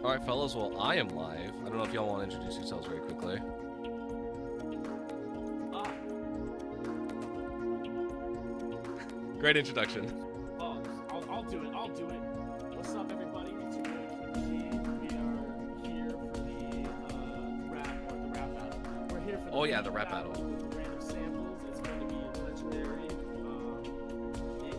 Alright, fellas, well, I am live. I don't know if y'all want to introduce yourselves very quickly. Great introduction. Oh, I'll do it. I'll do it. What's up, everybody? It's your boy Kimchi. We are here for the rap battle. We're here for the The rap battle. with random samples. It's going to be legendary. Yeah.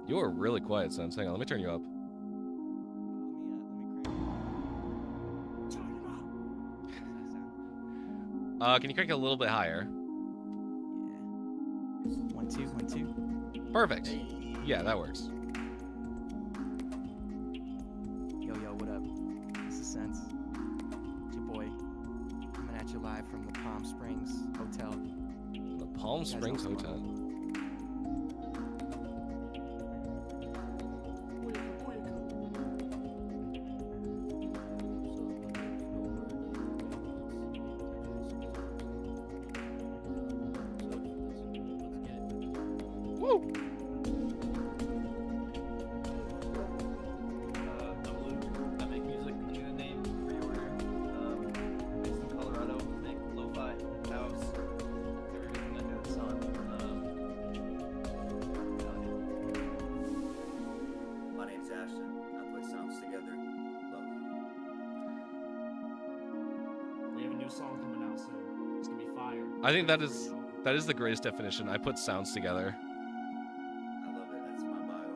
You are really quiet, Sense. Hang on, let me turn you up. Can you crank it a little bit higher? Yeah. 1 2 1 2. Perfect. Yeah, that works. Yo, what up? This is Sense. It's your boy. Coming at you live from the Palm Springs Hotel. The Palm Springs know what's Hotel. Woo! I'm Luke. I make music under the name Reorder. Based in Colorado. Make lo-fi, house, everything under the sun. My name's Ashton. I put sounds together. Love. We have a new song coming out soon. It's going to be fire. I think that is the greatest definition. I put sounds together. I love it. That's my bio.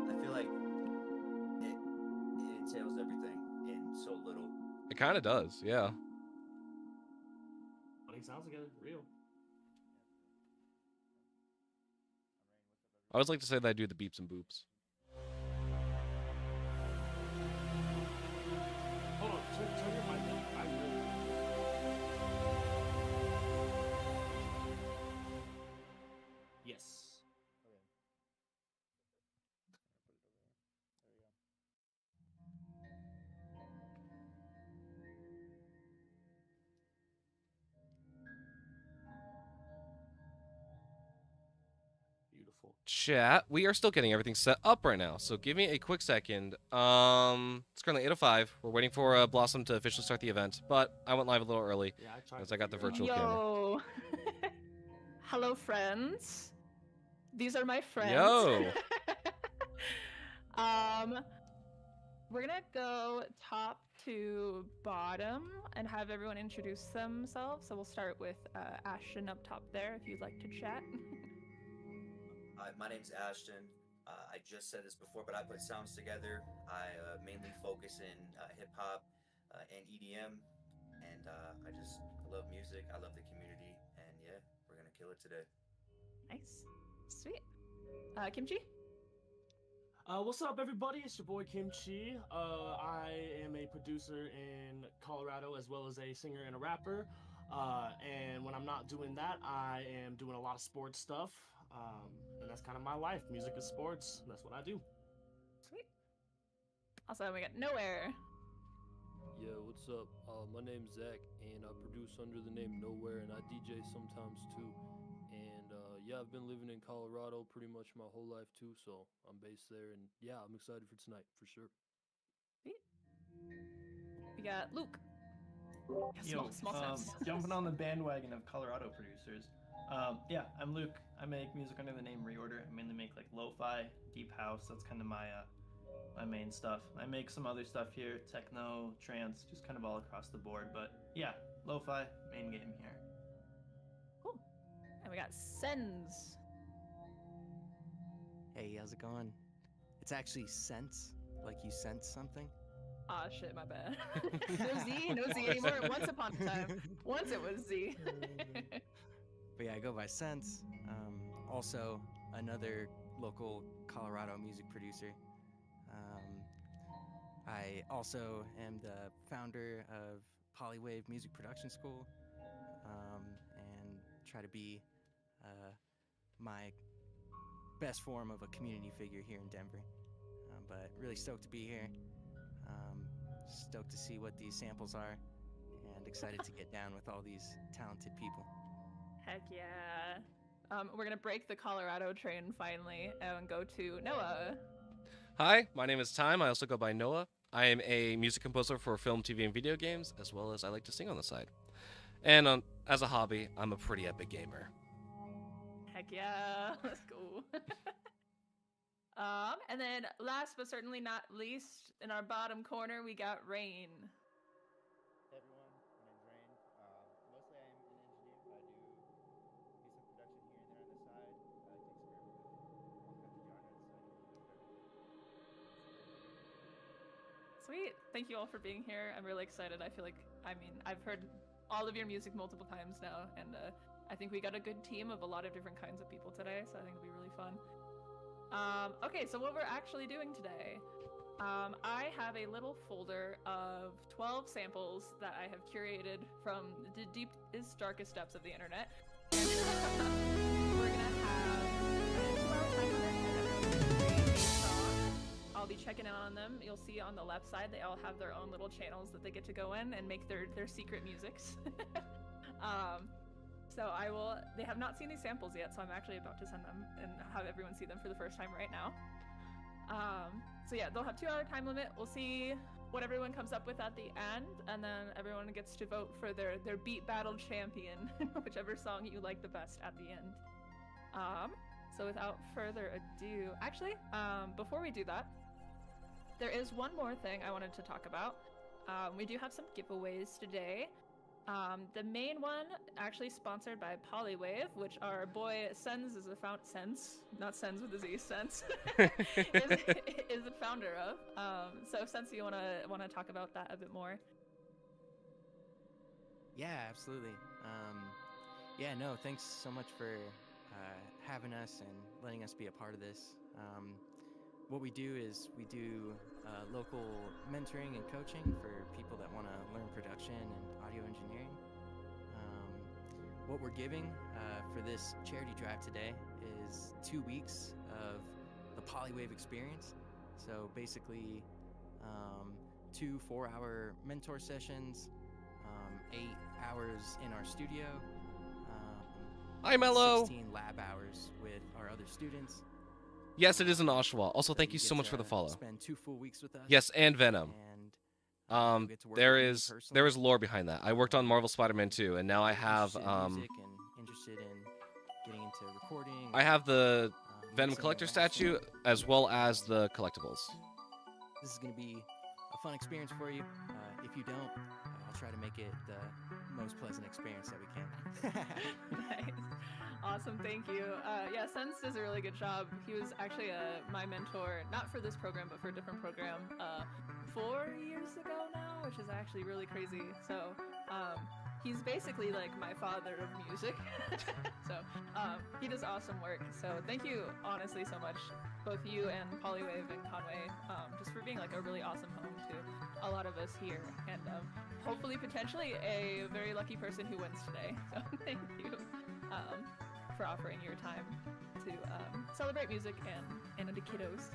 I feel like it entails everything in so little. It kind of does, yeah. Putting sounds together. Real. I always like to say that I do the beeps and boops. Hold on. Turn your mic up. I will. Yes. Beautiful. Chat, we are still getting everything set up right now, so give me a quick second. It's currently 8:05. We're waiting for Blossom to officially start the event, but I went live a little early Yeah, I tried. as to I got the figure it out. virtual camera. Yo. Hello, friends. These are my friends. Yo. We're gonna go top to bottom and have everyone introduce themselves. So we'll start with Ashton up top there, if you'd like to chat. My name's Ashton. I just said this before, but I put sounds together. I mainly focus in hip hop and EDM, and I love music. I love the community, and yeah, we're gonna kill it today. Nice, sweet. Kimchi. What's up, everybody? It's your boy Kimchi. I am a producer in Colorado as well as a singer and a rapper. And when I'm not doing that, I am doing a lot of sports stuff. And that's kind of my life. Music is sports. That's what I do. Sweet. Also, we got Nowhere. Yeah, what's up? My name's Zach, and I produce under the name Nowhere, and I DJ sometimes too. And yeah, I've been living in Colorado pretty much my whole life too, so I'm based there, and yeah, I'm excited for tonight for sure. Sweet. We got Luke. Yo, Small steps. jumping on the bandwagon of Colorado producers. Yeah, I'm Luke. I make music under the name Reorder. I mainly make like lo-fi, deep house. That's kind of my main stuff. I make some other stuff here, techno, trance, just kind of all across the board. But yeah, lo-fi, main game here. Cool. And we got Sens. Hey, how's it going? It's actually Sense, like you sense something. Ah, shit, my bad. No Z anymore. Once upon a time. Once it was Z. But yeah, I go by Sense. Also, another local Colorado music producer. I also am the founder of Polywave Music Production School, and try to be my best form of a community figure here in Denver. But really stoked to be here. Stoked to see what these samples are, and excited to get down with all these talented people. Heck yeah. We're gonna break the Colorado train finally and go to Noah. Hi, my name is Time. I also go by Noah. I am a music composer for film, TV, and video games, as well as I like to sing on the side. And as a hobby, I'm a pretty epic gamer. Heck yeah, let's go. And then last but certainly not least, in our bottom corner, we got Rain. Hey everyone, my name's Rain. Mostly I am an engineer, but I do some production here and there on the side. I like to experiment with all kinds of genres, so I do everything. Sweet. Thank you all for being here. I'm really excited. I feel like, I've heard all of your music multiple times now, and I think we got a good team of a lot of different kinds of people today, so I think it'll be really fun. Okay, so what we're actually doing today, I have a little folder of 12 samples that I have curated from the deepest, darkest depths of the internet. We're gonna have a 2-hour time limit and a song. I'll be checking out on them. You'll see on the left side they all have their own little channels that they get to go in and make their secret musics. So they have not seen these samples yet, so I'm actually about to send them and have everyone see them for the first time right now. So yeah, they'll have 2-hour time limit. We'll see what everyone comes up with at the end, and then everyone gets to vote for their beat battle champion, whichever song you like the best at the end. So without further ado, actually, before we do that, there is one more thing I wanted to talk about. We do have some giveaways today. The main one, actually sponsored by Polywave, which our boy Sens is not Sens with a Z, Sens, is the founder of. So Sens, you wanna talk about that a bit more? Yeah, absolutely. Yeah, no, thanks so much for having us and letting us be a part of this. What we do is we do local mentoring and coaching for people that want to learn production and audio engineering. What we're giving for this charity drive today is 2 weeks of the Polywave experience. So basically 2 4-hour mentor sessions, 8 hours in our studio, Hi, Mello! 16 lab hours with our other students. Yes, it is in Oshawa. Also, thank you get so much for to the follow. Spend 2 full weeks with us. Yes, and Venom. And you'll get to work There with me is personally. lore behind that. I worked on Marvel Spider-Man 2, and now I have Interested in music and interested in getting into recording. I have the Venom mixing collector and mastering. statue as well as the collectibles. This is going to be a fun experience for you. If you don't, I'll try to make it the most pleasant experience that we can. Nice. Awesome, thank you. Yeah, Sens does a really good job. He was actually my mentor, not for this program, but for a different program, 4 years ago now, which is actually really crazy. So, he's basically like my father of music. So, he does awesome work. So, thank you, honestly, so much, both you and Polywave and Conway, just for being like a really awesome home to a lot of us here, and hopefully, potentially, a very lucky person who wins today. So, thank you. For offering your time to celebrate music and the kiddos.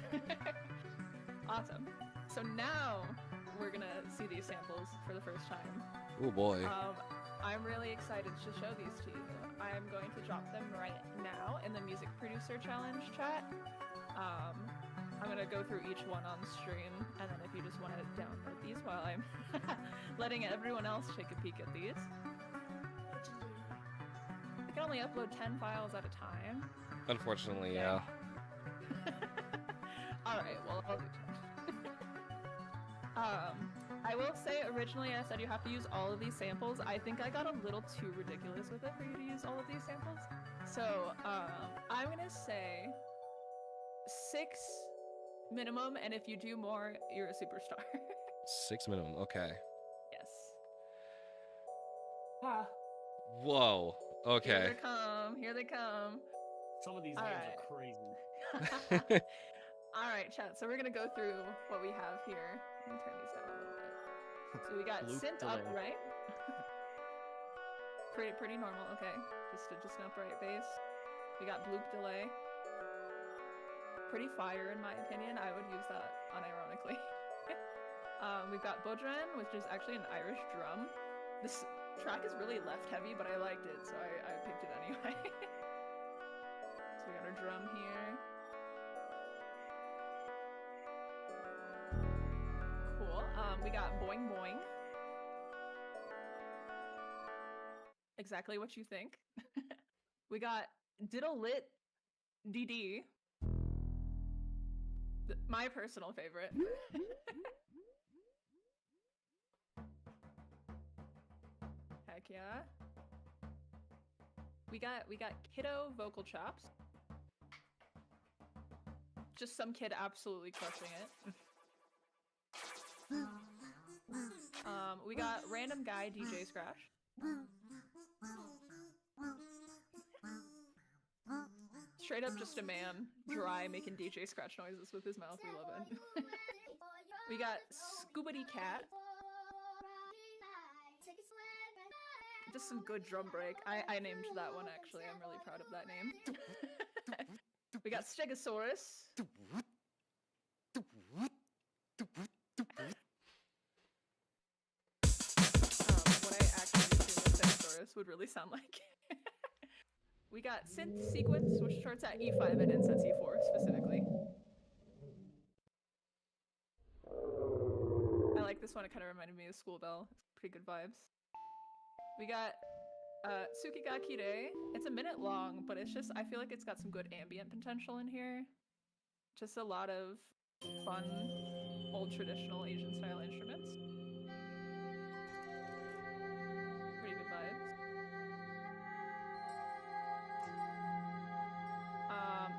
Awesome. So now we're gonna see these samples for the first time. Oh boy. I'm really excited to show these to you. I am going to drop them right now in the Music Producer Challenge chat. I'm gonna go through each one on stream, and then if you just want to download these while I'm letting everyone else take a peek at these. I can only upload 10 files at a time. Unfortunately, yeah. Alright, well, I'll do 10. I will say, originally I said you have to use all of these samples. I think I got a little too ridiculous with it for you to use all of these samples. So, I'm gonna say 6 minimum, and if you do more, you're a superstar. 6 minimum, okay. Yes. Ah, Whoa, Here okay. they come. Here they come. some of these All names right. are crazy. All right, chat. So we're gonna go through what we have here. Let me turn these down a little bit. So we got Loop synth delay. upright. pretty normal. Okay, just an upright bass. We got bloop delay. Pretty fire in my opinion. I would use that unironically. We've got bodhran, which is actually an Irish drum. This track is really left heavy, but I liked it, so I picked it anyway. So we got our drum here. Cool. We got Boing Boing. Exactly what you think. We got Diddle Lit DD. My personal favorite. Heck yeah. We got Kiddo Vocal Chops. Just some kid absolutely crushing it. We got Random Guy DJ Scratch. Straight up just a man, dry, making DJ Scratch noises with his mouth. We love it. We got Scoobity Cat. Just some good drum break. I named that one, actually. I'm really proud of that name. We got Stegosaurus. What I actually assume Stegosaurus would really sound like. We got Synth Sequence, which starts at E5 and ends at C4 specifically. I like this one. It kind of reminded me of School Bell. It's pretty good vibes. We got Tsukigakire. It's a minute long, but it's just, I feel like it's got some good ambient potential in here. Just a lot of fun, old traditional Asian style instruments. Pretty good vibes.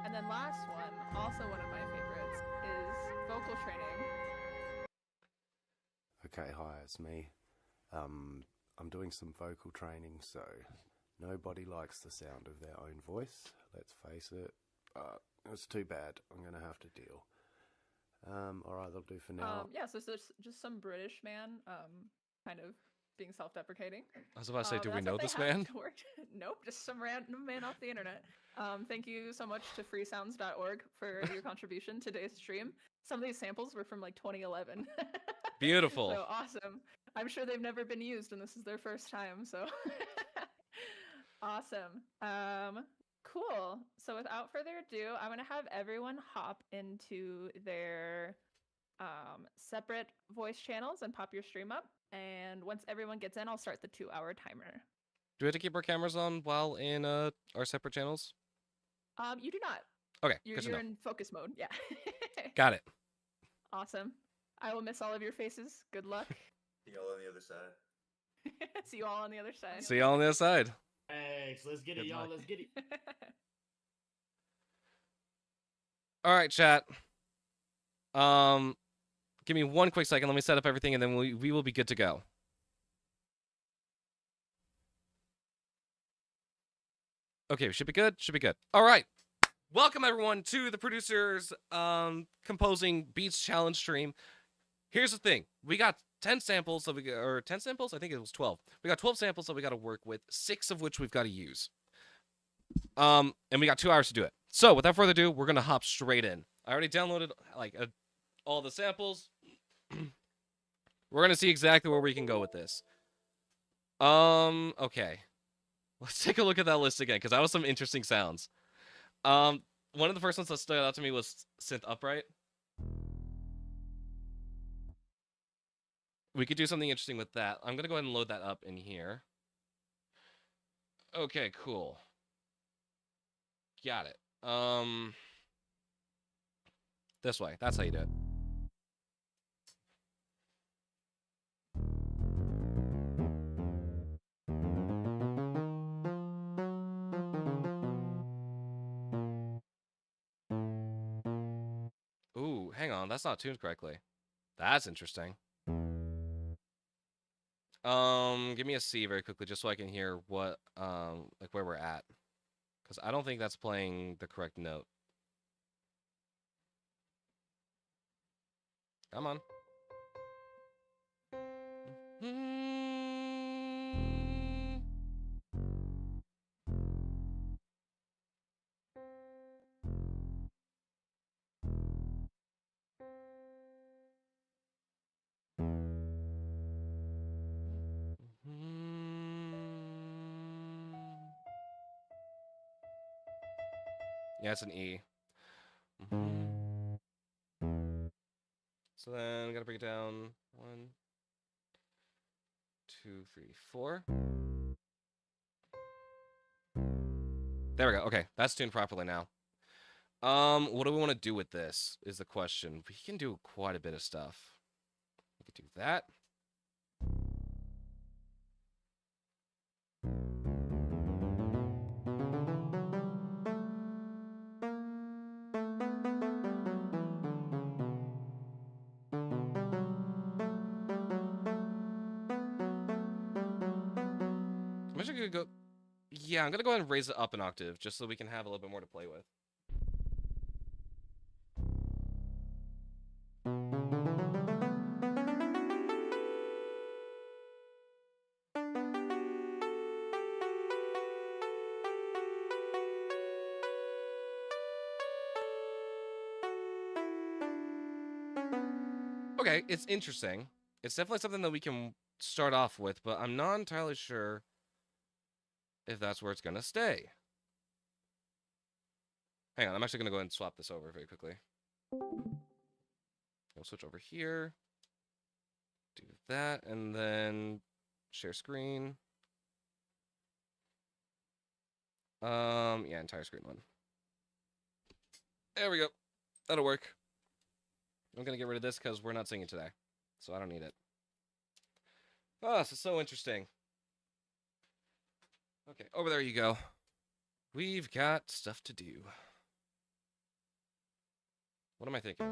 And then last one, also one of my favorites, is Vocal Training. Okay, hi, it's me. I'm doing some vocal training, so nobody likes the sound of their own voice, let's face it. It's too bad. I'm going to have to deal. Alright, that'll do for now. Yeah, so there's just some British man, kind of being self-deprecating. I was about to say, do we That's know what they this have man? to work. Nope, just some random man off the internet. Thank you so much to freesounds.org for your contribution to today's stream. Some of these samples were from like 2011. Beautiful. So awesome. I'm sure they've never been used and this is their first time, so awesome. Cool. So without further ado, I'm gonna have everyone hop into their separate voice channels and pop your stream up. And once everyone gets in, I'll start the 2-hour timer. Do we have to keep our cameras on while in our separate channels? You do not. Okay, You're good to know. in focus mode. Yeah. Got it. Awesome. I will miss all of your faces. Good luck. See y'all on the other side. See you all on the other side. See y'all on the other side. Thanks. Let's get it, Good y'all. luck. Let's get it. All right, chat. Give me one quick second. Let me set up everything, and then we will be good to go. Okay, we should be good. Should be good. All right. Welcome everyone to the producers composing beats challenge stream. Here's the thing: we got 10 samples, so or 10 samples. I think it was 12. We got 12 samples that we got to work with, 6 of which we've got to use. And we got 2 hours to do it. So without further ado, we're gonna hop straight in. I already downloaded like all the samples. We're gonna see exactly where we can go with this. Okay. Let's take a look at that list again, because that was some interesting sounds. One of the first ones that stood out to me was Synth Upright. We could do something interesting with that. I'm gonna go ahead and load that up in here. Okay, cool. Got it. This way. That's how you do it. Ooh, hang on. That's not tuned correctly. That's interesting. Give me a C very quickly, just so I can hear what, like where we're at. Because I don't think that's playing the correct note. Come on. Yeah, it's an E. Mhm. So then I gotta break it down. 1, 2, 3, 4. There we go. Okay, that's tuned properly now. What do we want to do with this is the question. We can do quite a bit of stuff. We could do that. I'm actually gonna go. Yeah, I'm gonna go ahead and raise it up an octave just so we can have a little bit more to play with. Okay, it's interesting. It's definitely something that we can start off with, but I'm not entirely sure if that's where it's gonna stay. Hang on, I'm actually gonna go ahead and swap this over very quickly. We'll switch over here. Do that, and then share screen. Yeah, entire screen one. There we go. That'll work. I'm gonna get rid of this because we're not singing today, so I don't need it. Oh, this is so interesting. Okay, over there you go. We've got stuff to do. What am I thinking?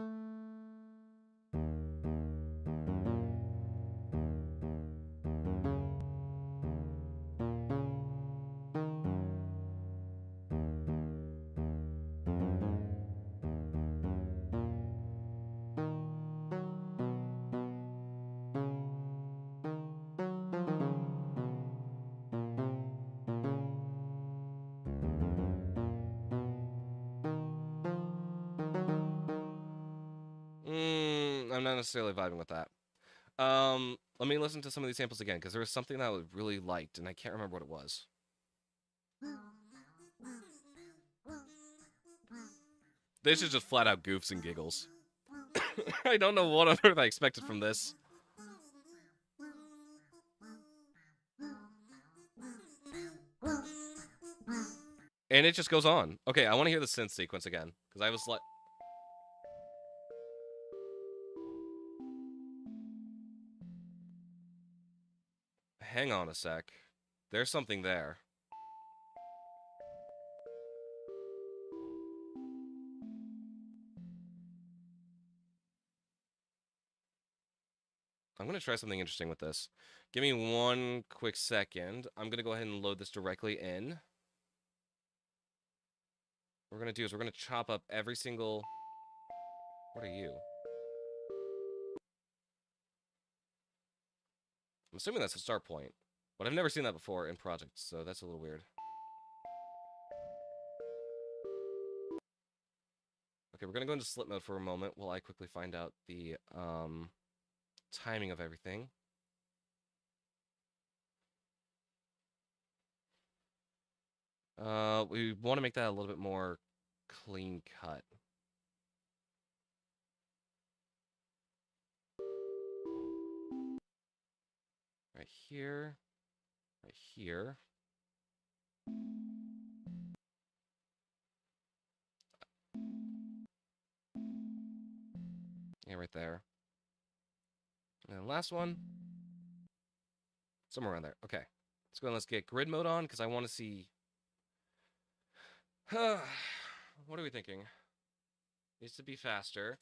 I'm not necessarily vibing with that. Let me listen to some of these samples again, because there was something that I really liked, and I can't remember what it was. This is just flat out goofs and giggles. I don't know what on earth I expected from this. And it just goes on. Okay, I want to hear the synth sequence again, because I was like... Hang on a sec. There's something there. I'm going to try something interesting with this. Give me one quick second. I'm going to go ahead and load this directly in. What we're going to do is we're going to chop up every single... What are you? I'm assuming that's a start point. But I've never seen that before in projects, so that's a little weird. Okay, we're going to go into slip mode for a moment while I quickly find out the timing of everything. We want to make that a little bit more clean cut. Right here. Right here. Yeah, right there. And then last one. Somewhere around there. Okay. Let's go and let's get grid mode on, because I want to see... What are we thinking? Needs to be faster.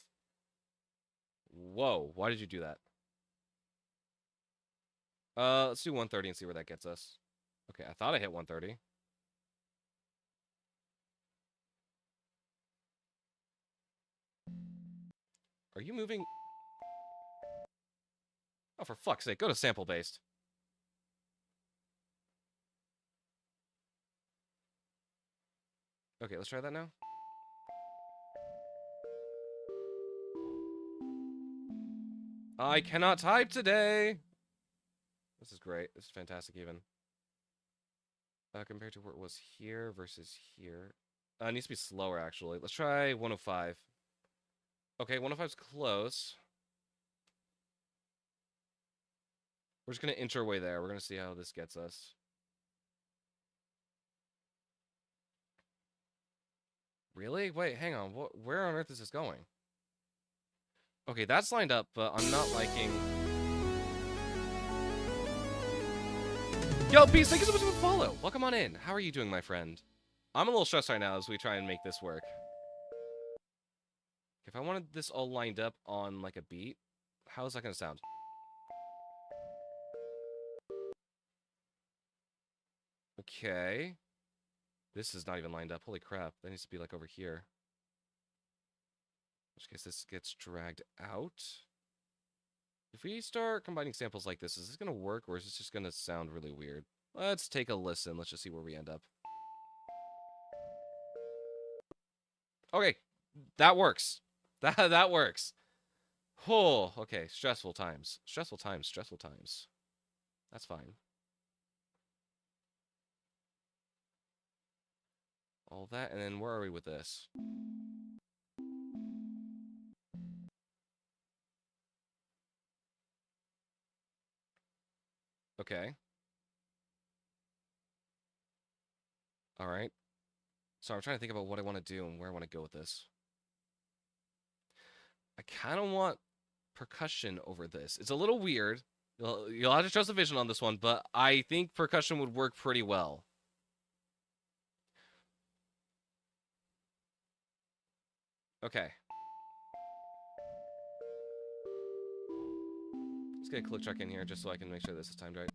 Whoa, why did you do that? Let's do 130 and see where that gets us. Okay, I thought I hit 130. Are you moving? Oh, for fuck's sake, go to sample based. Okay, let's try that now. I cannot type today. This is great. This is fantastic even. Compared to where it was here versus here. It needs to be slower, actually. Let's try 105. Okay, 105's close. We're just going to inch our way there. We're going to see how this gets us. Really? Wait, hang on. Where on earth is this going? Okay, that's lined up, but I'm not liking... Yo, Beast, thank you so much for the follow. Welcome on in. How are you doing, my friend? I'm a little stressed right now as we try and make this work. If I wanted this all lined up on, like, a beat, how is that going to sound? Okay. This is not even lined up. Holy crap. That needs to be, like, over here. In which case, this gets dragged out. If we start combining samples like this, is this going to work, or is this just going to sound really weird? Let's take a listen. Let's just see where we end up. Okay. That works. That works. Oh, okay. Stressful times. Stressful times. Stressful times. That's fine. All that, and then where are we with this? Okay. All right. So I'm trying to think about what I want to do and where I want to go with this. I kind of want percussion over this. It's a little weird. You'll have to trust the vision on this one, but I think percussion would work pretty well. Okay. Let's get a click track in here just so I can make sure this is timed right.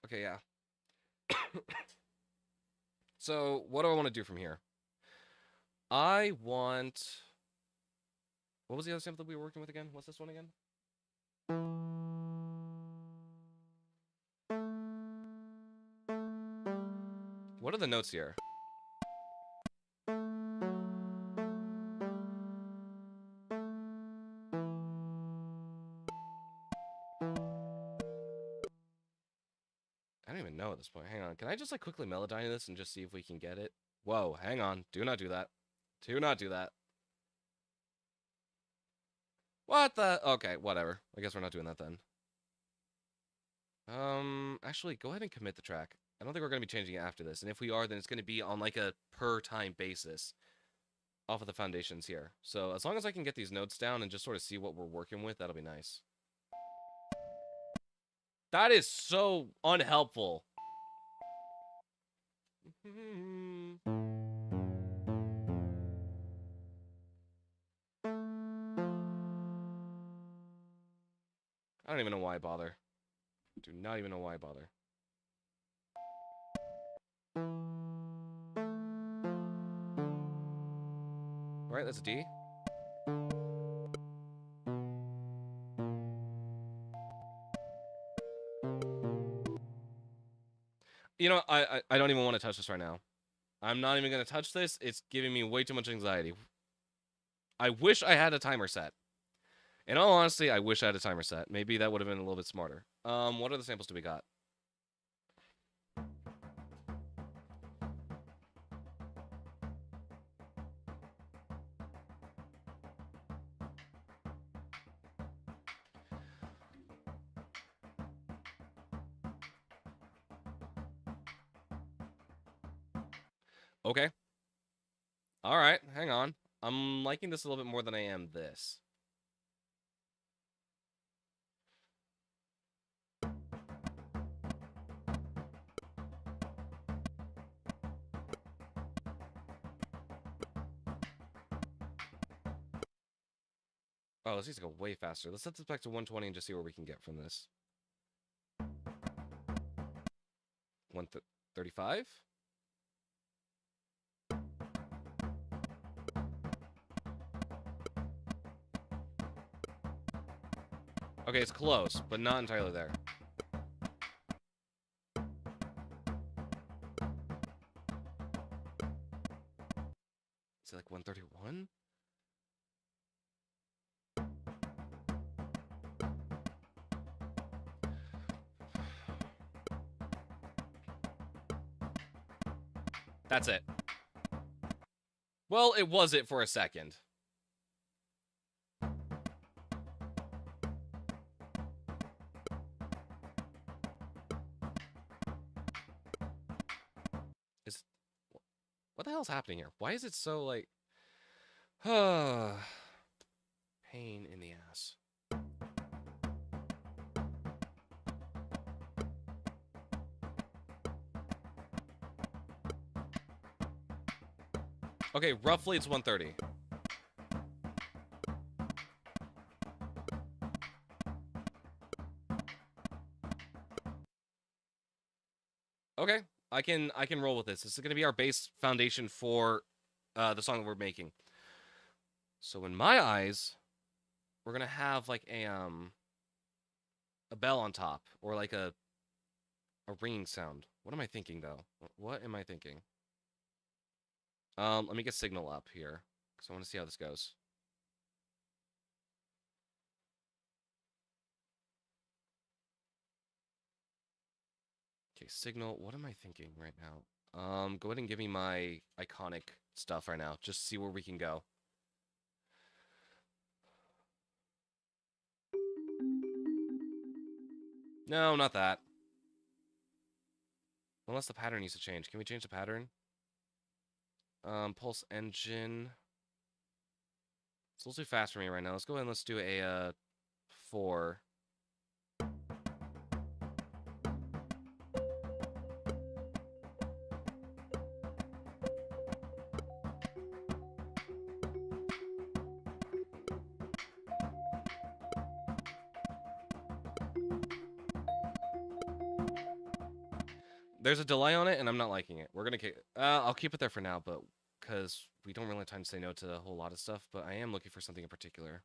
Okay, yeah. So, what do I want to do from here? I want... What was the other sample that we were working with again? What's this one again? What are the notes here? I don't even know at this point. Hang on. Can I just like quickly melodyne this and just see if we can get it? Whoa, hang on. Do not do that. Do not do that. What the? Okay, whatever. I guess we're not doing that then. Actually, go ahead and commit the track. I don't think we're going to be changing it after this. And if we are, then it's going to be on like a per time basis off of the foundations here. So as long as I can get these notes down and just sort of see what we're working with, that'll be nice. That is so unhelpful. I don't even know why I bother. Do not even know why I bother. Right, that's a D. You know, I don't even want to touch this right now. I'm not even going to touch this. It's giving me way too much anxiety. I wish I had a timer set. In all honesty, I wish I had a timer set. Maybe that would have been a little bit smarter. What other samples do we got? Okay. All right, hang on. I'm liking this a little bit more than I am this. Oh, this needs to go way faster. Let's set this back to 120 and just see where we can get from this. 135? Okay, it's close, but not entirely there. Is it like 131? That's it. Well, it was it for a second. What the hell's happening here? Why is it so, like... pain in the ass. Okay, roughly it's 1:30. Okay, I can roll with this. This is gonna be our base foundation for the song that we're making. So in my eyes, we're gonna have like a bell on top, or like a ringing sound. What am I thinking though? What am I thinking? Let me get signal up here, because I want to see how this goes. Okay, signal. What am I thinking right now? Go ahead and give me my iconic stuff right now. Just see where we can go. No, not that. Unless the pattern needs to change. Can we change the pattern? Pulse engine. It's a little too fast for me right now. Let's go ahead and let's do a 4. There's a delay on it, and I'm not liking it. We're gonna keep. I'll keep it there for now, but because we don't really have time to say no to a whole lot of stuff. But I am looking for something in particular.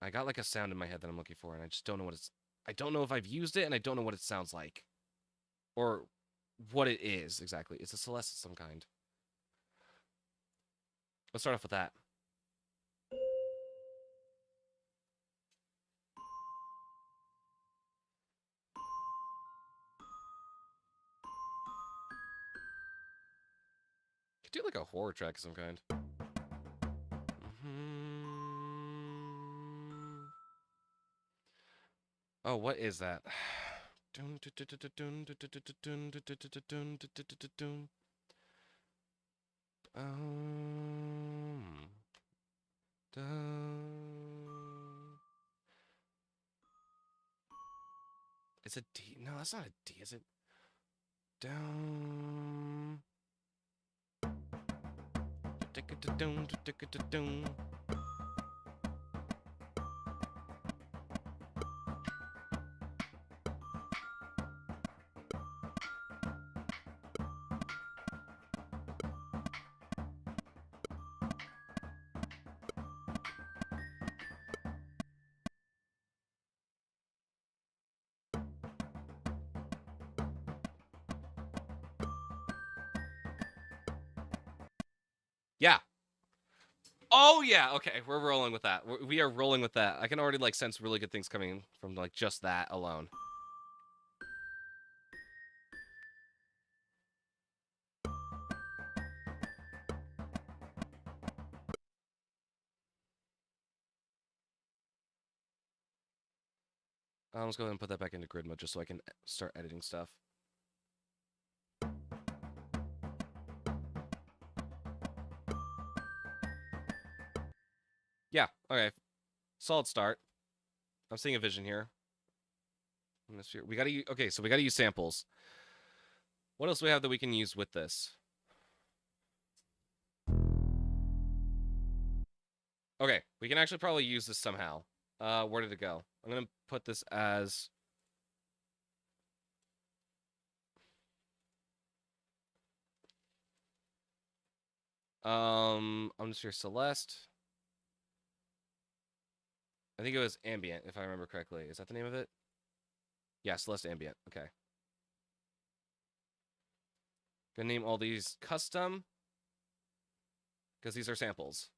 I got like a sound in my head that I'm looking for, and I just don't know what it's. I don't know if I've used it, and I don't know what it sounds like, or what it is exactly. It's a Celeste of some kind. Let's start off with that. Could do like a horror track of some kind. Oh, what is that? It's a D. No, that's not a D, is it? Down. Yeah. Oh yeah. Okay, we're rolling with that. We are rolling with that. I can already like sense really good things coming from like just that alone. Let's go ahead and put that back into grid mode just so I can start editing stuff. Yeah, okay. Solid start. I'm seeing a vision here. We gotta use, okay, so we gotta use samples. What else do we have that we can use with this? Okay, we can actually probably use this somehow. Where did it go? I'm gonna put this as... I'm just here, Celeste. I think it was Ambient, if I remember correctly. Is that the name of it? Yeah, Celeste Ambient. Okay. Gonna name all these custom, because these are samples.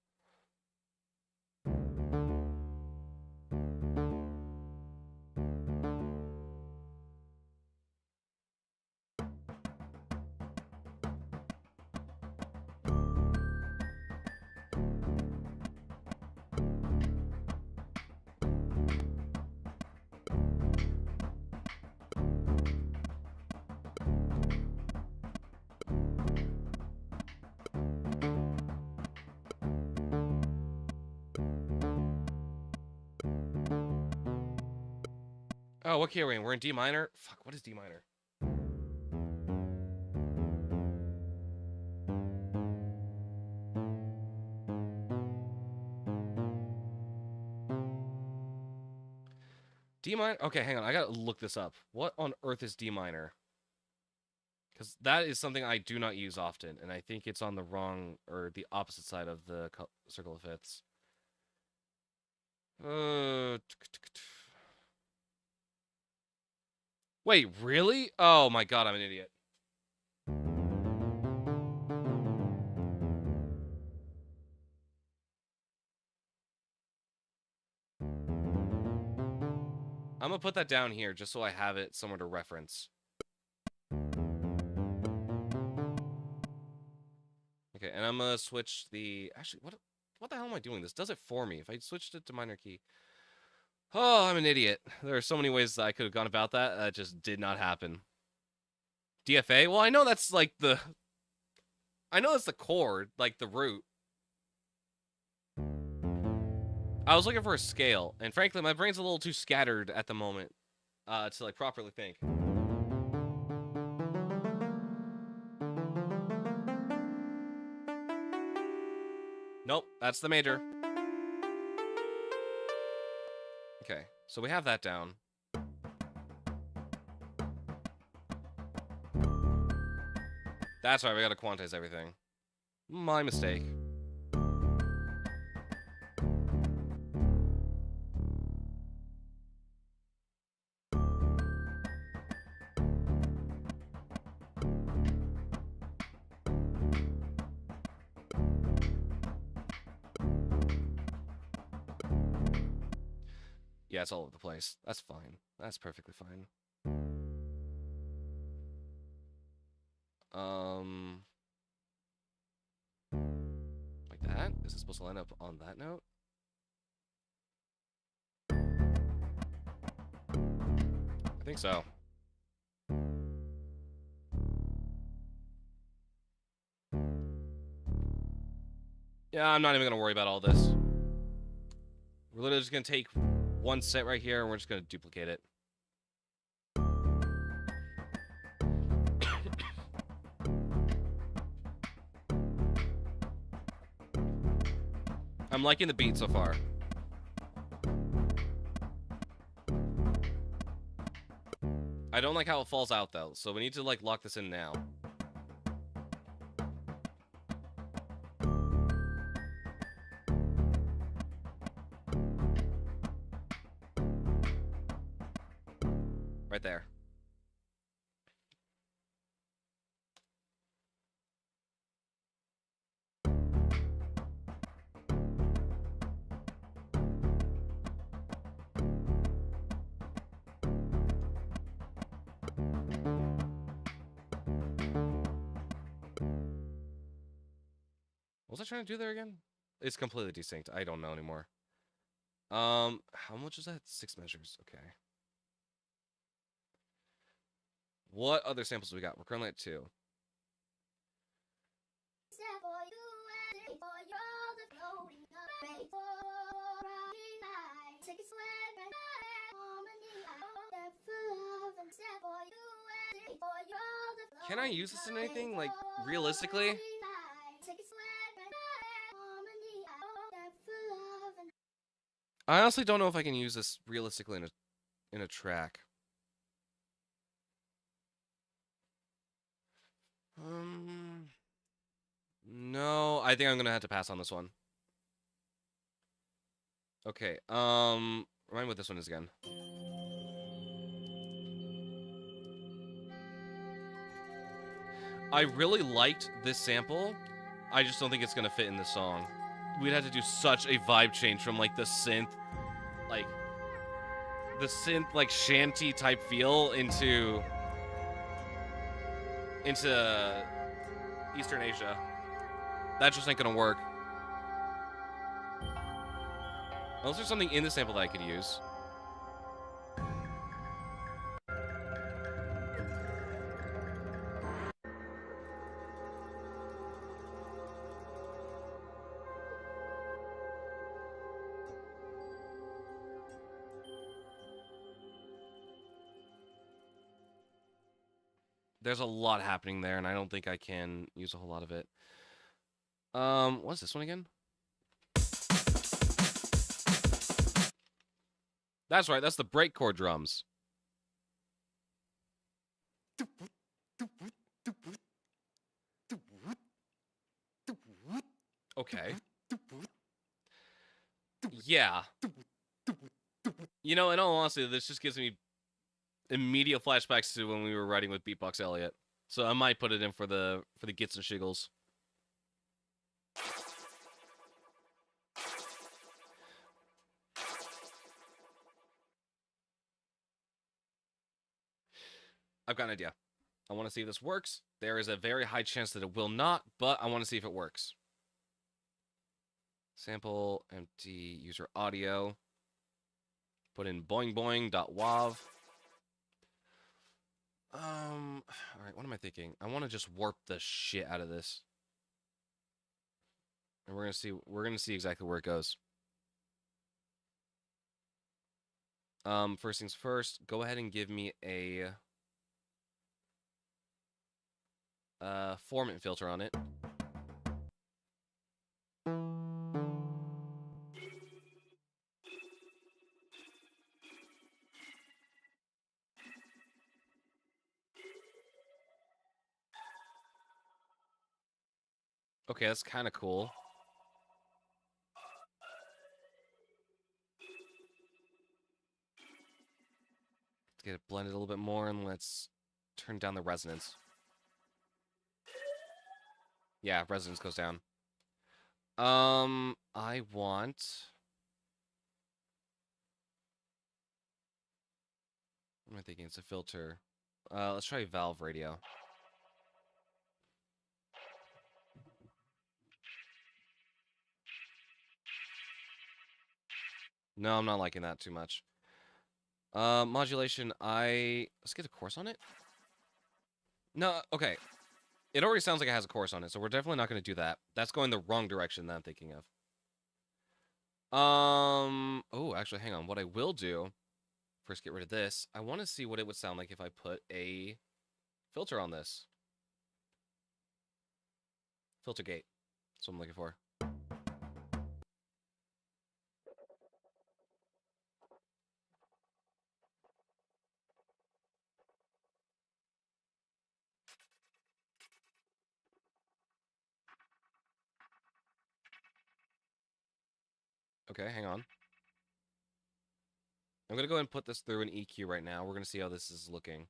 Oh, what key are we in? We're in D minor? Fuck, what is D minor? D minor? Okay, hang on. I gotta look this up. What on earth is D minor? Because that is something I do not use often, and I think it's on the wrong, or the opposite side of the circle of fifths. Wait, really? Oh my god, I'm an idiot. I'm gonna put that down here just so I have it somewhere to reference. Okay, and I'm gonna switch the... Actually, what the hell am I doing? This does it for me. If I switched it to minor key... Oh, I'm an idiot. There are so many ways that I could have gone about that. That just did not happen. DFA? Well, I know that's like the... I know that's the chord, like the root. I was looking for a scale, and frankly, my brain's a little too scattered at the moment to like properly think. Nope, that's the major. Okay, so we have that down. That's right, we gotta quantize everything. My mistake. Yeah, it's all over the place. That's fine. That's perfectly fine. Like that? Is it supposed to line up on that note? I think so. Yeah, I'm not even gonna worry about all this. We're literally just gonna take one set right here, and we're just gonna duplicate it. I'm liking the beat so far. I don't like how it falls out though, so we need to like lock this in now. Right there. What was I trying to do there again? It's completely desynced. I don't know anymore. How much is that? 6 measures. Okay. What other samples do we got? We're currently at 2. Can I use this in anything, like, realistically? I honestly don't know if I can use this realistically in a track. No, I think I'm gonna have to pass on this one. Okay, remind me what this one is again. I really liked this sample. I just don't think it's gonna fit in this song. We'd have to do such a vibe change from like the synth, like shanty type feel into Eastern Asia. That just ain't gonna work. Unless there's something in the sample that I could use. There's a lot happening there, and I don't think I can use a whole lot of it. What's this one again? That's right, that's the breakcore drums. Okay. Yeah. You know, in all honesty, this just gives me immediate flashbacks to when we were writing with Beatbox Elliot. So I might put it in for the gits and shiggles. I've got an idea. I want to see if this works. There is a very high chance that it will not, but I want to see if it works. Sample empty user audio. Put in boingboing.wav. All right, what am I thinking? I want to just warp the shit out of this. And we're going to see exactly where it goes. First things first, go ahead and give me a formant filter on it. Okay, that's kind of cool. Let's get it blended a little bit more, and let's turn down the resonance. Yeah, resonance goes down. I want... What am I thinking? It's a filter. Let's try Valve Radio. No, I'm not liking that too much. Modulation, let's get a chorus on it? No, okay. It already sounds like it has a chorus on it, so we're definitely not going to do that. That's going the wrong direction that I'm thinking of. Oh, actually, hang on. What I will do, first get rid of this. I want to see what it would sound like if I put a filter on this. Filter gate. That's what I'm looking for. Okay, hang on. I'm going to go ahead and put this through an EQ right now. We're going to see how this is looking.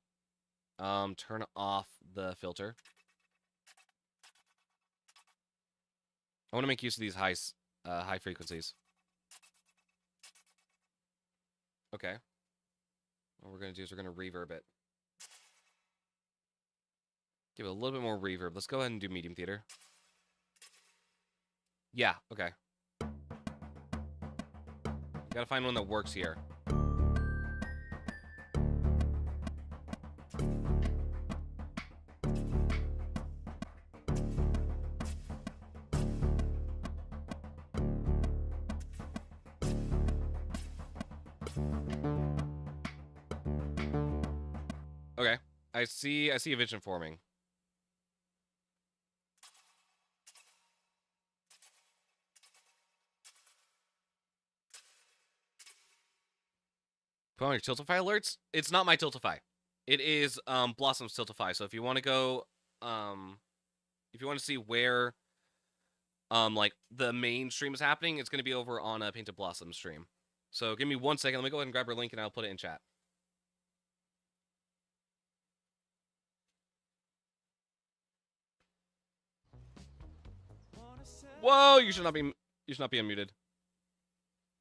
Turn off the filter. I want to make use of these high frequencies. Okay. What we're going to do is we're going to reverb it. Give it a little bit more reverb. Let's go ahead and do medium theater. Yeah, okay. Gotta find one that works here. Okay. I see a vision forming. Put on your Tiltify alerts? It's not my Tiltify. It is Blossom's Tiltify. So if you want to go if you want to see where like the main stream is happening, it's going to be over on a Painted Blossom stream. So give me 1 second. Let me go ahead and grab her link and I'll put it in chat. Whoa, you should not be unmuted.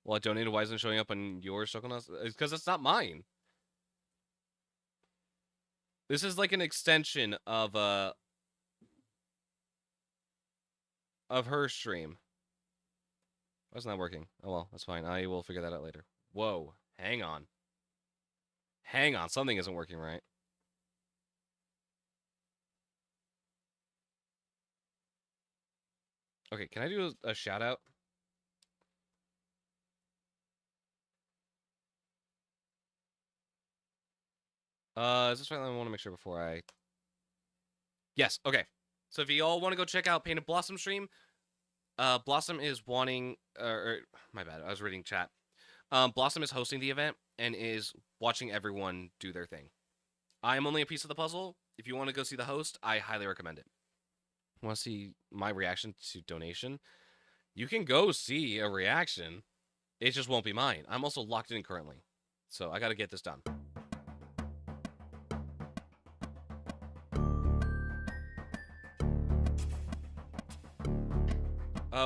Well, I donated. Why isn't it showing up on your Shokunas? It's because it's not mine. This is like an extension of her stream. Why isn't that working? Oh well, that's fine. I will figure that out later. Whoa, hang on. Hang on, something isn't working right. Okay, can I do a shout out? Is this right? I want to make sure before I Yes. Okay. So if you all want to go check out Painted Blossom stream, Blossom is wanting. My bad. I was reading chat. Blossom is hosting the event and is watching everyone do their thing. I am only a piece of the puzzle. If you want to go see the host, I highly recommend it. Want to see my reaction to donation? You can go see a reaction. It just won't be mine. I'm also locked in currently, so I got to get this done.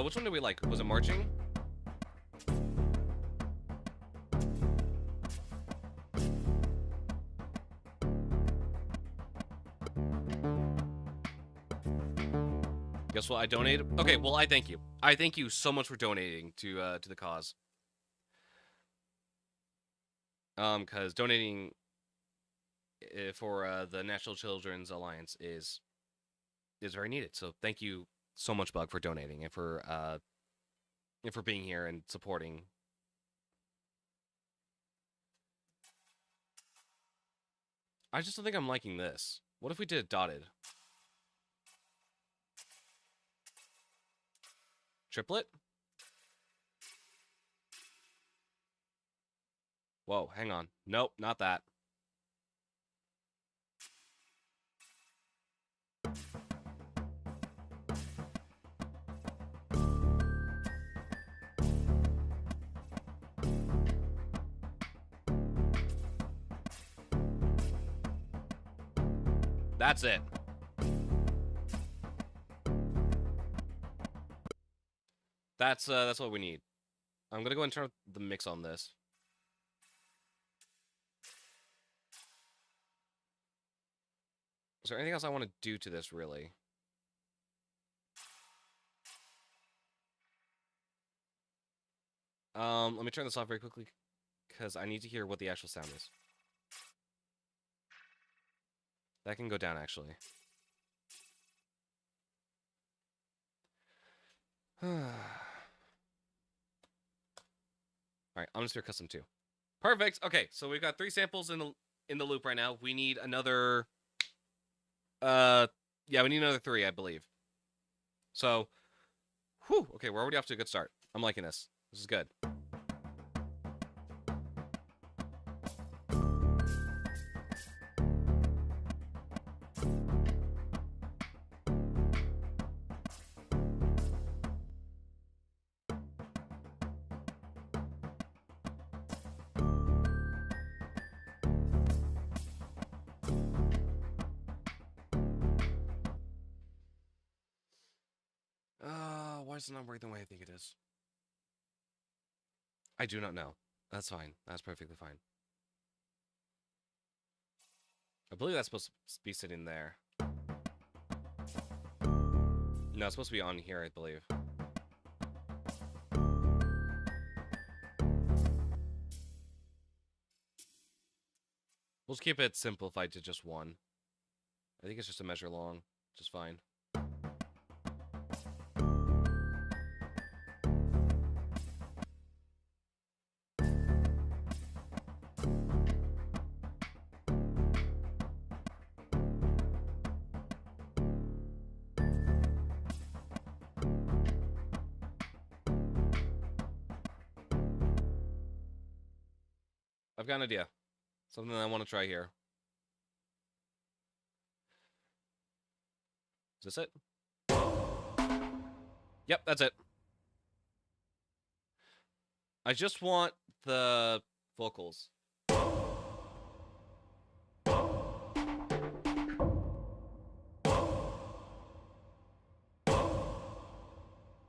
Which one do we like? Was it marching? Guess what? I donated. Okay, well, I thank you. I thank you so much for donating to the cause. Because donating for the National Children's Alliance is very needed. So thank you so much, Bug, for donating and for being here and supporting. I just don't think I'm liking this. What if we did it dotted? Triplet? Whoa, hang on. Nope, not that. That's it. That's what we need. I'm gonna go and turn up the mix on this. Is there anything else I want to do to this, really? Let me turn this off very quickly, because I need to hear what the actual sound is. That can go down, actually. Alright, I'm just gonna custom 2. Perfect. Okay, so we've got 3 samples in the loop right now. We need another yeah, we need another 3, I believe. So, whew, okay, we're already off to a good start. I'm liking this. This is good. Why is it not working the way I think it is? I do not know. That's fine. That's perfectly fine. I believe that's supposed to be sitting there. No, it's supposed to be on here, I believe. We'll just keep it simplified to just 1. I think it's just a measure long. Just fine. I've got an idea. Something I want to try here. Is this it? Yep, that's it. I just want the vocals.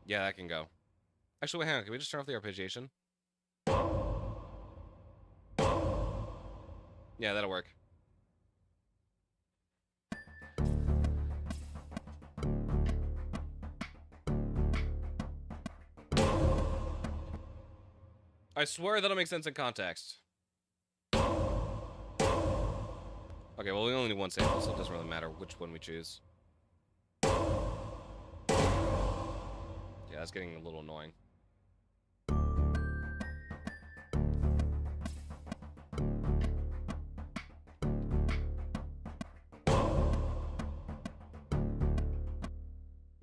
Yeah, that can go. Actually, wait, hang on. Can we just turn off the arpeggiation? Yeah, that'll work. I swear that'll make sense in context. Okay, well, we only need 1 sample, so it doesn't really matter which one we choose. Yeah, that's getting a little annoying.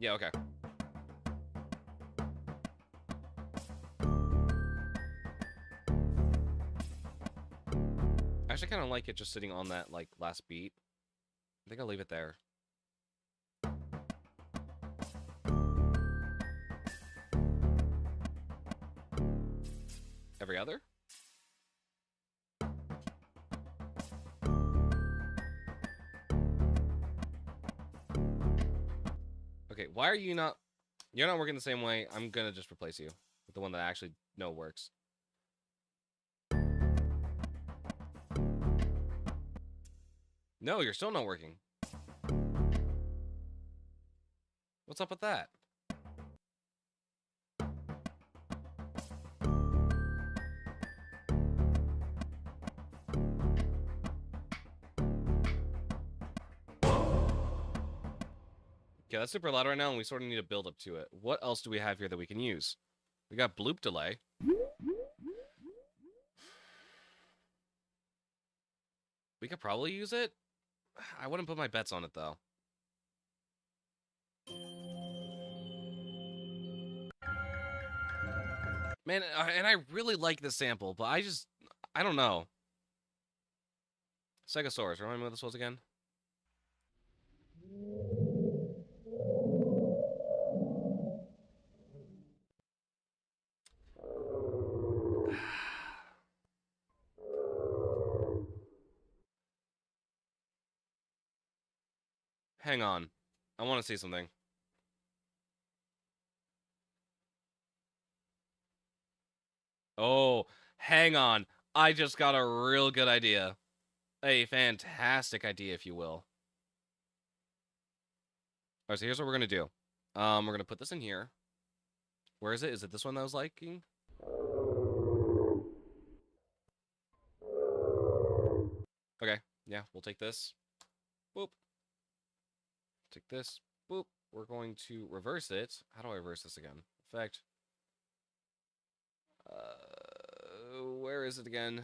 Yeah, okay. I actually kind of like it just sitting on that, like, last beat. I think I'll leave it there. Every other? Okay, why are you not... You're not working the same way. I'm gonna just replace you with the one that I actually know works. No, you're still not working. What's up with that? Okay, that's super loud right now, and we sort of need a build up to it. What else do we have here that we can use? We got bloop delay. We could probably use it. I wouldn't put my bets on it, though. Man, and I really like this sample, but I don't know. Stegosaurus, remind me what this was again? Hang on. I want to see something. Oh, hang on. I just got a real good idea. A fantastic idea, if you will. Alright, so here's what we're gonna do. We're gonna put this in here. Where is it? Is it this one that I was liking? Okay, yeah, we'll take this. Boop. Take this. Boop. We're going to reverse it. How do I reverse this again? Effect. Where is it again?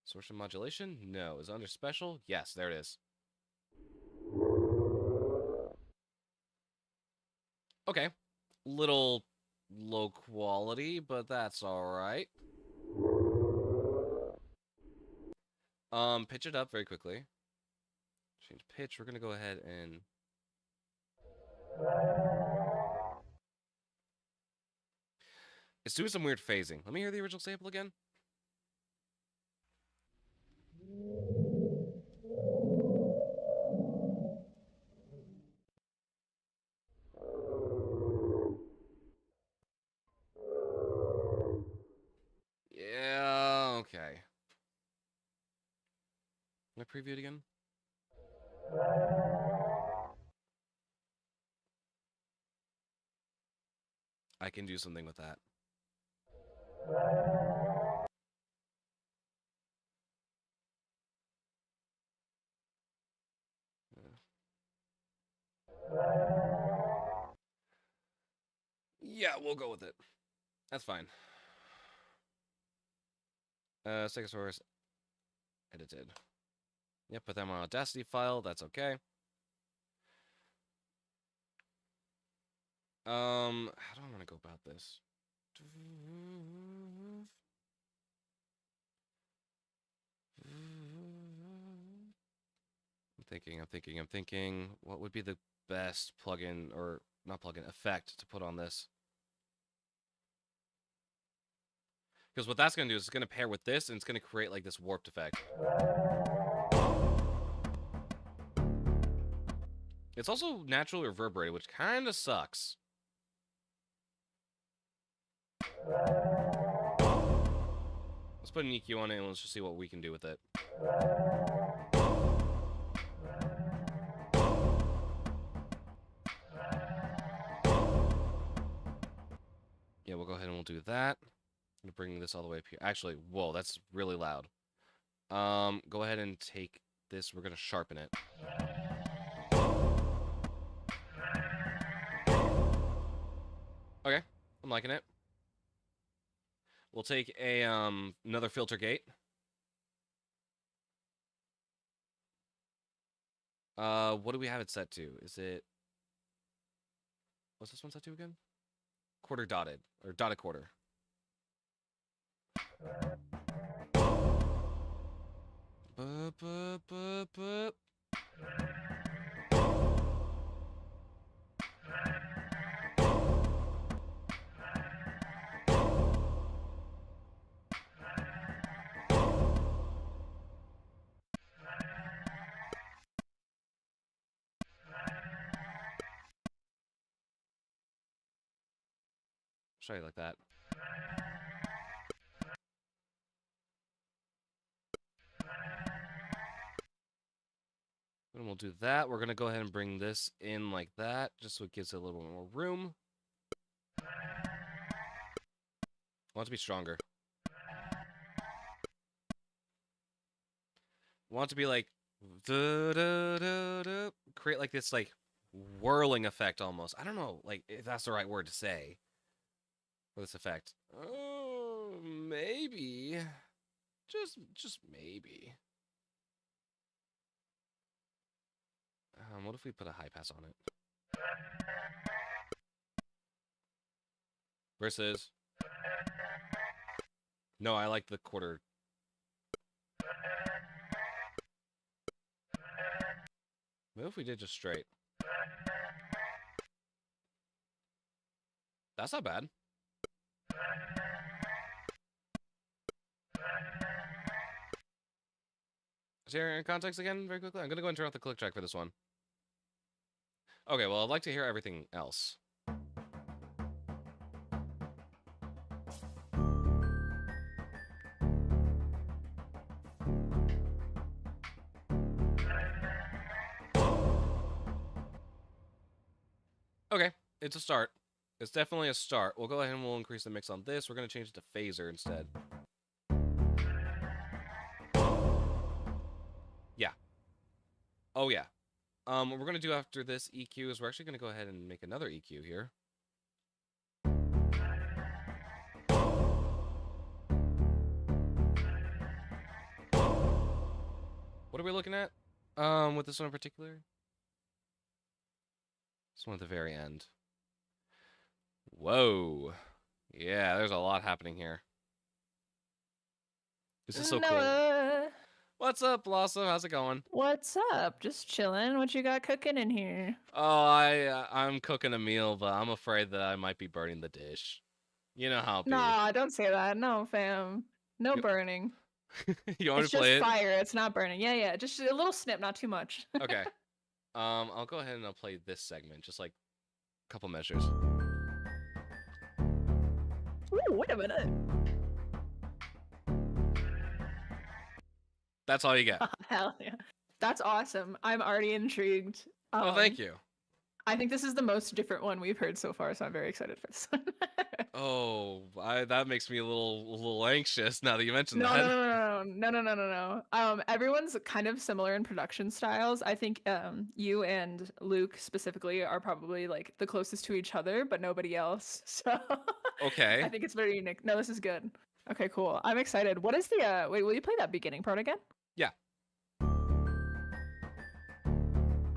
Source of modulation? No. Is it under special? Yes, there it is. Okay. Little low quality, but that's alright. Pitch it up very quickly. Change pitch. We're gonna go ahead and... It's doing some weird phasing. Let me hear the original sample again. Yeah, okay. Can I preview it again? I can do something with that. Yeah, we'll go with it. That's fine. Stegosaurus edited. Yep, put them on Audacity file. That's okay. How do I want to go about this? I'm thinking. What would be the best plugin, or not plugin, effect to put on this? Because what that's going to do is it's going to pair with this, and it's going to create like this warped effect. It's also naturally reverberated, which kind of sucks. Let's put an EQ on it, and let's just see what we can do with it. Yeah, we'll go ahead and we'll do that. I'm gonna bring this all the way up here. Actually, whoa, that's really loud. Go ahead and take this. We're gonna sharpen it. Okay, I'm liking it. We'll take a another filter gate. What do we have it set to? Is it What's this one set to again? Quarter dotted, or dotted quarter. Bup, bup, bup, bup. Show you like that. And we'll do that. We're going to go ahead and bring this in like that, just so it gives it a little more room. I want it to be stronger. I want it to be like, create like this like whirling effect almost. I don't know like if that's the right word to say for this effect. Oh, maybe. Just maybe. What if we put a high pass on it? Versus. No, I like the quarter. What if we did just straight? That's not bad. Share in context again very quickly. I'm gonna go and turn off the click track for this one. Okay, well, I'd like to hear everything else. Okay, it's a start. It's definitely a start. We'll go ahead and we'll increase the mix on this. We're going to change it to phaser instead. Yeah. Oh, yeah. What we're going to do after this EQ is we're actually going to go ahead and make another EQ here. What are we looking at with this one in particular? This one at the very end. Whoa. Yeah, there's a lot happening here. This is so cool. What's up, Blossom? How's it going? What's up? Just chilling. What you got cooking in here? Oh, I'm cooking a meal, but I'm afraid that I might be burning the dish. You know how it be. Nah, don't say that. No, fam. No burning. You want It's to play just it? fire. It's not burning. Yeah, yeah. Just a little snip, not too much. Okay. I'll go ahead and I'll play this segment, just like a couple measures. Ooh, wait a minute. That's all you get. Hell yeah. That's awesome. I'm already intrigued. Oh, thank you. I think this is the most different one we've heard so far, so I'm very excited for this one. Oh, that makes me a little anxious now that you mentioned No, that. no. Everyone's kind of similar in production styles. I think you and Luke specifically are probably like the closest to each other, but nobody else. So Okay. I think it's very unique. No, this is good. Okay, cool. I'm excited. What is the wait, will you play that beginning part again? Yeah.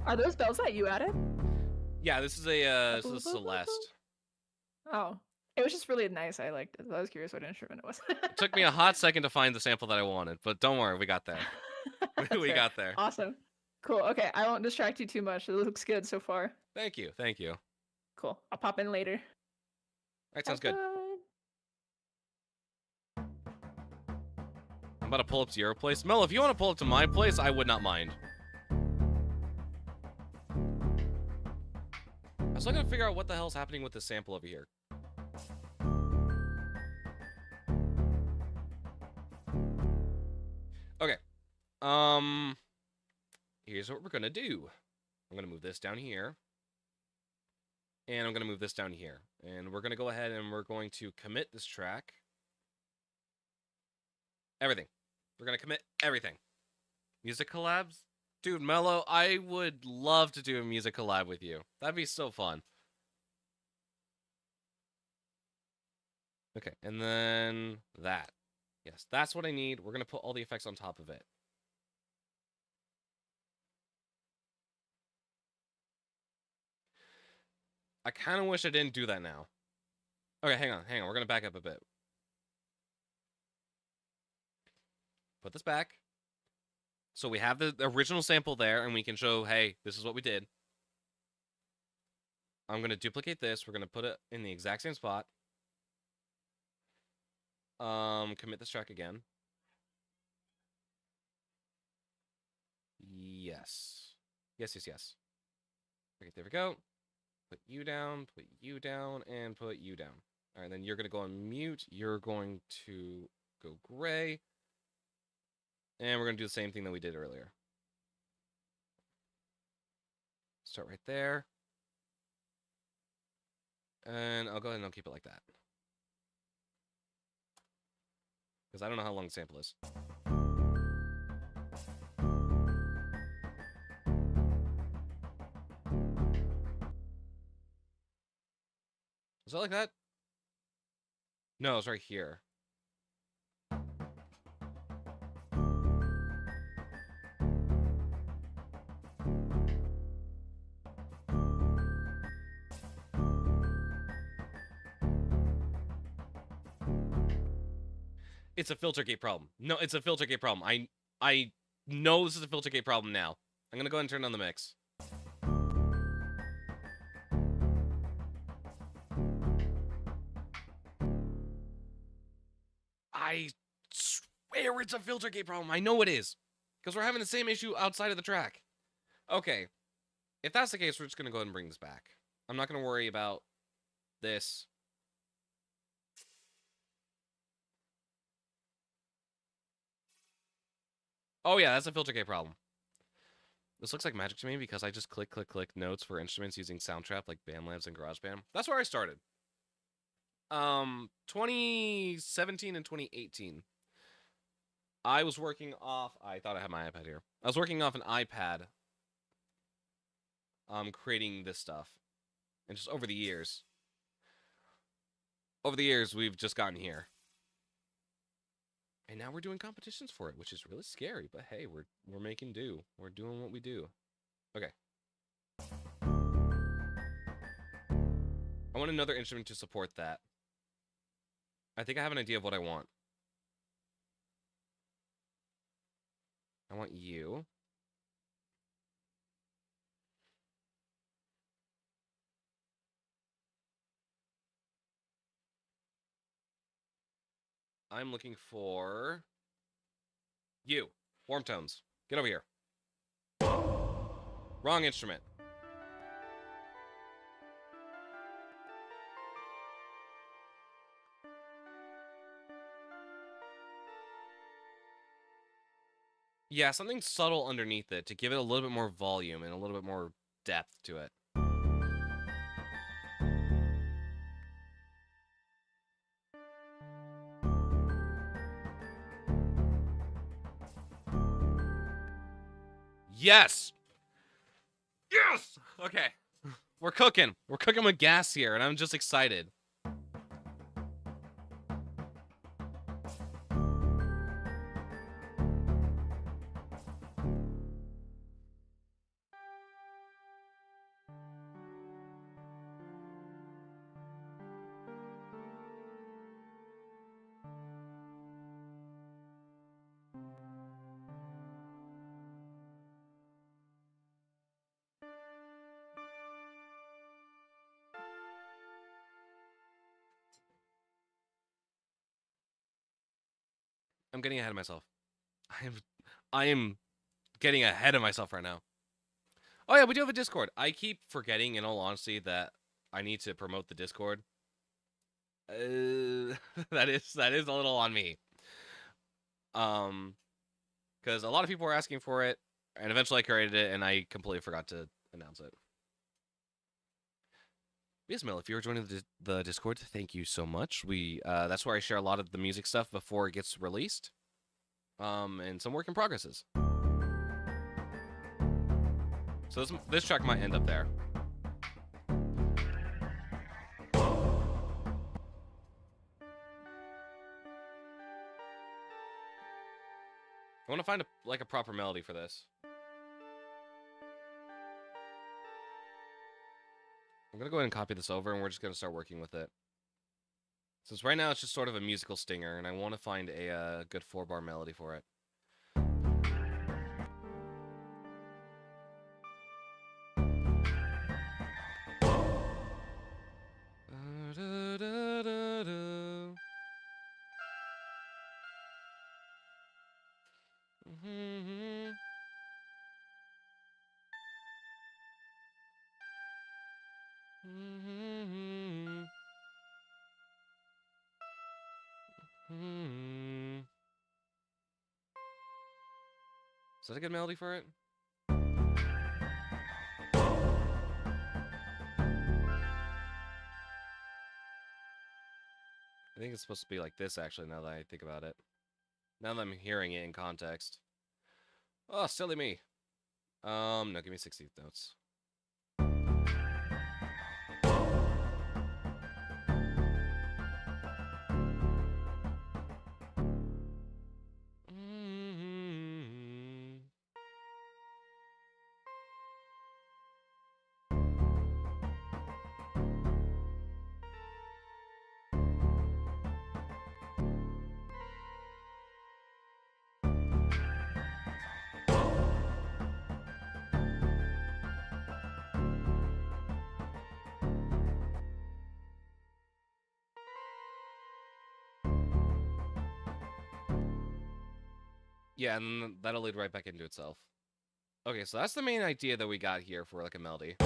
Are those bells that you added? Yeah, this is a Celeste. Oh. It was just really nice. I liked it. I was curious what instrument it was. It took me a hot second to find the sample that I wanted, but don't worry, we got there. We Fair. got there. Awesome. Cool. Okay, I won't distract you too much. It looks good so far. Thank you. Thank you. Cool. I'll pop in later. All right, sounds good. I'm about to pull up to your place. Mel, if you want to pull up to my place, I would not mind. I was looking to figure out what the hell's happening with this sample over here. Okay. Here's what we're gonna do. I'm gonna move this down here. And I'm gonna move this down here. And we're gonna go ahead and we're going to commit this track. Everything. We're gonna commit everything. Music collabs? Dude, Mello, I would love to do a music collab with you. That'd be so fun. Okay, and then that. Yes, that's what I need. We're gonna put all the effects on top of it. I kind of wish I didn't do that now. Okay, hang on. We're going to back up a bit. Put this back. So we have the original sample there, and we can show, hey, this is what we did. I'm going to duplicate this. We're going to put it in the exact same spot. Commit this track again. Yes. Yes. Okay, there we go. Put you down, and put you down. All right, then you're going to go on mute. You're going to go gray. And we're going to do the same thing that we did earlier. Start right there. And I'll go ahead and I'll keep it like that. Because I don't know how long the sample is. Is that like that? No, it's right here. It's a filter gate problem. No, it's a filter gate problem. I know this is a filter gate problem now. I'm gonna go ahead and turn on the mix. I swear it's a filter gate problem. I know it is. Because we're having the same issue outside of the track. Okay. If that's the case, we're just gonna go ahead and bring this back. I'm not gonna worry about this. Oh yeah, that's a filter gate problem. This looks like magic to me because I just click notes for instruments using Soundtrap like BandLabs and GarageBand. That's where I started. 2017 and 2018. I was working off... I thought I had my iPad here. I was working off an iPad. Creating this stuff. And just over the years. We've just gotten here. And now we're doing competitions for it, which is really scary. But hey, we're making do. We're doing what we do. Okay. I want another instrument to support that. I think I have an idea of what I want. I want you. I'm looking for you. Warm tones. Get over here. Wrong instrument. Yeah, something subtle underneath it to give it a little bit more volume and a little bit more depth to it. Yes! Yes! Okay. We're cooking. We're cooking with gas here, and I'm just excited. I'm getting ahead of myself. I am getting ahead of myself right now. Oh yeah, we do have a Discord. I keep forgetting, in all honesty, that I need to promote the Discord. That is a little on me. Because a lot of people were asking for it, and eventually I created it, and I completely forgot to announce it. Bismil, if you're joining the Discord, thank you so much. That's where I share a lot of the music stuff before it gets released. And some work in progresses. So this track might end up there. I want to find a proper melody for this. I'm gonna go ahead and copy this over, and we're just gonna start working with it. Since right now it's just sort of a musical stinger, and I want to find a good 4-bar melody for it. Is that a good melody for it? I think it's supposed to be like this, actually, now that I think about it. Now that I'm hearing it in context. Oh, silly me. No, give me 16th notes. Yeah, and then that'll lead right back into itself. Okay, so that's the main idea that we got here for like a melody.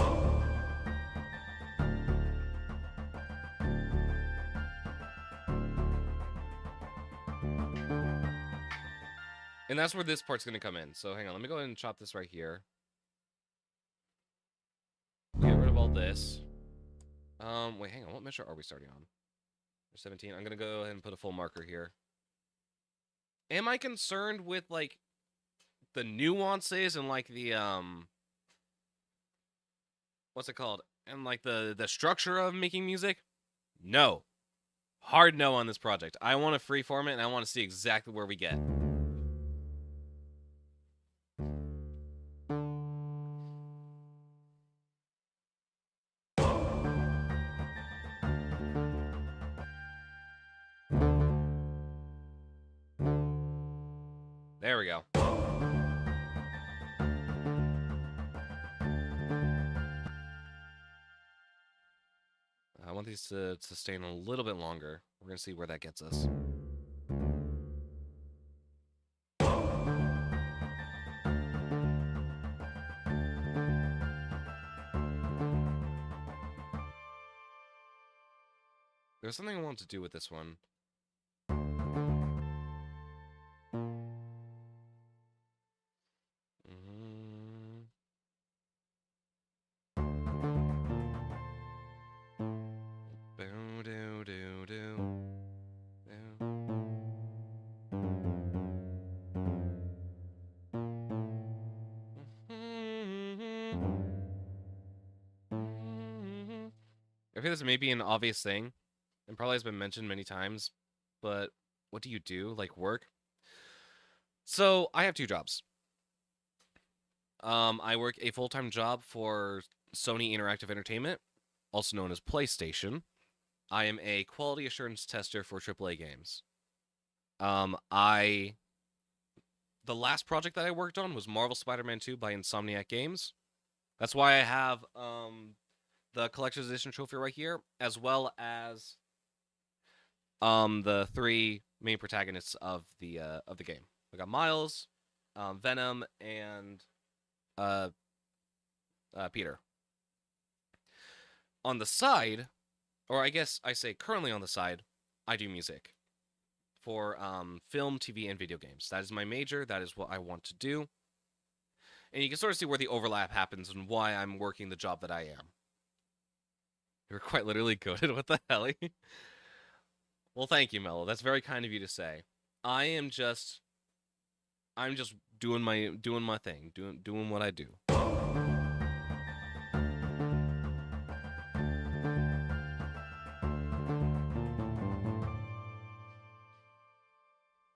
And that's where this part's gonna come in. So hang on, let me go ahead and chop this right here. Get rid of all this. Wait, hang on, what measure are we starting on? 17. I'm gonna go ahead and put a full marker here. Am I concerned with, like, the nuances and, like, the, what's it called? And, like, the structure of making music? No. Hard no on this project. I want to freeform it, and I want to see exactly where we get. There we go. I want these to sustain a little bit longer. We're going to see where that gets us. There's something I want to do with this one. I feel this may be an obvious thing, and probably has been mentioned many times, but what do you do? Like, work? So, I have 2 jobs. I work a full-time job for Sony Interactive Entertainment, also known as PlayStation. I am a quality assurance tester for AAA games. The last project that I worked on was Marvel Spider-Man 2 by Insomniac Games. That's why I have, the collector's edition trophy right here, as well as the 3 main protagonists of the game. I got Miles, Venom, and Peter. On the side, or I guess I say currently on the side, I do music for film, TV, and video games. That is my major. That is what I want to do. And you can sort of see where the overlap happens and why I'm working the job that I am. You're quite literally goated. What the hell? Well, thank you, Mello. That's very kind of you to say. I'm just doing my thing, doing what I do.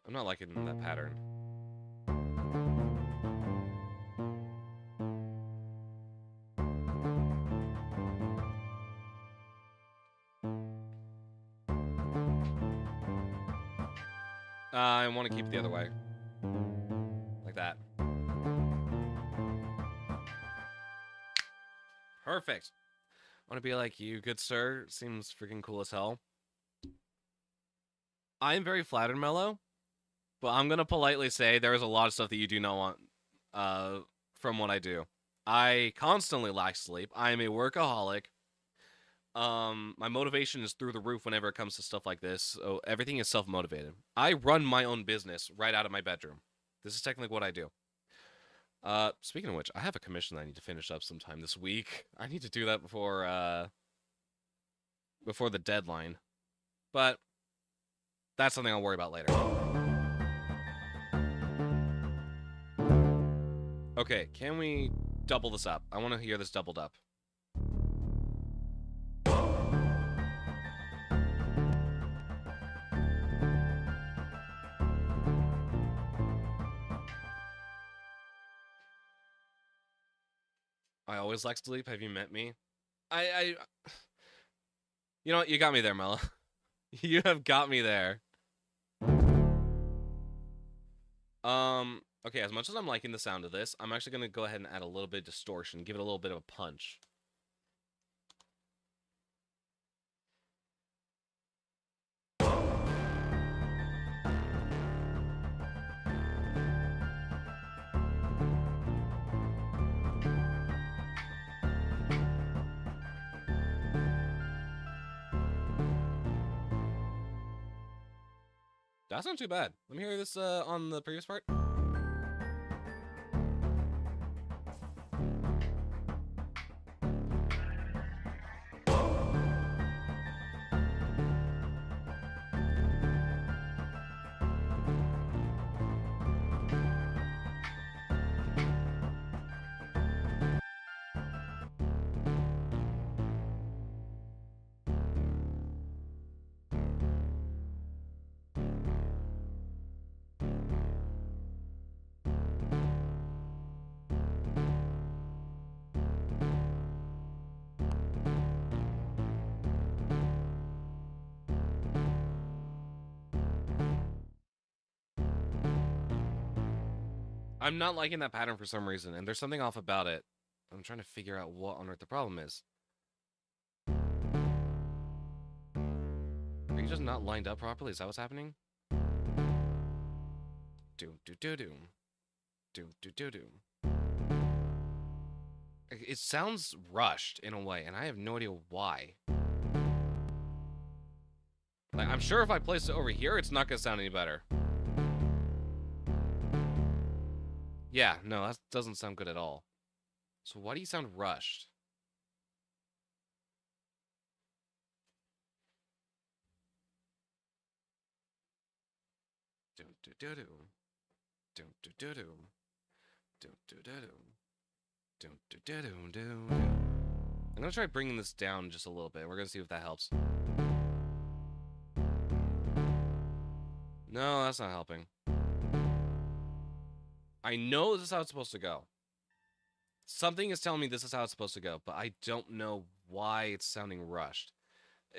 I'm not liking that pattern. look the other way. Like that. Perfect. I want to be like you, good sir. Seems freaking cool as hell. I am very flattered, Mello, but I'm gonna politely say there is a lot of stuff that you do not want from what I do. I constantly lack sleep. I am a workaholic. My motivation is through the roof whenever it comes to stuff like this. So everything is self-motivated. I run my own business right out of my bedroom. This is technically what I do. Speaking of which, I have a commission that I need to finish up sometime this week. I need to do that before the deadline. But that's something I'll worry about later. Okay, can we double this up? I want to hear this doubled up. I always lack sleep. Have you met me? You know what? You got me there, Mela. You have got me there. Okay, as much as I'm liking the sound of this, I'm actually going to go ahead and add a little bit of distortion, give it a little bit of a punch. That's not too bad. Let me hear this on the previous part. I'm not liking that pattern for some reason, and there's something off about it. I'm trying to figure out what on earth the problem is. Are you just not lined up properly? Is that what's happening? Doom, doom, doom, doom. Doom, doom, doom, doom. It sounds rushed in a way, and I have no idea why. Like, I'm sure if I place it over here, it's not gonna sound any better. Yeah, no, that doesn't sound good at all. So why do you sound rushed? Doom, doom, doom, doom. Doom, doom, doom, doom. Doom, doom, doom, doom. Doom, doom, doom, doom, doom, doom. I'm gonna try bringing this down just a little bit. We're gonna see if that helps. No, that's not helping. I know this is how it's supposed to go. Something is telling me this is how it's supposed to go, but I don't know why it's sounding rushed.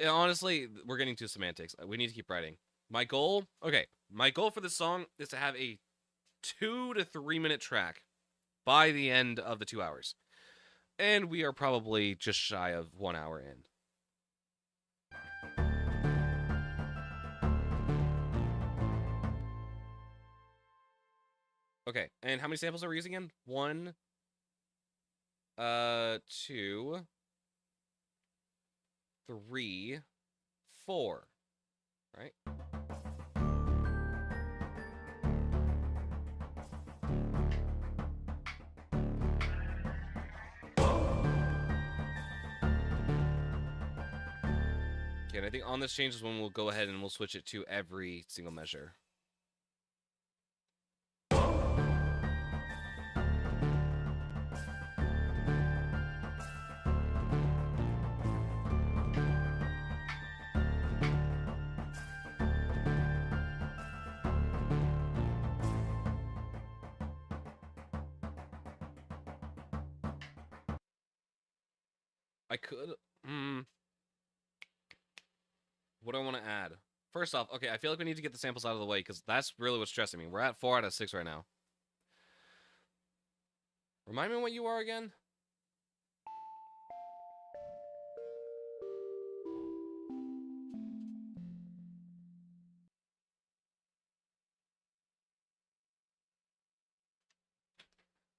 Honestly, we're getting to semantics. We need to keep writing. My goal for this song is to have a 2 to 3 minute track by the end of the 2 hours. And we are probably just shy of 1 hour in. Okay, and how many samples are we using again? 1, 2, 3, 4, right? Okay, and I think on this change is when we'll go ahead and we'll switch it to every single measure. I could, what do I want to add? First off, okay, I feel like we need to get the samples out of the way because that's really what's stressing me. We're at 4 out of 6 right now. Remind me what you are again?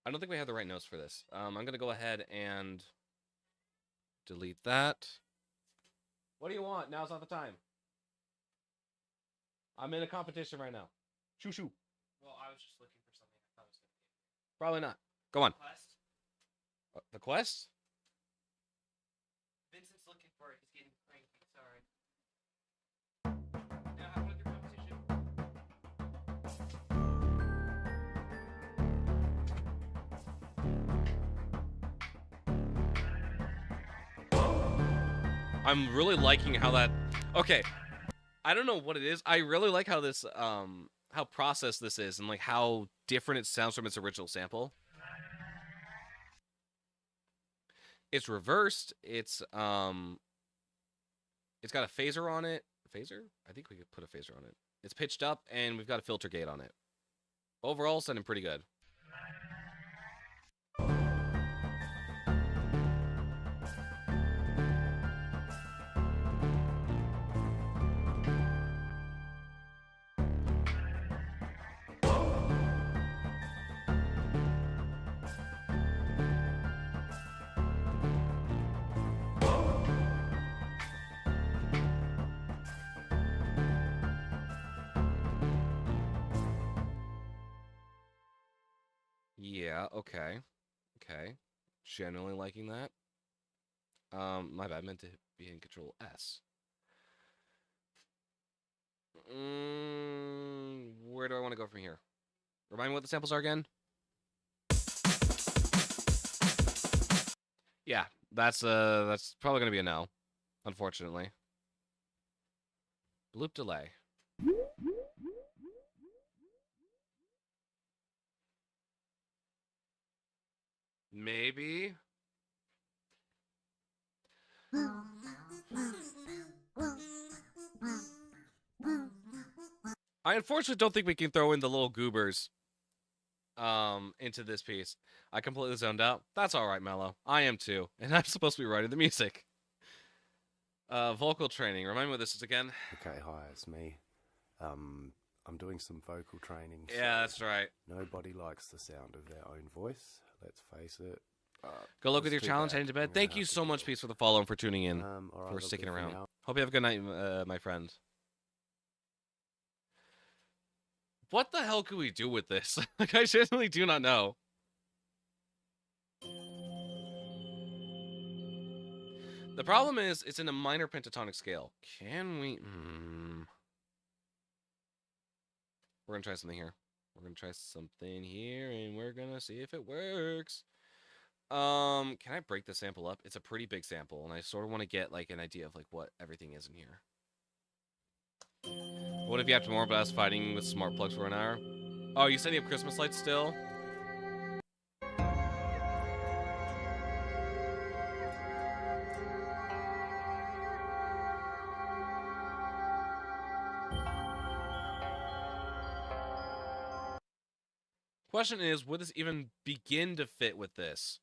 I don't think we have the right notes for this. I'm going to go ahead and delete that. What do you want? Now's not the time. I'm in a competition right now. Shoo shoo. Well, I was just looking for something I thought was going to be Probably not. Go on. quest. The quest? Vincent's looking for it. He's getting cranky. Sorry. Now, have fun with your competition. I'm really liking how that. Okay, I don't know what it is. I really like how this how processed this is and like how different it sounds from its original sample. It's reversed. It's got a phaser on it. Phaser? I think we could put a phaser on it. It's pitched up and we've got a filter gate on it. Overall, sounding pretty good. Yeah, okay. Okay. Generally liking that. My bad, meant to be in Control S. Where do I want to go from here? Remind me what the samples are again? Yeah, that's probably gonna be a no, unfortunately. Loop delay. Maybe. I unfortunately don't think we can throw in the little goobers into this piece. I completely zoned out. That's all right, Mello. I am too, and I'm supposed to be writing the music. Vocal training. Remind me what this is again. Okay, hi, it's me. I'm doing some vocal training. Yeah, that's right. Nobody likes the sound of their own voice. Let's face it. Go look it's at your too challenge bad. heading to I'm bed. gonna Thank have you to so much, deal. Peace, for the follow and for tuning in, All right, for that's sticking it for around. now. Hope you have a good night, my friend. What the hell could we do with this? Like, I genuinely do not know. The problem is, it's in a minor pentatonic scale. Can we... We're going to try something here. We're going to try something here, and we're going to see if it works. Can I break the sample up? It's a pretty big sample, and I sort of want to get, like, an idea of, like, what everything is in here. What if you have more of us fighting with smart plugs for an hour? Oh, you said you have Christmas lights still? Question is, would this even begin to fit with this?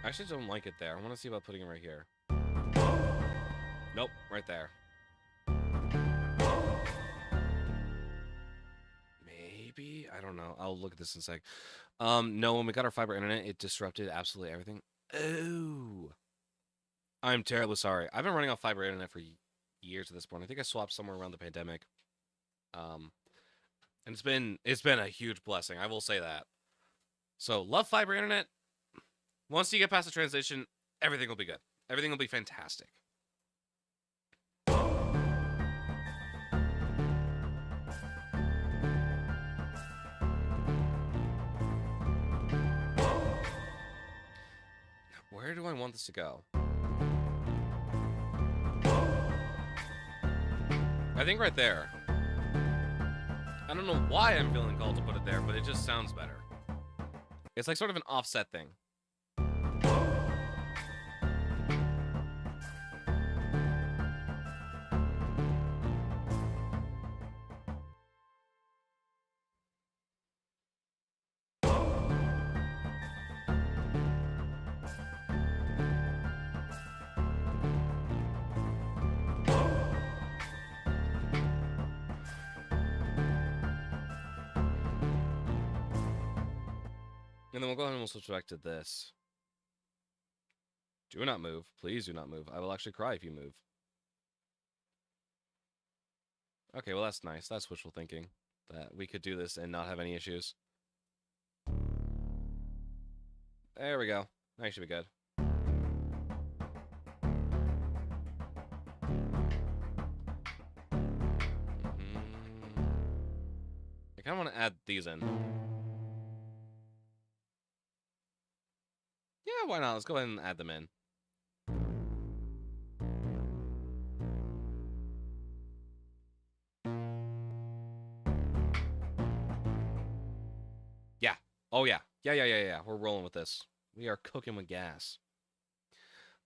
I actually don't like it there. I want to see about putting it right here. Nope, right there. Maybe? I don't know. I'll look at this in a sec. No, when we got our fiber internet, it disrupted absolutely everything. Oh. I'm terribly sorry. I've been running off fiber internet for years at this point. I think I swapped somewhere around the pandemic. And it's been a huge blessing. I will say that. So, love fiber internet. Once you get past the transition, everything will be good. Everything will be fantastic. Where do I want this to go? I think right there. I don't know why I'm feeling called to put it there, but it just sounds better. It's like sort of an offset thing. And then we'll go ahead and we'll switch back to this. Do not move. Please do not move. I will actually cry if you move. Okay, well that's nice. That's wishful thinking. That we could do this and not have any issues. There we go. That should be good. I kind of want to add these in. Yeah, why not? Let's go ahead and add them in. Yeah. Oh, yeah. Yeah. We're rolling with this. We are cooking with gas.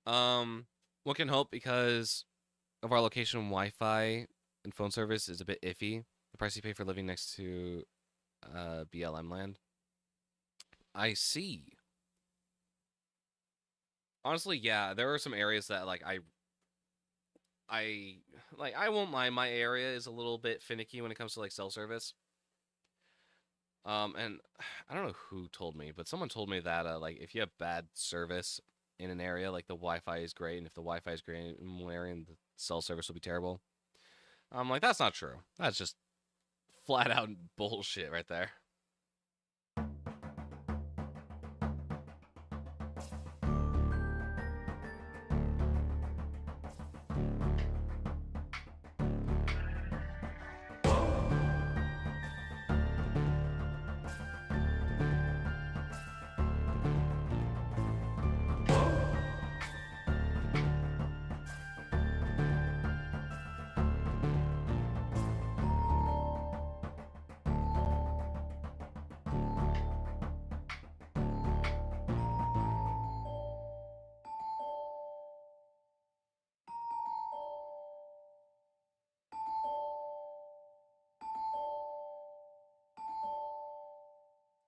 One can hope because of our location, Wi-Fi and phone service is a bit iffy. The price you pay for living next to BLM land. I see. Honestly, yeah, there are some areas that like I won't lie, my area is a little bit finicky when it comes to like cell service. And I don't know who told me, but someone told me that like if you have bad service in an area, like the Wi-Fi is great, and if the Wi-Fi is great in one area, and the cell service will be terrible. I'm like, that's not true. That's just flat out bullshit right there.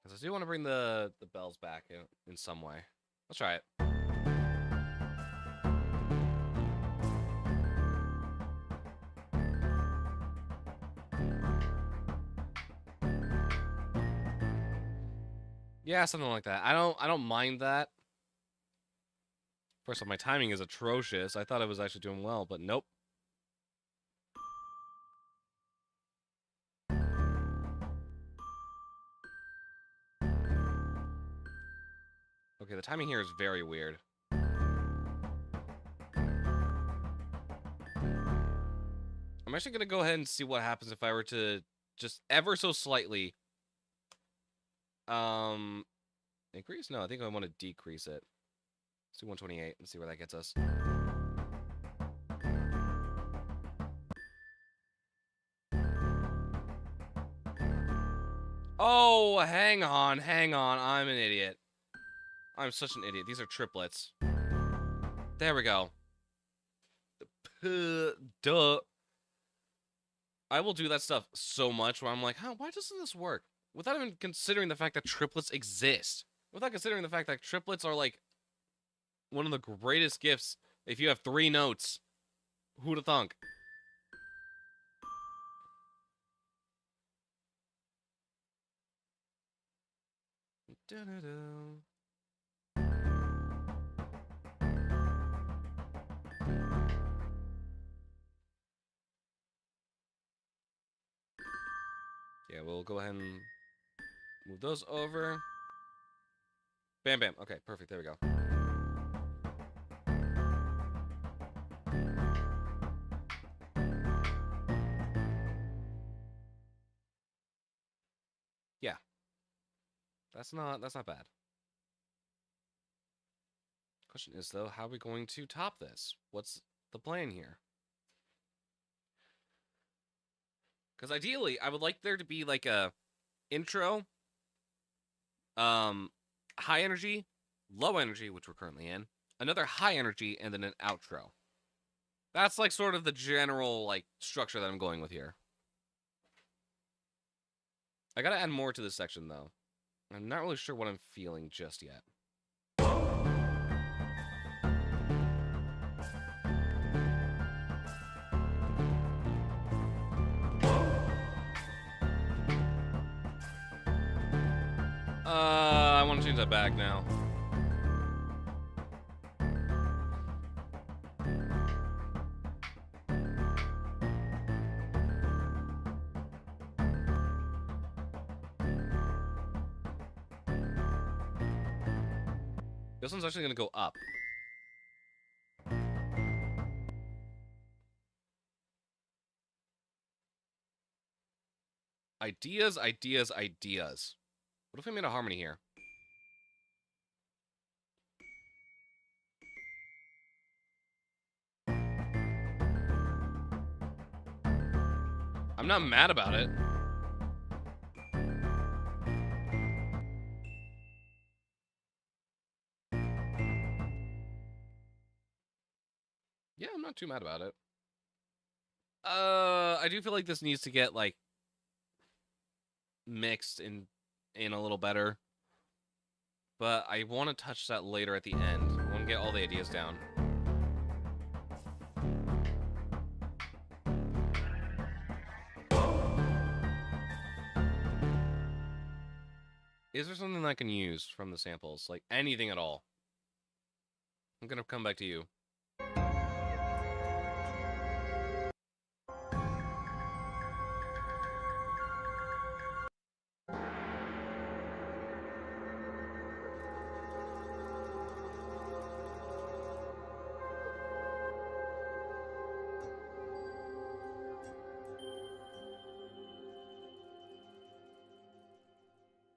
Because I do want to bring the bells back in some way. Let's try it. Yeah, something like that. I don't mind that. First off, my timing is atrocious. I thought I was actually doing well, but nope. Okay, the timing here is very weird. I'm actually gonna go ahead and see what happens if I were to just ever so slightly increase? No, I think I want to decrease it. Let's do 128 and see where that gets us. Oh, hang on. I'm an idiot. I'm such an idiot. These are triplets. There we go. Duh. I will do that stuff so much where I'm like, huh, why doesn't this work? Without even considering the fact that triplets exist. Without considering the fact that triplets are like one of the greatest gifts if you have 3 notes. Who'd have thunk? Yeah, we'll go ahead and move those over. Bam, bam. Okay, perfect. There we go. Yeah. That's not bad. Question is though, how are we going to top this? What's the plan here? Because ideally, I would like there to be like a intro, high energy, low energy, which we're currently in, another high energy, and then an outro. That's like sort of the general like structure that I'm going with here. I gotta add more to this section though. I'm not really sure what I'm feeling just yet. I want to change that back now. This one's actually gonna go up. Ideas, ideas, ideas. What if I made a harmony here? I'm not mad about it. Yeah, I'm not too mad about it. I do feel like this needs to get like mixed in a little better. But I want to touch that later at the end. I want to get all the ideas down. Is there something that I can use from the samples? Like anything at all? I'm gonna come back to you.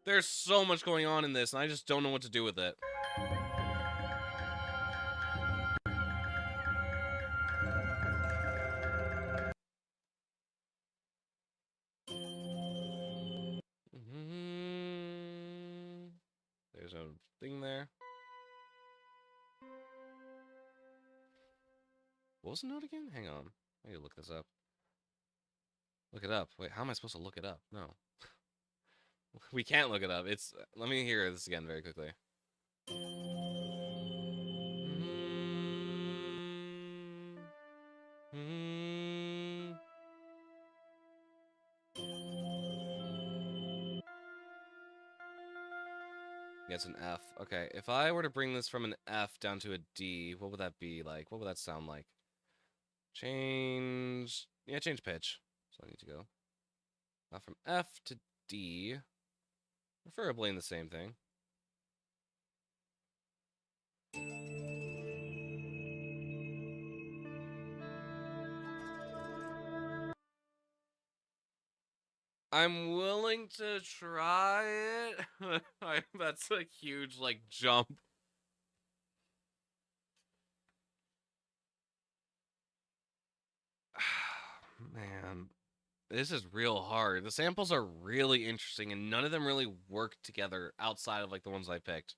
There's so much going on in this, and I just don't know what to do with it. There's a thing there. What was the note again? Hang on. I need to look this up. Look it up. Wait, how am I supposed to look it up? No. We can't look it up. It's. Let me hear this again very quickly. Yeah, it's an F. Okay, if I were to bring this from an F down to a D, what would that be like? What would that sound like? Change. Yeah, change pitch. So I need to go. From F to D. Preferably in the same thing. I'm willing to try it. That's a huge, like, jump. Man. This is real hard. The samples are really interesting, and none of them really work together outside of like the ones I picked.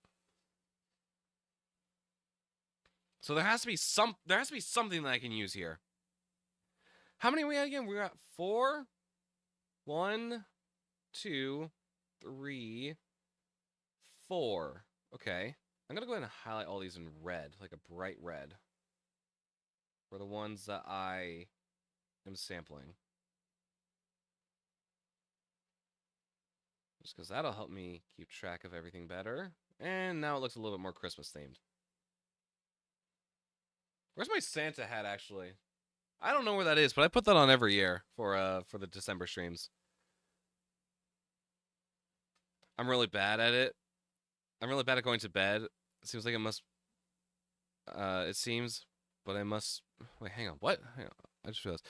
So there has to be something that I can use here. How many are we at again? We're at 4. 1, 2, 3, 4. Okay. I'm gonna go ahead and highlight all these in red, like a bright red. For the ones that I am sampling. Just because that'll help me keep track of everything better. And now it looks a little bit more Christmas themed. Where's my Santa hat, actually? I don't know where that is, but I put that on every year for the December streams. I'm really bad at it. I'm really bad at going to bed. It seems like it must... it seems, but I must... Wait, hang on. What? Hang on. I just realized.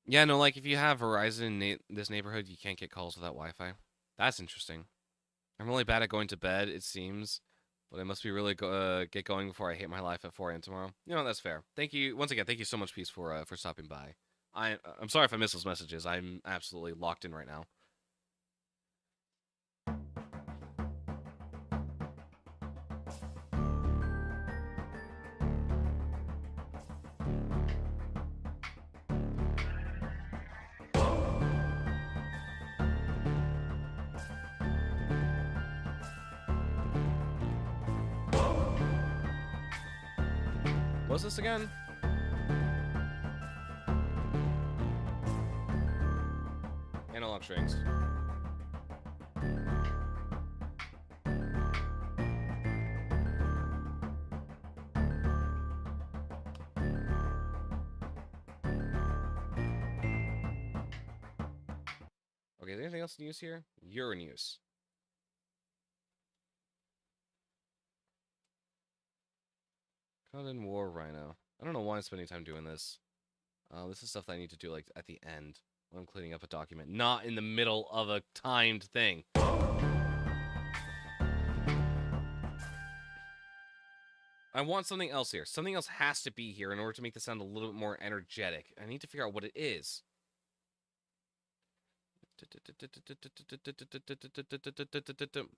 Yeah, no, like, if you have Verizon in this neighborhood, you can't get calls without Wi-Fi. That's interesting. I'm really bad at going to bed, it seems. But I must be really get going before I hate my life at 4 a.m. tomorrow. You know, that's fair. Thank you. Once again, thank you so much, Peace, for stopping by. I'm sorry if I miss those messages. I'm absolutely locked in right now. What's this again? Analog strings. Okay, is there anything else in use here? You're in use. Conan War Rhino. I don't know why I'm spending time doing this. This is stuff that I need to do like at the end when I'm cleaning up a document, not in the middle of a timed thing. I want something else here. Something else has to be here in order to make this sound a little bit more energetic. I need to figure out what it is.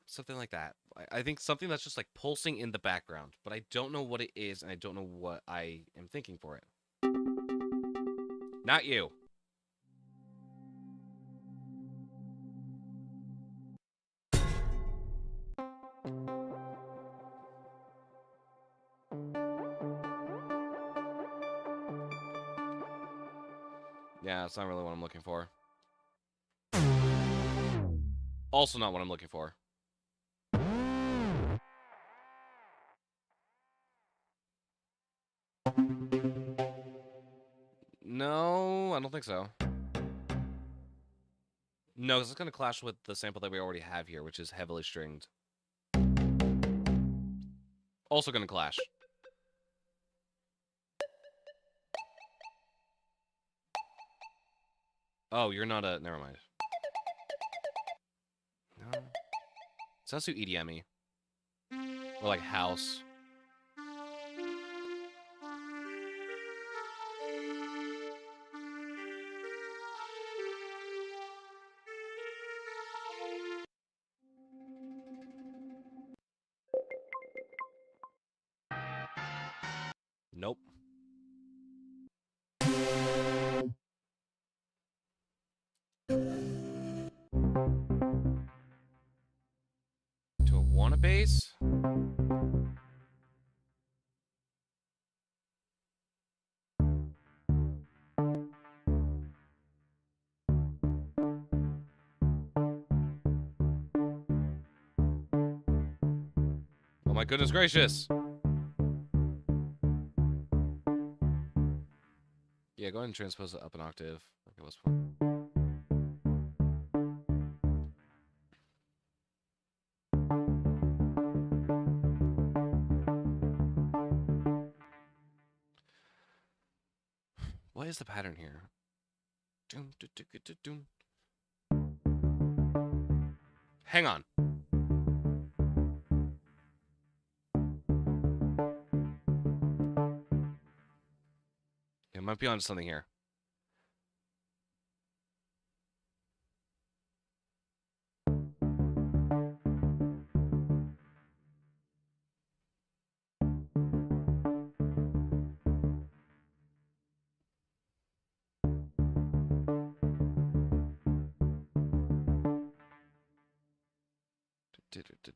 Something like that. I think something that's just like pulsing in the background, but I don't know what it is, and I don't know what I am thinking for it. Not you. Yeah, it's not really what I'm looking for. Also not what I'm looking for. No, I don't think so. No, because it's going to clash with the sample that we already have here, which is heavily stringed. Also going to clash. Oh, you're not a... Never mind. No. Sounds too EDM-y. Or like house. Nope. To a wanna bass? Oh my goodness gracious. Yeah, go ahead and transpose it up an octave. Okay, what's one? What is the pattern here? Doom, do, do, do, doom. Hang on. I might be onto something here.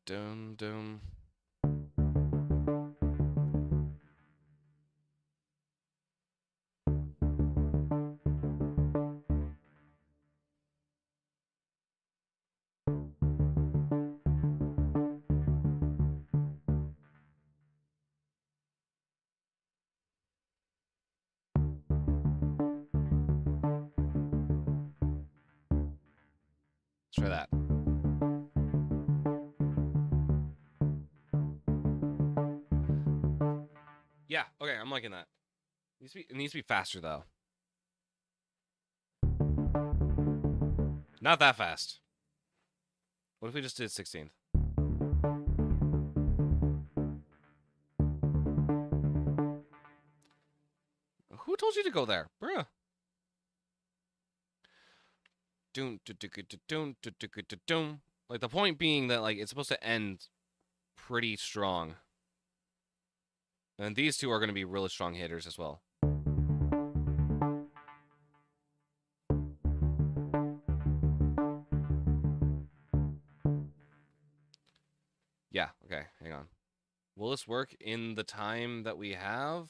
Dum dum. Let's try that. Yeah, okay, I'm liking that. It needs to be faster, though. Not that fast. What if we just did 16th? Who told you to go there? Bruh. Like the point being that like it's supposed to end pretty strong. And these two are going to be really strong hitters as well. Yeah, okay, hang on. Will this work in the time that we have?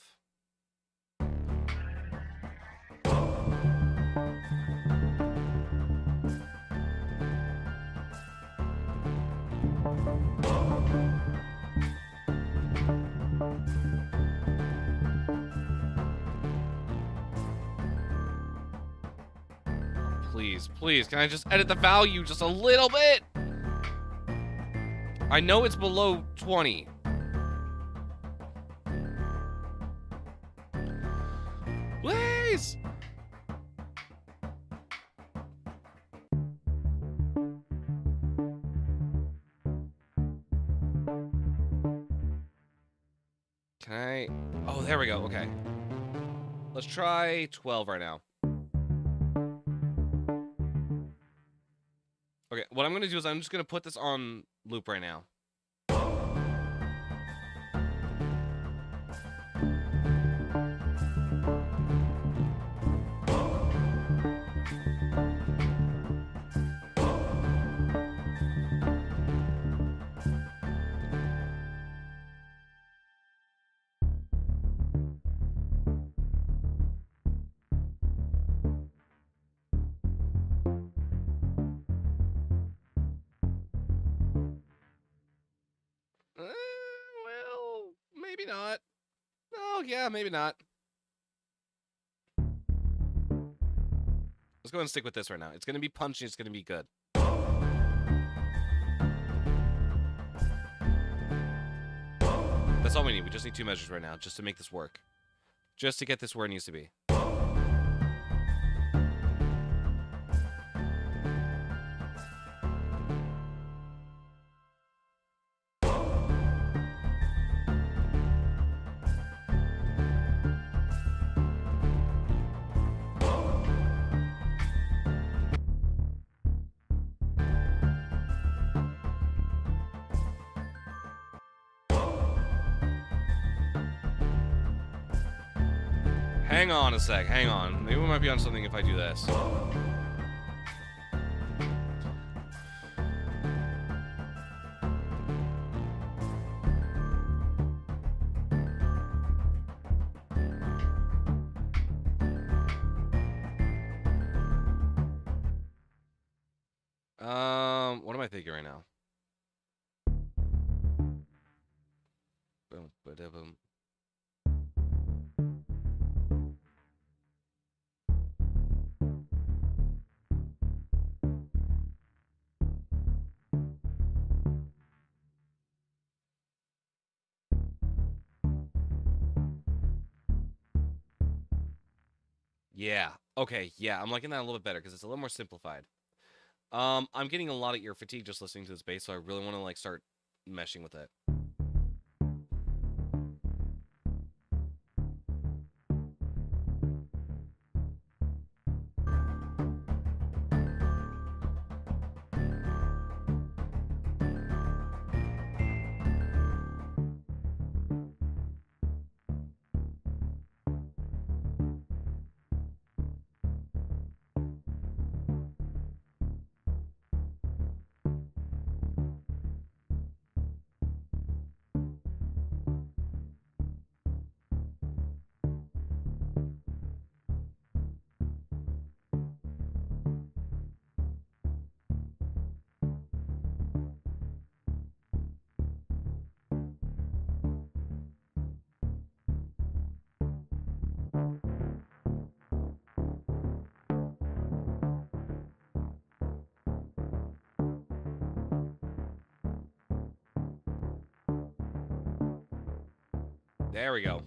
Please, please, can I just edit the value just a little bit? I know it's below 20. Please! Can I? Oh, there we go. Okay. Let's try 12 right now. Okay, what I'm going to do is I'm just going to put this on loop right now. Well, maybe not. Oh, yeah, maybe not. Let's go ahead and stick with this right now. It's going to be punchy. It's going to be good. That's all we need. We just need 2 measures right now just to make this work. Just to get this where it needs to be. Hang on a sec, hang on. Maybe we might be on something if I do this. What am I thinking right now? Boom, ba-da-boom. Yeah. Okay. Yeah, I'm liking that a little bit better because it's a little more simplified. I'm getting a lot of ear fatigue just listening to this bass, so I really want to like start meshing with it. There we go.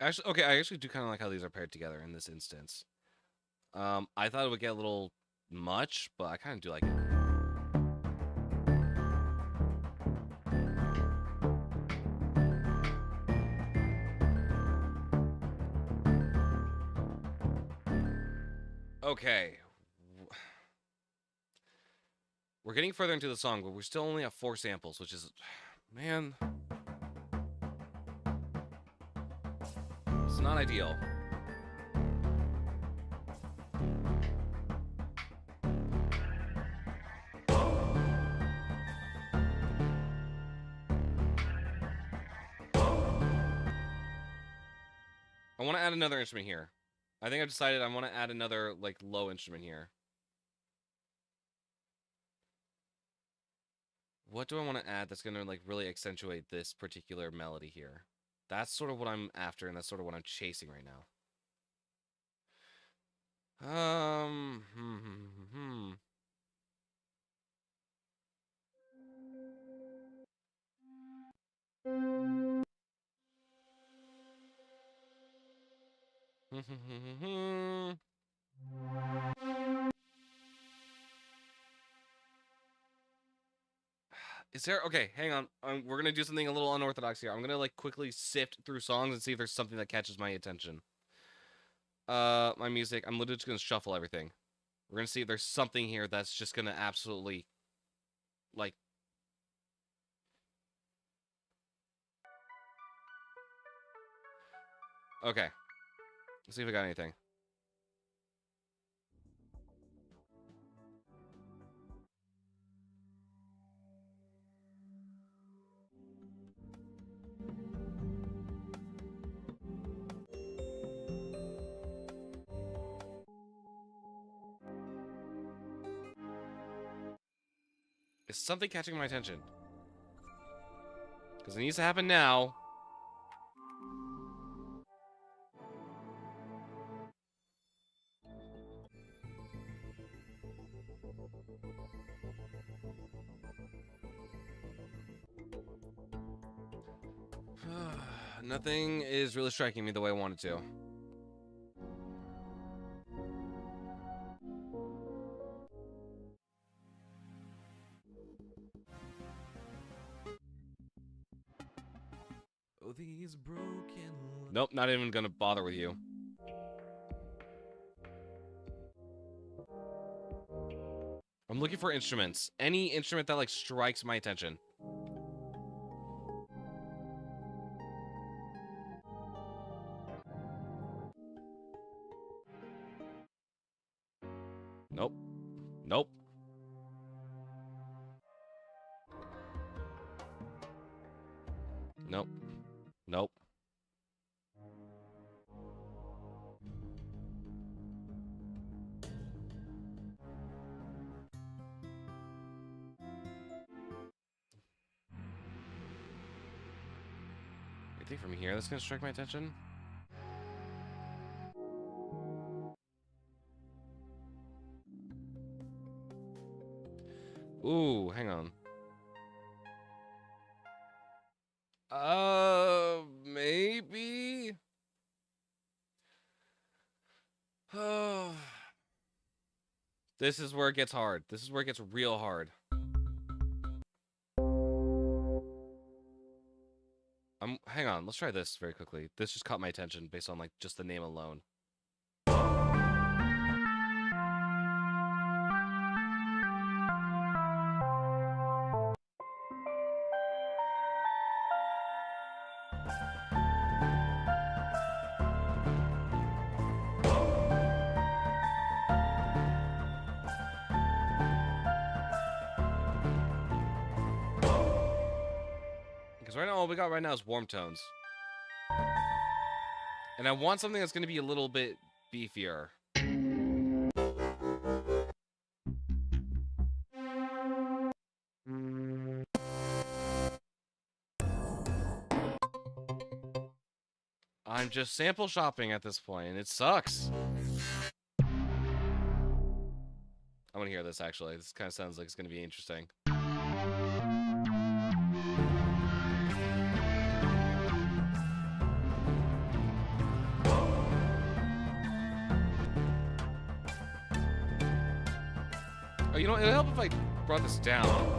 Actually, okay, I actually do kind of like how these are paired together in this instance. I thought it would get a little much, but I kind of do like it. Okay. We're getting further into the song, but we're still only at 4 samples, which is, man, it's not ideal. I want to add another instrument here. I think I've decided I want to add another, like, low instrument here. What do I want to add that's going to, like, really accentuate this particular melody here? That's sort of what I'm after, and that's sort of what I'm chasing right now. Is there... Okay, hang on. We're going to do something a little unorthodox here. I'm going to, like, quickly sift through songs and see if there's something that catches my attention. My music. I'm literally just going to shuffle everything. We're going to see if there's something here that's just going to absolutely, like... Okay. Let's see if I got anything. Is something catching my attention? Because it needs to happen now. Nothing is really striking me the way I want it to. Oh, these broken. Nope, not even gonna bother with you. I'm looking for instruments. Any instrument that, like, strikes my attention. Nope. Nope. Nope. Nope. Anything from here that's gonna strike my attention? Ooh, hang on. Maybe? Oh. This is where it gets hard. This is where it gets real hard. Hang on, let's try this very quickly. This just caught my attention based on, like, just the name alone. Because right now, all we got right now is warm tones. And I want something that's going to be a little bit beefier. I'm just sample shopping at this point, and it sucks. I want to hear this, actually. This kind of sounds like it's going to be interesting. Oh, you know, it'll help if I brought this down.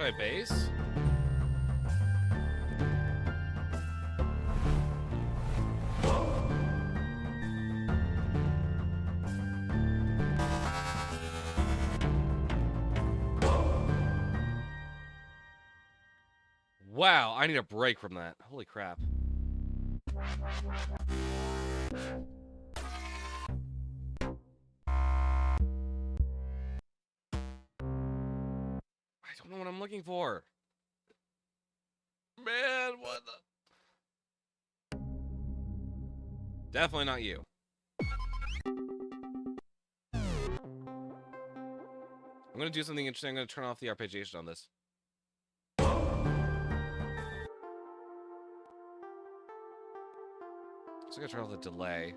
Try bass. Wow, I need a break from that. Holy crap. I don't know what I'm looking for. Man, what the... Definitely not you. I'm gonna do something interesting. I'm gonna turn off the arpeggiation on this. So I'm gonna turn off the delay.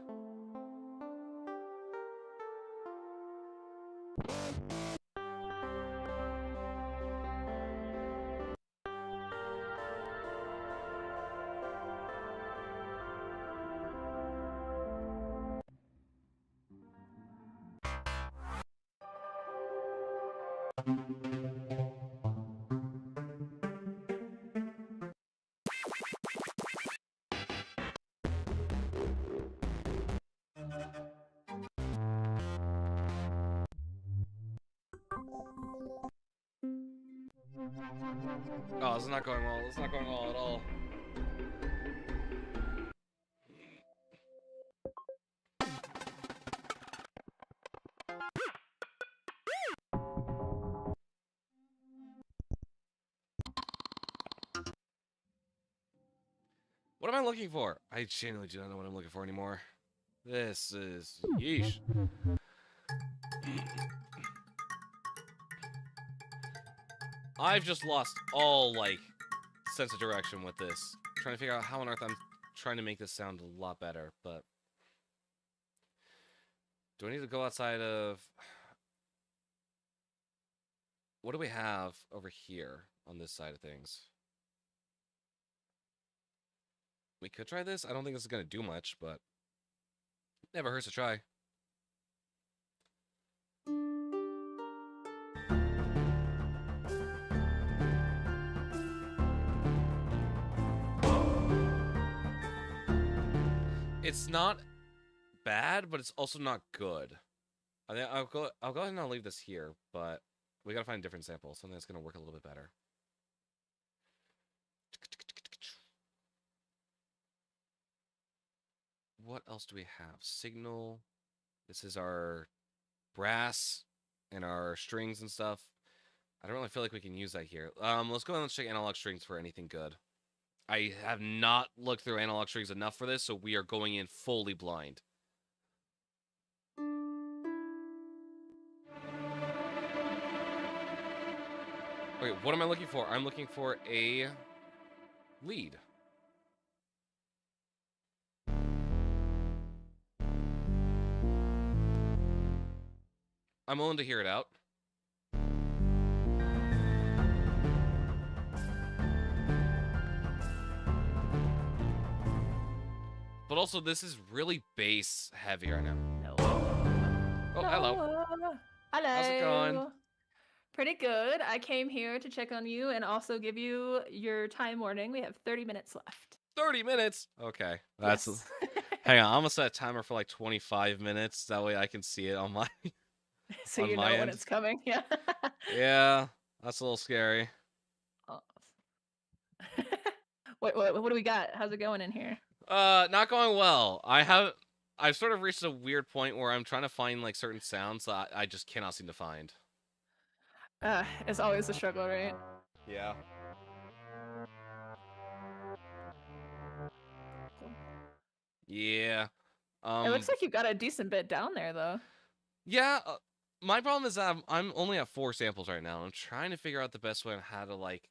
Oh, this is not going well. It's not going well at all. What am I looking for? I genuinely do not know what I'm looking for anymore. This is... yeesh. I've just lost all, like, sense of direction with this. Trying to figure out how on earth I'm trying to make this sound a lot better, but... Do I need to go outside of... What do we have over here on this side of things? We could try this. I don't think this is going to do much, but... Never hurts to try. It's not bad, but it's also not good. I think I'll go ahead and I'll leave this here, but we gotta find a different sample, something that's gonna work a little bit better. What else do we have? Signal. This is our brass and our strings and stuff. I don't really feel like we can use that here. Let's go ahead and check analog strings for anything good. I have not looked through analog strings enough for this, so we are going in fully blind. Okay, what am I looking for? I'm looking for a lead. I'm willing to hear it out. But also, this is really bass heavy right now. No. Oh, hello. Hello. How's it going? Pretty good. I came here to check on you and also give you your time warning. We have 30 minutes left. 30 minutes? Okay. That's Yes. Hang on, I'm gonna set a timer for like 25 minutes. That way I can see it on my So on you know my when end. it's coming. Yeah. Yeah, that's a little scary. Oh. What do we got? How's it going in here? Not going well. I've sort of reached a weird point where I'm trying to find like certain sounds that I just cannot seem to find. It's always a struggle, right? Yeah. Yeah. It looks like you've got a decent bit down there, though. Yeah. My problem is that I'm only at 4 samples right now. I'm trying to figure out the best way on how to like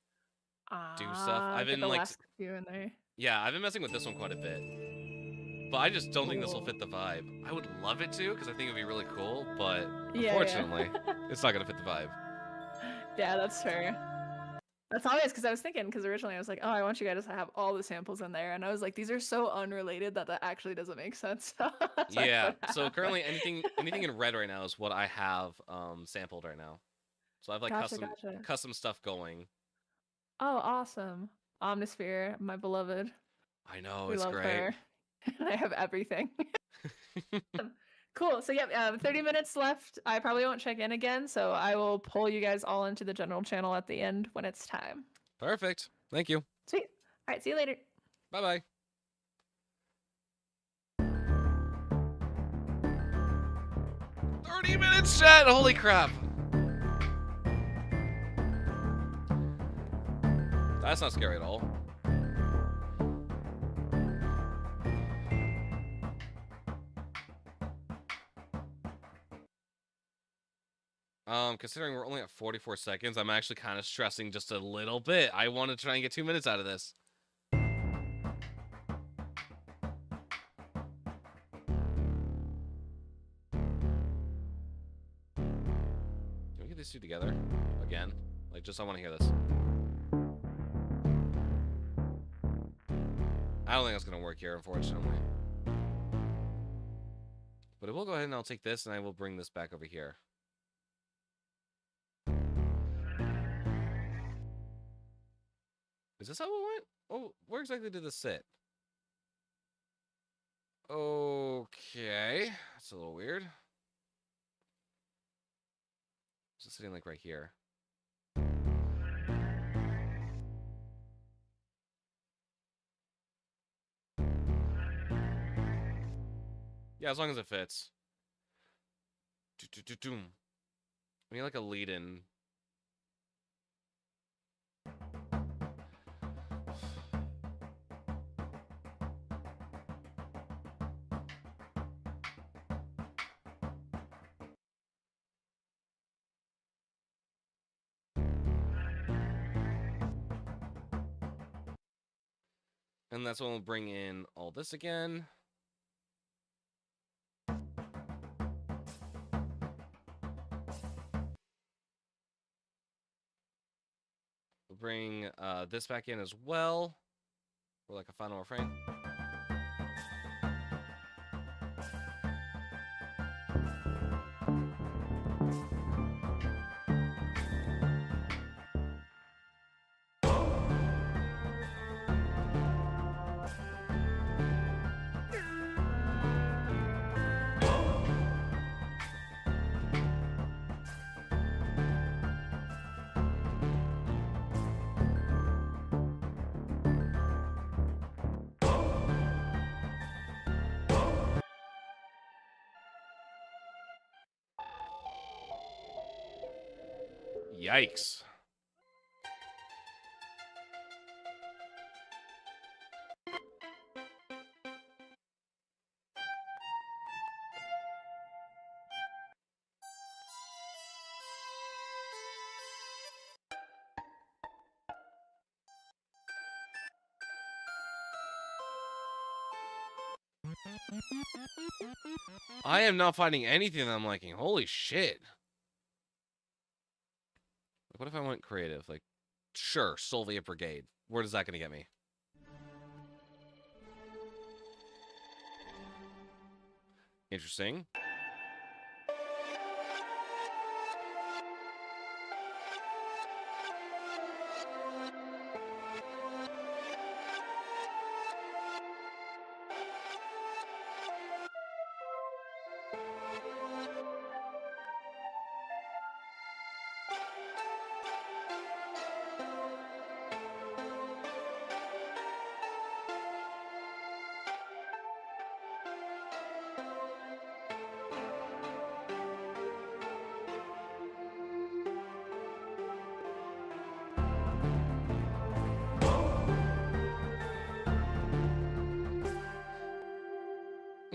do stuff. I've Get been the like, last few in there. yeah, I've been messing with this one quite a bit. But I just don't think this will fit the vibe. I would love it to, because I think it would be really cool, but Yeah, unfortunately, it's not gonna fit the vibe. Yeah, that's fair. That's obvious because I was thinking, because originally I was like, oh, I want you guys to have all the samples in there, and I was like, these are so unrelated that that actually doesn't make sense. So that's like Yeah. what So currently, happened. anything in red right now is what I have sampled right now. So I have like Gotcha, custom gotcha. stuff going. Oh, awesome. Omnisphere, my beloved. I know, We it's love great. her. I have everything. Cool. So yeah, 30 minutes left. I probably won't check in again, so I will pull you guys all into the general channel at the end when it's time. Perfect. Thank you. Sweet. All right, see you later. Bye bye. 30 minutes, chat. Holy crap. That's not scary at all. Considering we're only at 44 seconds, I'm actually kind of stressing just a little bit. I want to try and get 2 minutes out of this. Can we get these two together again? Like, just I want to hear this. I don't think that's gonna work here, unfortunately. But I will go ahead and I'll take this and I will bring this back over here. Is this how it went? Oh, where exactly did this sit? Okay. That's a little weird. Is it sitting like right here? Yeah, as long as it fits. I need like a lead-in. And that's when we'll bring in all this again. We'll bring this back in as well for like a final refrain. Yikes. I am not finding anything that I'm liking. Holy shit. What if I went creative? Like, sure, Soviet Brigade. Where is that going to get me? Interesting.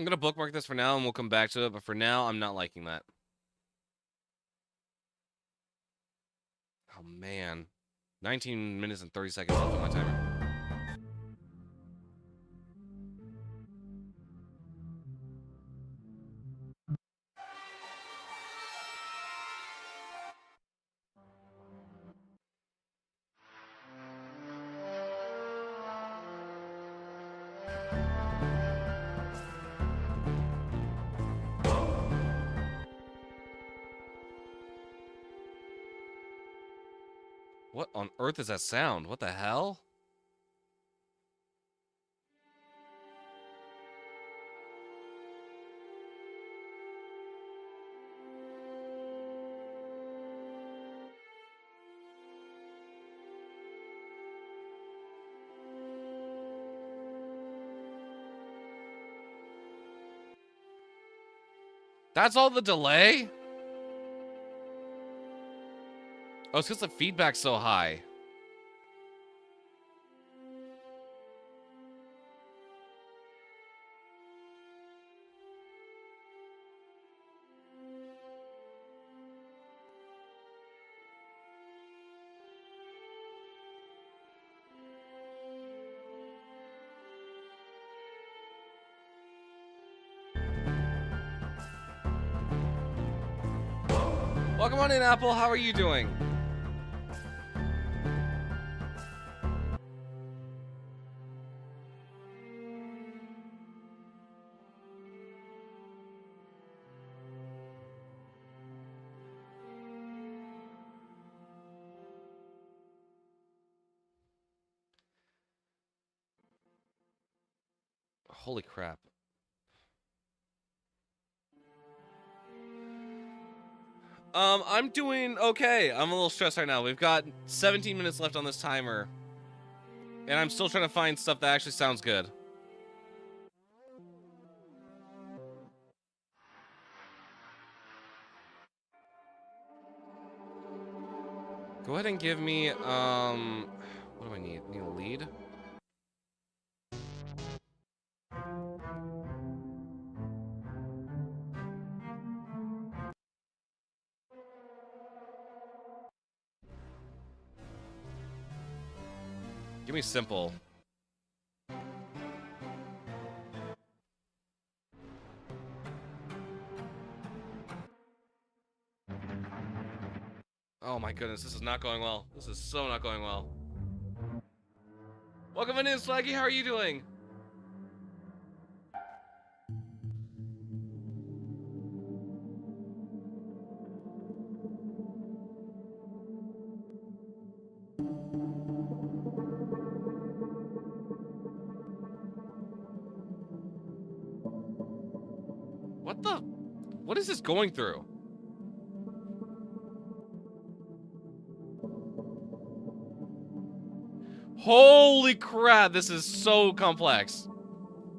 I'm gonna bookmark this for now, and we'll come back to it. But for now, I'm not liking that. Oh man, 19 minutes and 30 seconds left on my timer. What on earth is that sound? What the hell? That's all the delay? Oh, it's because the feedback's so high. Welcome on in, Apple. How are you doing? Holy crap. I'm doing okay. I'm a little stressed right now. We've got 17 minutes left on this timer. And I'm still trying to find stuff that actually sounds good. Go ahead and give me, what do I need? Need a lead? Give me simple. Oh my goodness, this is not going well. This is so not going well. Welcome in, Swaggy. How are you doing? What is this going through? Holy crap, this is so complex.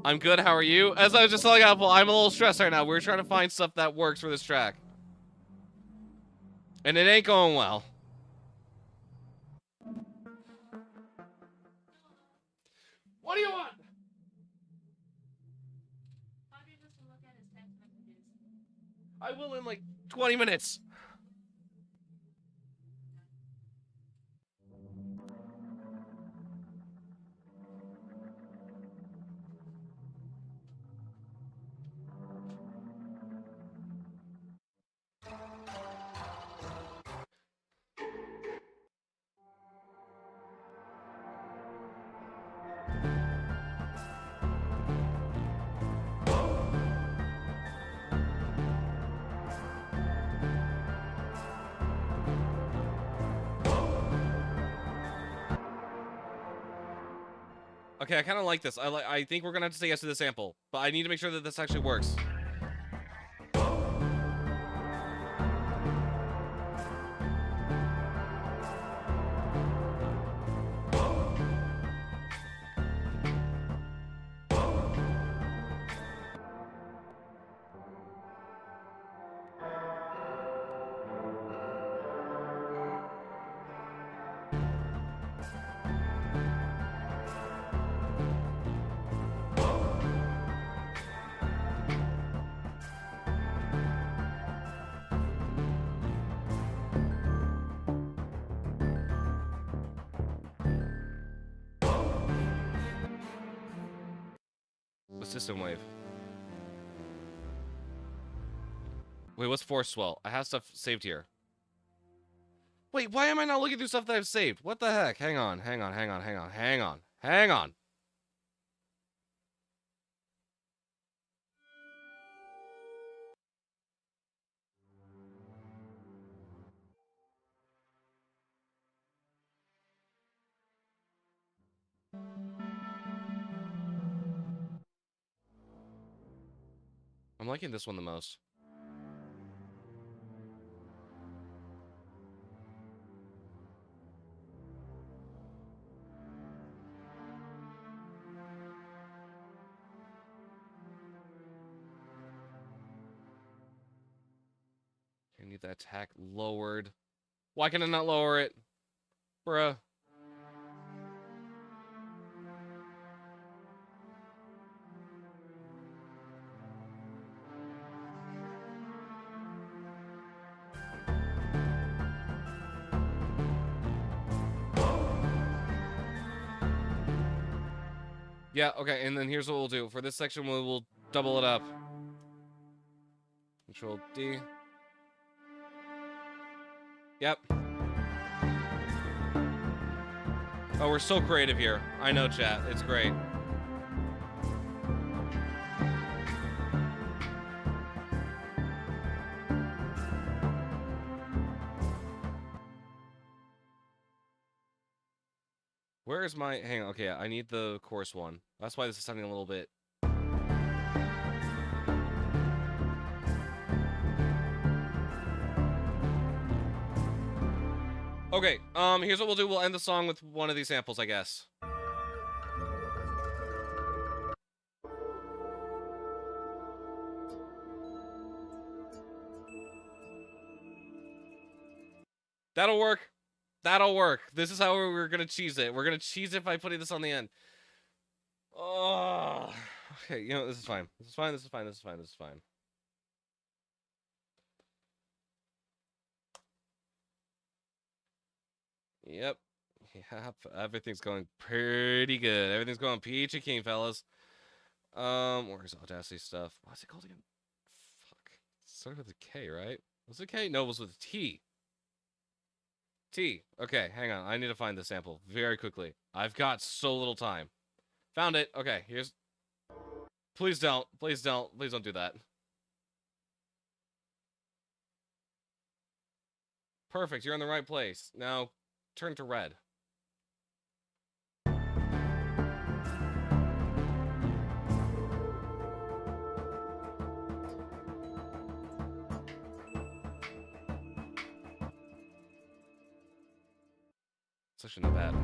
I'm good, how are you? As I was just telling Apple, I'm a little stressed right now. We're trying to find stuff that works for this track. And it ain't going well. What do you want? I will in like 20 minutes. Okay, I kind of like this. I think we're gonna have to say yes to the sample, but I need to make sure that this actually works. System Wave. Wait, what's Force Swell? I have stuff saved here. Wait, why am I not looking through stuff that I've saved? What the heck? Hang on. I'm liking this one the most. I need that attack lowered. Why can I not lower it? Bruh. Yeah, okay, and then here's what we'll do. For this section, we will double it up. Control D. Yep. Oh, we're so creative here. I know, chat. It's great. Where is my... Hang on. Okay, I need the chorus one. That's why this is sounding a little bit... Okay, here's what we'll do. We'll end the song with one of these samples, I guess. That'll work. That'll work. This is how we're gonna cheese it. We're gonna cheese it by putting this on the end. Oh, okay. You know, this is fine. This is fine. This is fine. This is fine. This is fine. Yep. Yep. Everything's going pretty good. Everything's going peachy keen, fellas. Where's Audacity stuff? What's it called again? Fuck. It started with a K, right? Was it K? No, it was with a T. T. Okay, hang on. I need to find the sample very quickly. I've got so little time. Found it. Okay, here's... Please don't. Please don't. Please don't do that. Perfect. You're in the right place. Now, turn to red. It's actually not bad.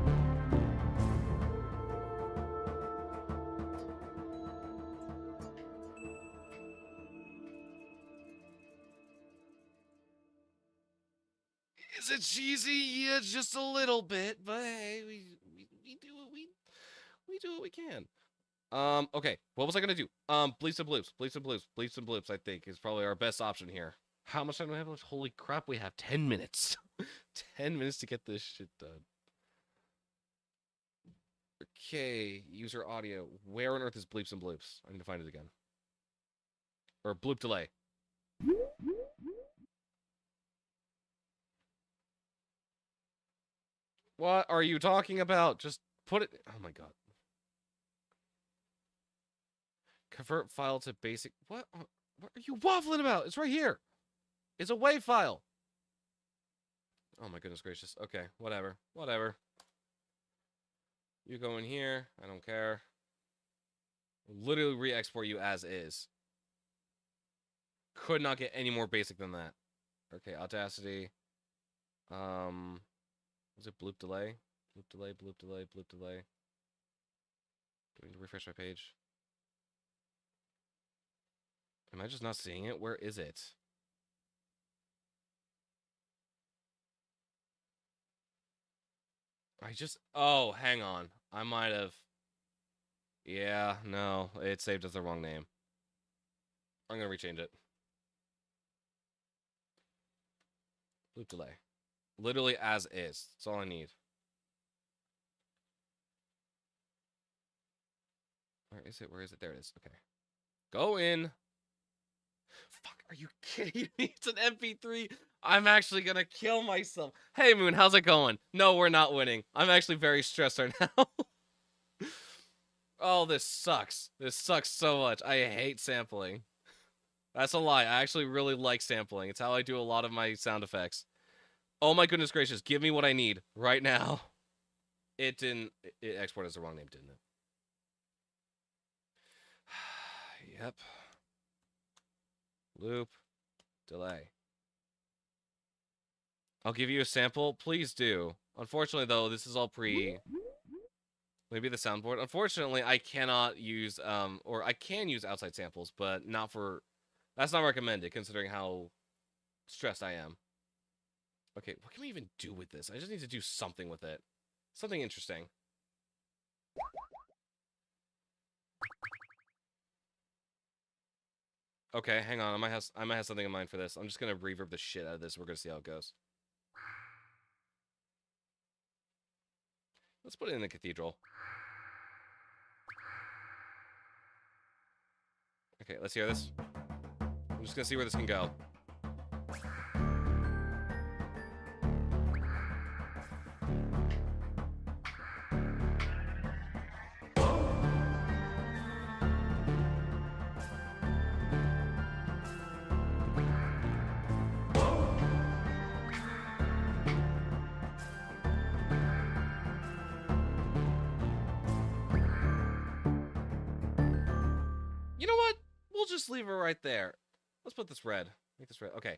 Is it cheesy? Yeah, just a little bit, but hey, we do what we do what we can. Okay, what was I gonna do? Bleeps and bloops, bleeps and bloops, bleeps and bloops. I think is probably our best option here. How much time do we have left? Holy crap, we have 10 minutes. 10 minutes to get this shit done. Okay, user audio. Where on earth is bleeps and bloops? I need to find it again. Or bloop delay. What are you talking about? Just put it... Oh my god. Convert file to basic... What are you waffling about? It's right here. It's a WAV file. Oh my goodness gracious. Okay, whatever. Whatever. You go in here. I don't care. Literally re-export you as is. Could not get any more basic than that. Okay, Audacity. Was it bloop delay? Bloop delay, bloop delay, bloop delay. Do I need to refresh my page? Am I just not seeing it? Where is it? Oh, hang on. I might have... Yeah, no. It saved as the wrong name. I'm gonna rechange it. Bloop delay. Literally as is. That's all I need. Where is it? Where is it? There it is. Okay. Go in. Fuck, are you kidding me? It's an MP3. I'm actually gonna kill myself. Hey, Moon, how's it going? No, we're not winning. I'm actually very stressed right now. Oh, this sucks. This sucks so much. I hate sampling. That's a lie. I actually really like sampling. It's how I do a lot of my sound effects. Oh my goodness gracious. Give me what I need right now. It didn't... It exported as the wrong name, didn't it? Yep. Loop. Delay. I'll give you a sample. Please do. Unfortunately, though, this is all maybe the soundboard. Unfortunately, I cannot use, or I can use outside samples, but not for... That's not recommended, considering how stressed I am. Okay, what can we even do with this? I just need to do something with it. Something interesting. Okay, hang on. I might have something in mind for this. I'm just gonna reverb the shit out of this. We're gonna see how it goes. Let's put it in the cathedral. Okay, let's hear this. I'm just gonna see where this can go. You know what? We'll just leave her right there. Let's put this red. Make this red. Okay.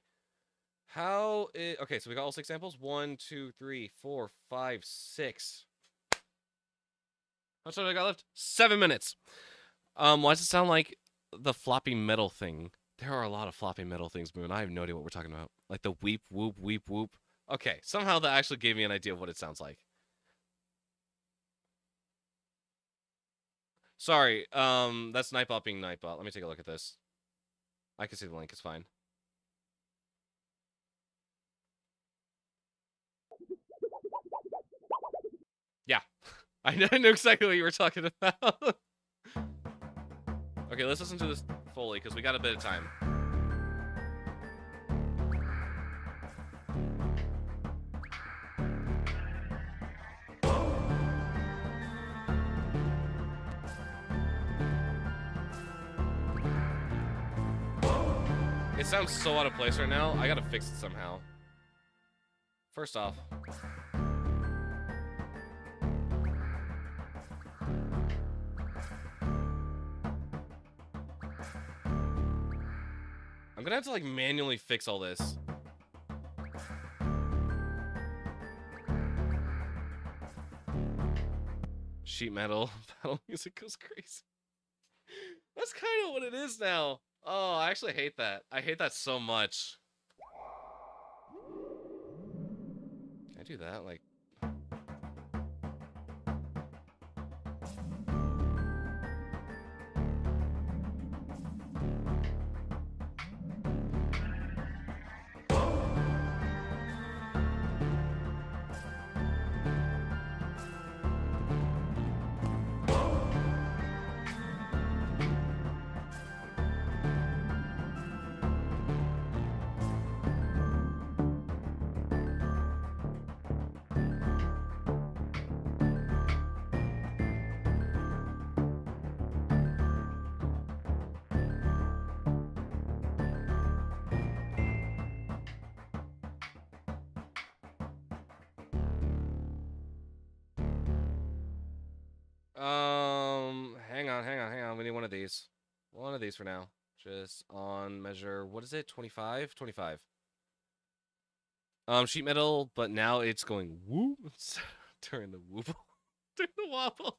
Okay, so we got all 6 samples. 1, 2, 3, 4, 5, 6. How much time do I got left? 7 minutes. Why does it sound like the floppy metal thing? There are a lot of floppy metal things, Moon. I have no idea what we're talking about. Like the weep, whoop, weep, whoop. Okay, somehow that actually gave me an idea of what it sounds like. Sorry, that's Nightbot being Nightbot. Let me take a look at this. I can see the link, it's fine. Yeah, I know exactly what you were talking about. Okay, let's listen to this fully, because we got a bit of time. It sounds so out of place right now. I gotta fix it somehow. First off, I'm gonna have to like manually fix all this. Sheet metal, battle music goes crazy. That's kind of what it is now. Oh, I actually hate that. I hate that so much. Can I do that? Like... hang on. We need one of these. One of these for now. Just on measure, what is it? 25? 25. Sheet metal, but now it's going whoop during the whoople. During the wobble.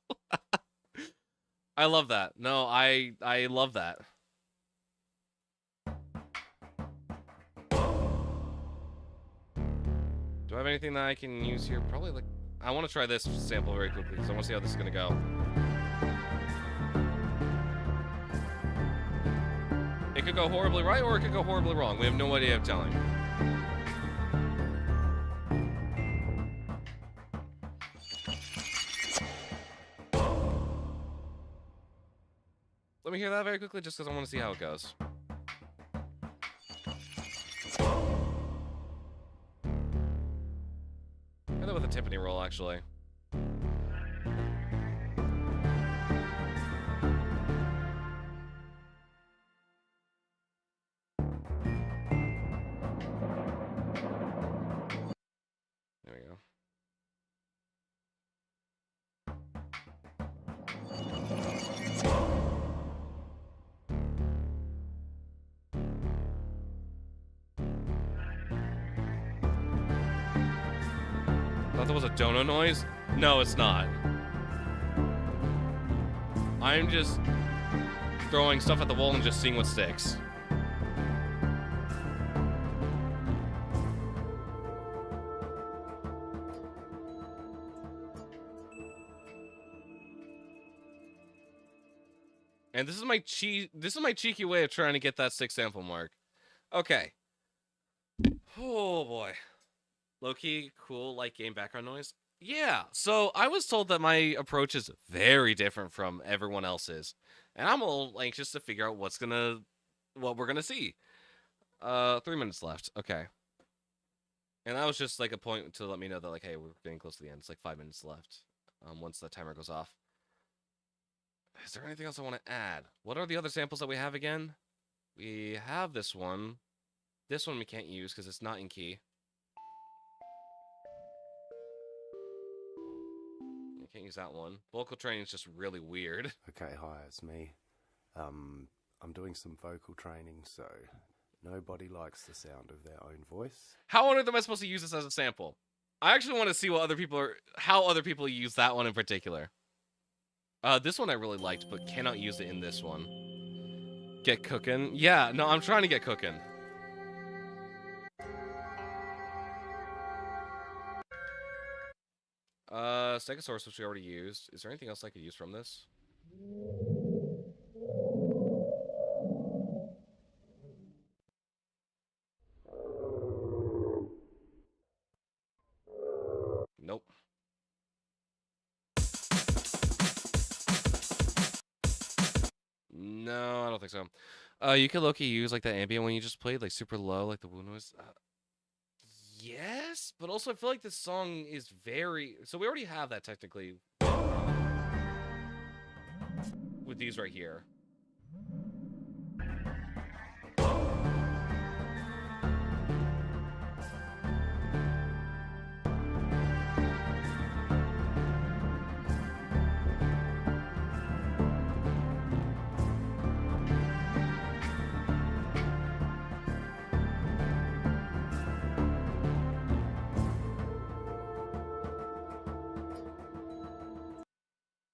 I love that. No, I love that. Do I have anything that I can use here? Probably like... I want to try this sample very quickly because I want to see how this is going to go. It could go horribly right or it could go horribly wrong. We have no idea of telling. Let me hear that very quickly, just because I want to see how it goes. And then with a Tiffany roll, actually. There we go. Thought that was a dono noise? No, it's not. I'm just throwing stuff at the wall and just seeing what sticks. And this is my cheeky way of trying to get that 6 sample mark. Okay. Oh boy. Low-key, cool, like game background noise. Yeah, so I was told that my approach is very different from everyone else's. And I'm a little anxious to figure out what we're gonna see. 3 minutes left. Okay. And that was just like a point to let me know that, like, hey, we're getting close to the end. It's like 5 minutes left. Once the timer goes off. Is there anything else I want to add? What are the other samples that we have again? We have this one. This one we can't use because it's not in key. I can't use that one. Vocal training is just really weird. Okay, hi, it's me. I'm doing some vocal training, so nobody likes the sound of their own voice. How on earth am I supposed to use this as a sample? I actually want to see how other people use that one in particular. This one I really liked, but cannot use it in this one. Get cooking? Yeah, no, I'm trying to get cooking. Stegosaurus, which we already used. Is there anything else I could use from this? Nope. No, I don't think so. You could low-key use like that ambient one you just played, like super low, like the woo noise. Yes, but also I feel like this song is very... So we already have that technically with these right here.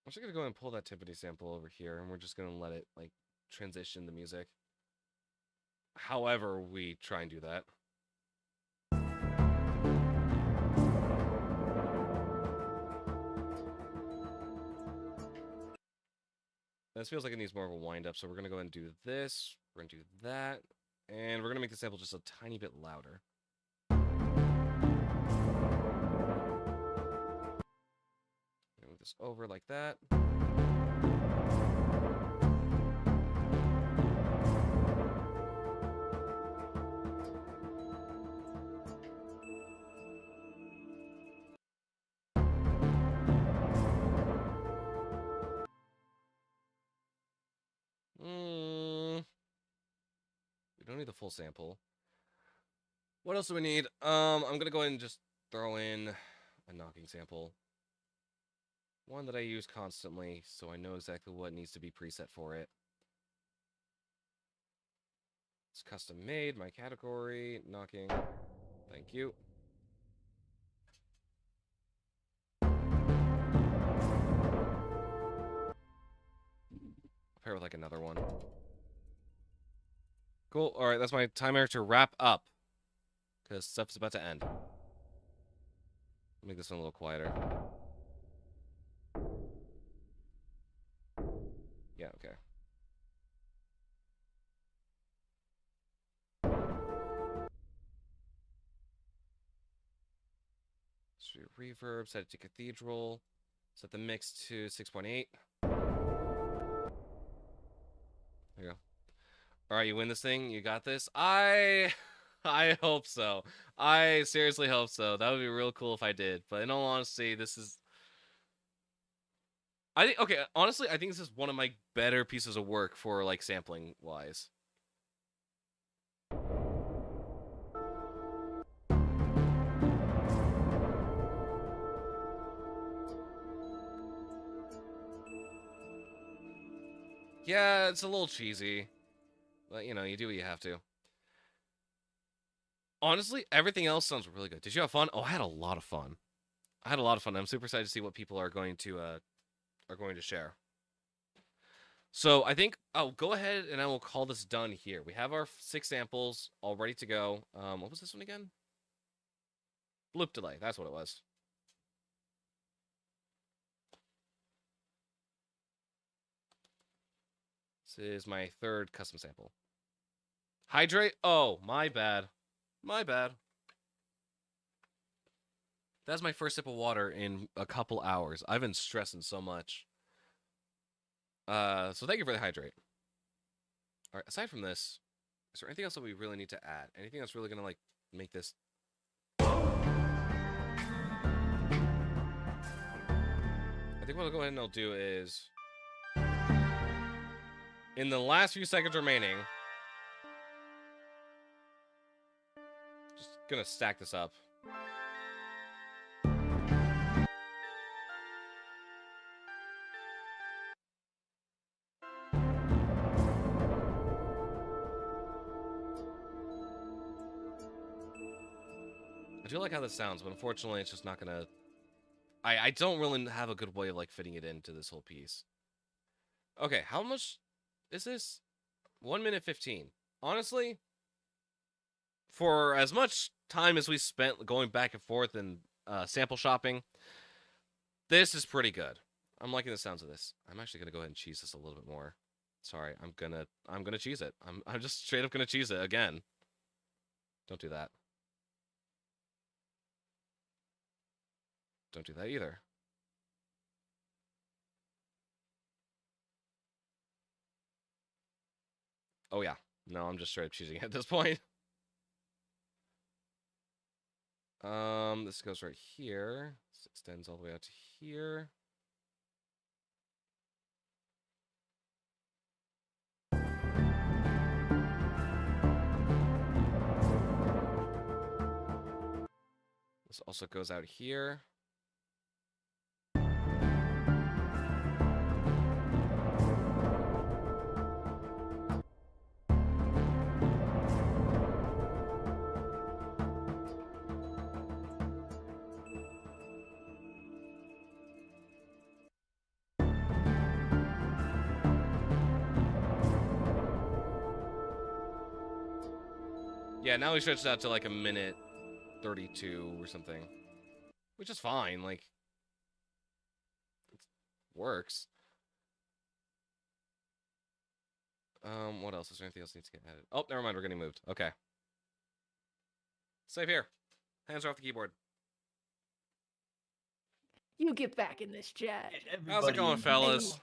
I'm just gonna go and pull that Tiffany sample over here, and we're just gonna let it like transition the music. However, we try and do that. This feels like it needs more of a wind up, so we're gonna go ahead and do this. We're gonna do that, and we're gonna make the sample just a tiny bit louder. Move this over like that. We don't need the full sample. What else do we need? I'm gonna go ahead and just throw in a knocking sample. One that I use constantly, so I know exactly what needs to be preset for it. It's custom made, my category, knocking. Thank you. Pair with like another one. Cool. All right, that's my timer to wrap up, because stuff's about to end. Make this one a little quieter. Yeah, okay. So reverb, set it to cathedral, set the mix to 6.8. All right, you win this thing. You got this. I hope so. I seriously hope so. That would be real cool if I did. But in all honesty, this is. I think okay. Honestly, I think this is one of my better pieces of work for like sampling wise. Yeah, it's a little cheesy, but you know, you do what you have to. Honestly, everything else sounds really good. Did you have fun? Oh, I had a lot of fun. I had a lot of fun. I'm super excited to see what people are going to share. So I think I'll go ahead and I will call this done here. We have our 6 samples all ready to go. What was this one again? Loop delay. That's what it was. This is my 3rd custom sample. Hydrate. Oh, my bad. My bad. That's my first sip of water in a couple hours. I've been stressing so much. So thank you for the hydrate. All right, aside from this, is there anything else that we really need to add? Anything that's really gonna like make this? I think what I'll go ahead and I'll do is, in the last few seconds remaining, just gonna stack this up. I do like how this sounds, but unfortunately it's just not gonna... I don't really have a good way of like fitting it into this whole piece. Okay, how much is this? 1 minute 15. Honestly, for as much time as we spent going back and forth and sample shopping, this is pretty good. I'm liking the sounds of this. I'm actually gonna go ahead and cheese this a little bit more. Sorry, I'm gonna cheese it. I'm just straight up gonna cheese it again. Don't do that. Don't do that either. Oh yeah. No, I'm just straight up choosing it at this point. This goes right here. This extends all the way out to here. This also goes out here. Yeah, now we stretched out to like 1:32 or something. Which is fine, like... It works. What else? Is there anything else that needs to get added? Oh, never mind, we're getting moved. Okay. Save here. Hands are off the keyboard. You get back in this chat. How's it going, fellas?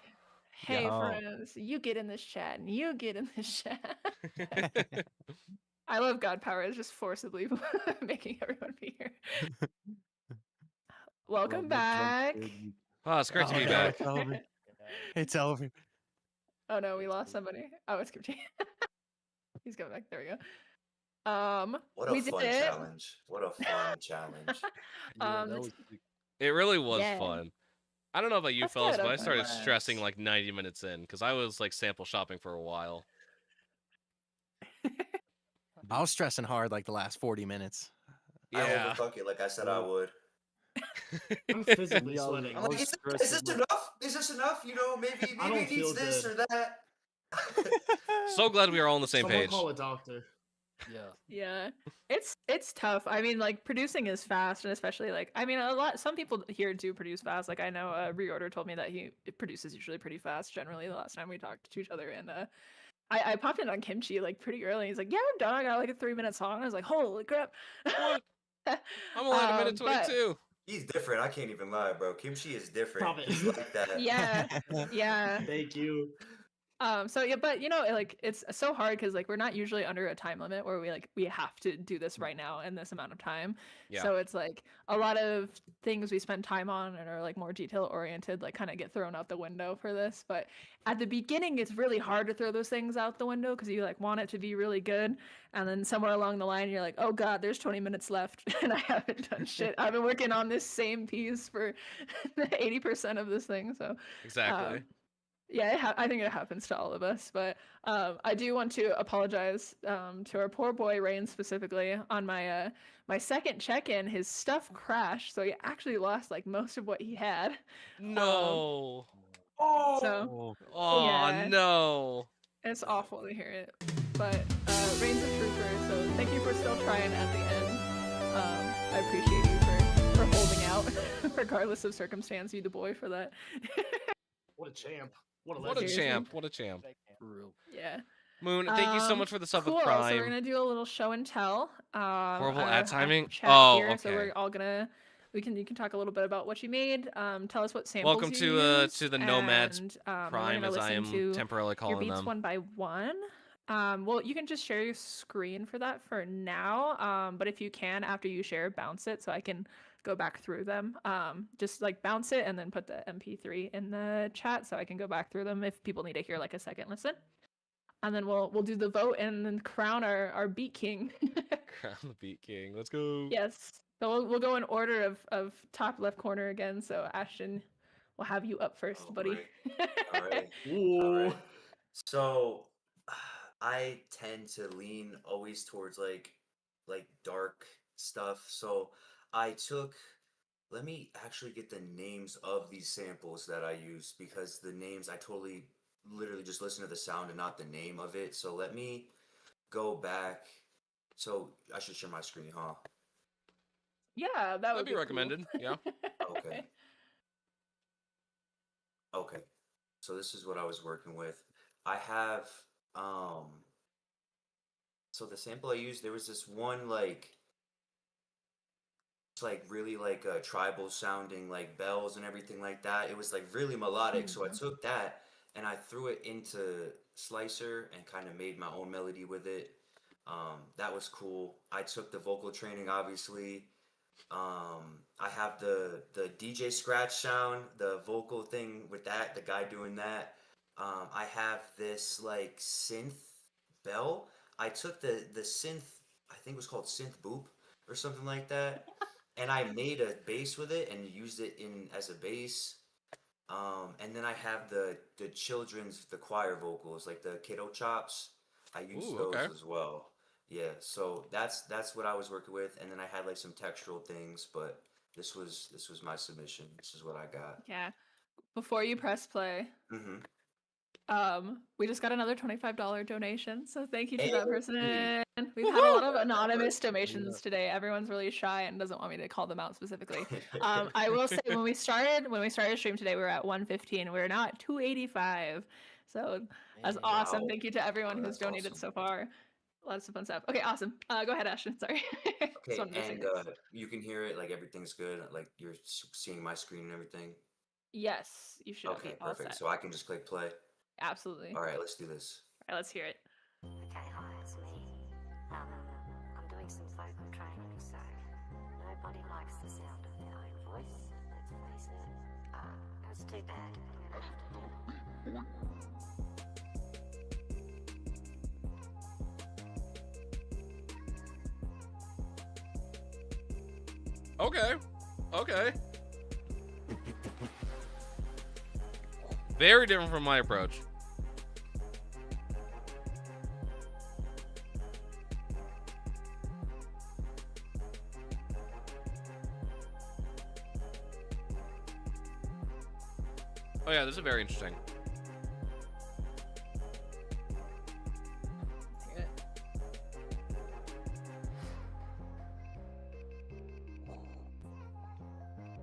Hey, Yo. friends, you get in this chat, and you get in this chat. I love God Power is just forcibly making everyone be here. Welcome back. Oh, it's great to be no, back. It's over. It's over. Oh no, we lost somebody. Oh, it's Kimchi. He's coming back. There we go. What we a did fun it. challenge. What a fun challenge. Yeah, that This- was sick. It really was Yeah. fun. I don't know about you That's fellas, good, but I okay. started Relax. stressing like 90 minutes in because I was like sample shopping for a while. I was stressing hard like the last 40 minutes. I Yeah. overthunk it like I said I would. I'm physically Yeah, I was- sweating. I I'm was like, is stressing this my- enough? Is this enough? You know, maybe I maybe don't it needs feel this good. or that. So glad we are all on the same Someone page. call a doctor. Yeah. Yeah, it's tough. I mean, like producing is fast, and especially like I mean, some people here do produce fast. Like I know Reorder told me that he produces usually pretty fast. Generally, the last time we talked to each other, and I popped in on Kimchi like pretty early. He's like, "Yeah, we're done. I got like a 3-minute song." I was like, "Holy crap!" What? I'm only at a minute But- 22. He's different. I can't even lie, bro. Kimchi is different. Stop it. He's like that. Yeah, yeah. Thank you. So yeah, but you know, like it's so hard because like we're not usually under a time limit where we have to do this right now in this amount of time. Yeah. So it's like a lot of things we spend time on and are like more detail oriented, like kind of get thrown out the window for this. But at the beginning, it's really hard to throw those things out the window because you like want it to be really good, and then somewhere along the line, you're like, oh god, there's 20 minutes left, and I haven't done shit. I've been working on this same piece for 80% of this thing, so. Exactly. Yeah, I think it happens to all of us, but I do want to apologize to our poor boy Rain specifically. On my my second check-in, his stuff crashed, so he actually lost like most of what he had. No. So Oh yeah. no. It's awful to hear it, but Rain's a trooper, so thank you for still trying at the end. I appreciate you for holding out, regardless of circumstance. You the boy for that. What a champ. What a What a legend. champ. What a champ. For real. Yeah. Moon, thank you so much for the sub Cool. with So we're Prime. gonna do a little show and tell. Horrible our ad timing? chat Oh, here, So okay. we're all gonna you can talk a little bit about what you made. Tell us what samples Welcome you to the Nomads and, we're Prime, gonna as I listen am to temporarily your calling beats them. one by one. Well, you can just share your screen for that for now. But if you can, after you share, bounce it so I can go back through them. Just like bounce it and then put the MP3 in the chat so I can go back through them if people need to hear like a second listen. And then we'll do the vote and then crown our beat king. Crown the Beat King. Let's go. Yes. So we'll go in order of top left corner again. So Ashton, we'll have you up first, buddy. All right. Ooh. All right. So I tend to lean always towards like dark stuff. So let me actually get the names of these samples that I use, because the names I literally just listen to the sound and not the name of it. So let me go back. So I should share my screen, huh? Yeah, that That'd would be cool. recommended. Yeah. Okay. Okay. So this is what I was working with. I have so the sample I used, there was this one like it's like really like tribal sounding like bells and everything like that. It was like really melodic. So I took that and I threw it into Slicer and kind of made my own melody with it. That was cool. I took the vocal training, obviously. I have the DJ scratch sound, the vocal thing with that, the guy doing that. I have this like synth bell. I took the synth, I think it was called Synth Boop or something like that, and I made a bass with it and used it as a bass. And then I have the choir vocals, like the kiddo chops. I used Ooh, those okay. as well. Yeah, so that's what I was working with, and then I had like some textural things, but this was my submission. This is what I got. Yeah. Before you press play, Mm-hmm. we just got another $25 donation, so thank you to Hey. that person. We've had a lot of anonymous donations today. Everyone's really shy and doesn't want me to call them out specifically. I will say when we started stream today, we were at 115. We're now at 285. So that's awesome. Wow. Thank you to everyone Oh, who's that's donated awesome. so far. Lots of fun stuff. Okay, awesome. Go ahead, Ashton. Sorry. Just Okay, wanted to say and that. you can hear it, like everything's good, like you're seeing my screen and everything. Yes, you should Okay, be all perfect. set. So I can just click play. Absolutely. All right, let's do this. All right, let's hear it. Okay, hi, it's me. I'm doing some vocal training, so nobody likes the sound of their own voice. Let's face it. It's too bad. I'm gonna have to do it. Okay. Okay. Very different from my approach. Oh yeah, this is very interesting. Let's hear it.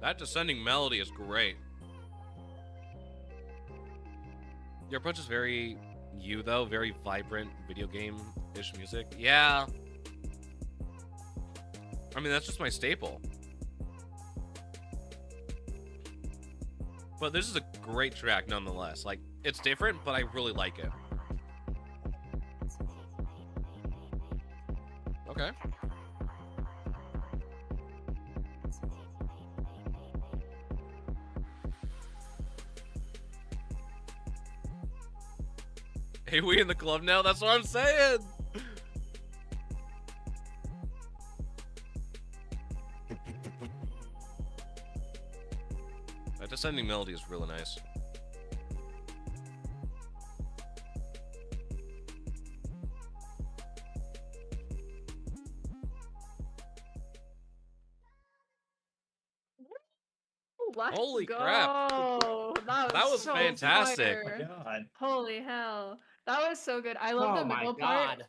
That descending melody is great. Your approach is very you, though. Very vibrant video game-ish music. Yeah. I mean, that's just my staple. But this is a great track nonetheless. Like, it's different, but I really like it. Okay. Hey, we in the club now? That's what I'm saying. That descending melody is really nice. Let's Holy go. crap. That was so fantastic. fire. God. Holy hell. That was so good. I love Oh the my middle part. god.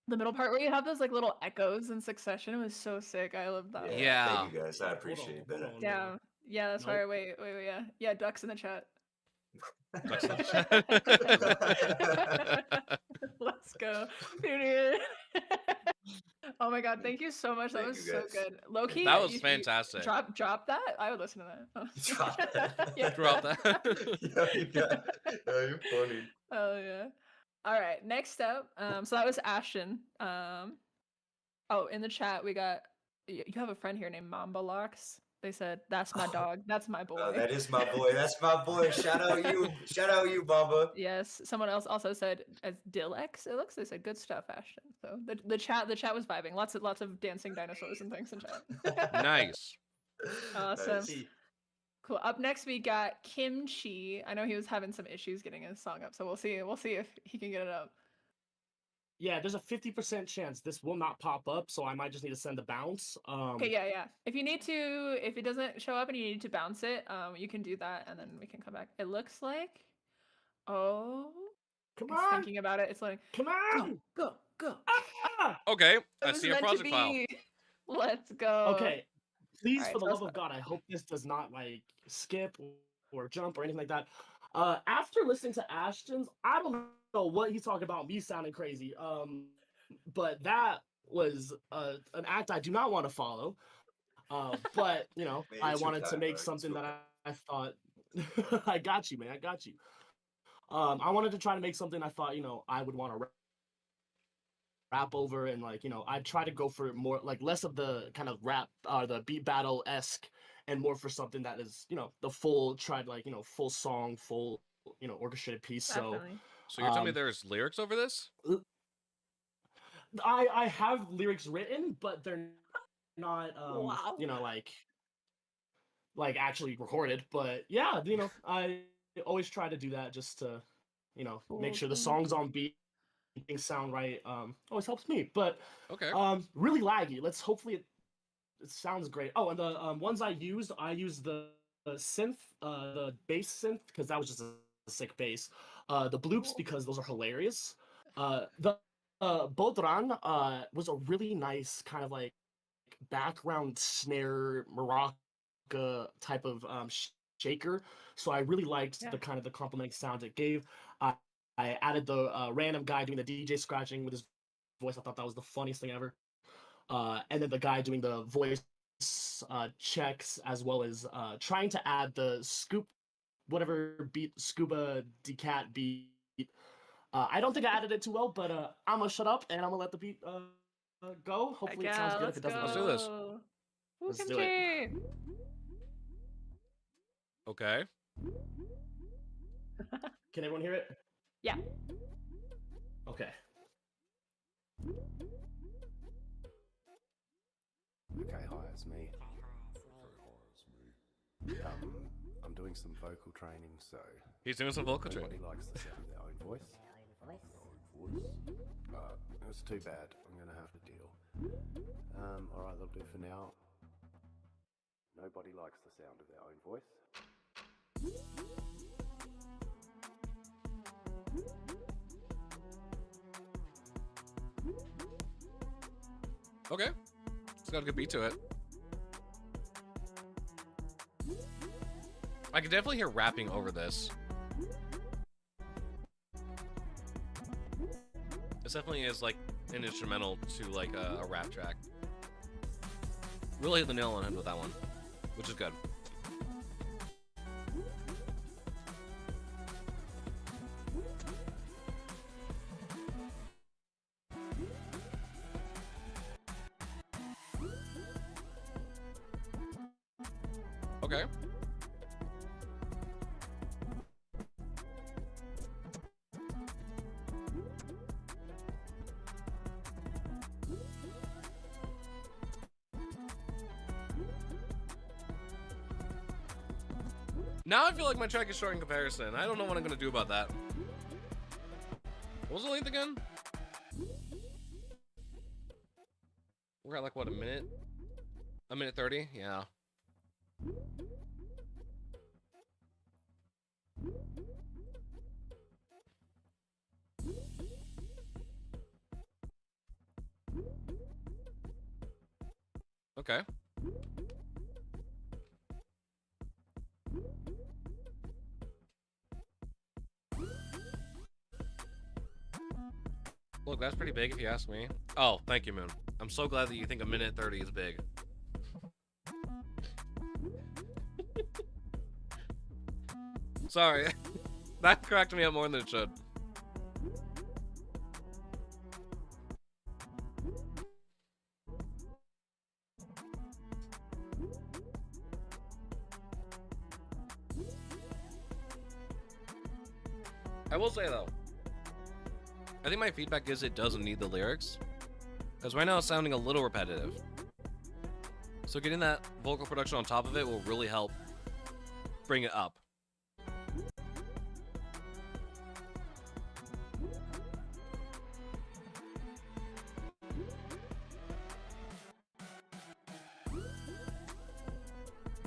The middle part where you have those like little echoes in succession. It was so sick. I love that. Yeah. Thank you guys. I appreciate Hold that. on. Yeah. Yeah, that's Nope. right. Wait, yeah. Yeah, ducks in the chat. Ducks in the chat. Let's go. Oh my god, thank you so much. That Thank was you, so guys. good. Low-key, That was you fantastic. drop that? I would listen to that. Drop that. Yeah. Drop that. You're funny. Oh yeah. All right. Next up, so that was Ashton. Oh, in the chat we got you have a friend here named Mamba Locks. They said that's my dog. That's my boy. Oh, that is my boy. That's my boy. Shout out you. Shout out you, Bamba. Yes. Someone else also said as Dilex. It looks. They said good stuff, Ashton. So the chat was vibing. Lots of dancing dinosaurs and things in chat. Nice. Awesome. Nice. Cool. Up next we got Kimchi. I know he was having some issues getting his song up, so we'll see if he can get it up. Yeah, there's a 50% chance this will not pop up, so I might just need to send a bounce. Okay, yeah. If it doesn't show up and you need to bounce it, you can do that, and then we can come back. It looks like, Come it's on, thinking about it. It's like, come on. go. Ah! Okay, It I was see your meant to project file. be. Let's go. Okay, please, Alright, for the so love let's of God, I hope this does not like skip or jump or anything like that. After listening to Ashton's, I don't know what he's talking about. Me sounding crazy. But that was an act I do not want to follow. But you know, Man, I you're too wanted to kind, make bro. something You're that too I thought I got you, man. I got you. I wanted to try to make something I thought, you know, I would want to rap over, and like, you know, I'd try to go for more like less of the kind of rap the beat battle esque, and more for something that is, you know, the full full song, full, you know, orchestrated piece. Definitely. So you're telling me um, there's lyrics over this? I have lyrics written, but they're not Wow. you know, like actually recorded. But yeah, you know, I always try to do that just to, you know, make sure the songs on beat, things sound right. Always helps me. But Okay. really laggy. Let's hopefully it sounds great. Oh, and the ones I used the synth, the bass synth, because that was just a sick bass. The bloops, because those are hilarious. The Bodran was a really nice kind of like background snare maraca type of shaker. So I really liked the kind of the complementing sound it gave. I added the random guy doing the DJ scratching with his voice. I thought that was the funniest thing ever. And then the guy doing the voice checks, as well as trying to add the whatever beat, scuba decat beat. I don't think I added it too well, but I'm gonna shut up and I'm gonna let the beat go. Hopefully it sounds good. If it doesn't, Let's do this. Let's do it. Okay. Can everyone hear it? Yeah. Okay. Okay, hi, it's me. I'm doing some vocal training, so He's doing some vocal nobody training. likes the sound of their own voice. It's too bad. I'm gonna have to deal. Alright, that'll do for now. Nobody likes the sound of their own voice. Okay. It's got a good beat to it. I can definitely hear rapping over this. This definitely is like an instrumental to like a rap track. Really hit the nail on the head with that one, which is good. Now I feel like my track is short in comparison. I don't know what I'm gonna do about that. What was the length again? We're at like what, a minute? A minute 30? Yeah. Okay. Look, that's pretty big if you ask me. Oh, thank you, Moon. I'm so glad that you think a minute 30 is big. Sorry. That cracked me up more than it should. I will say though, I think my feedback is it doesn't need the lyrics, because right now it's sounding a little repetitive. So getting that vocal production on top of it will really help bring it up.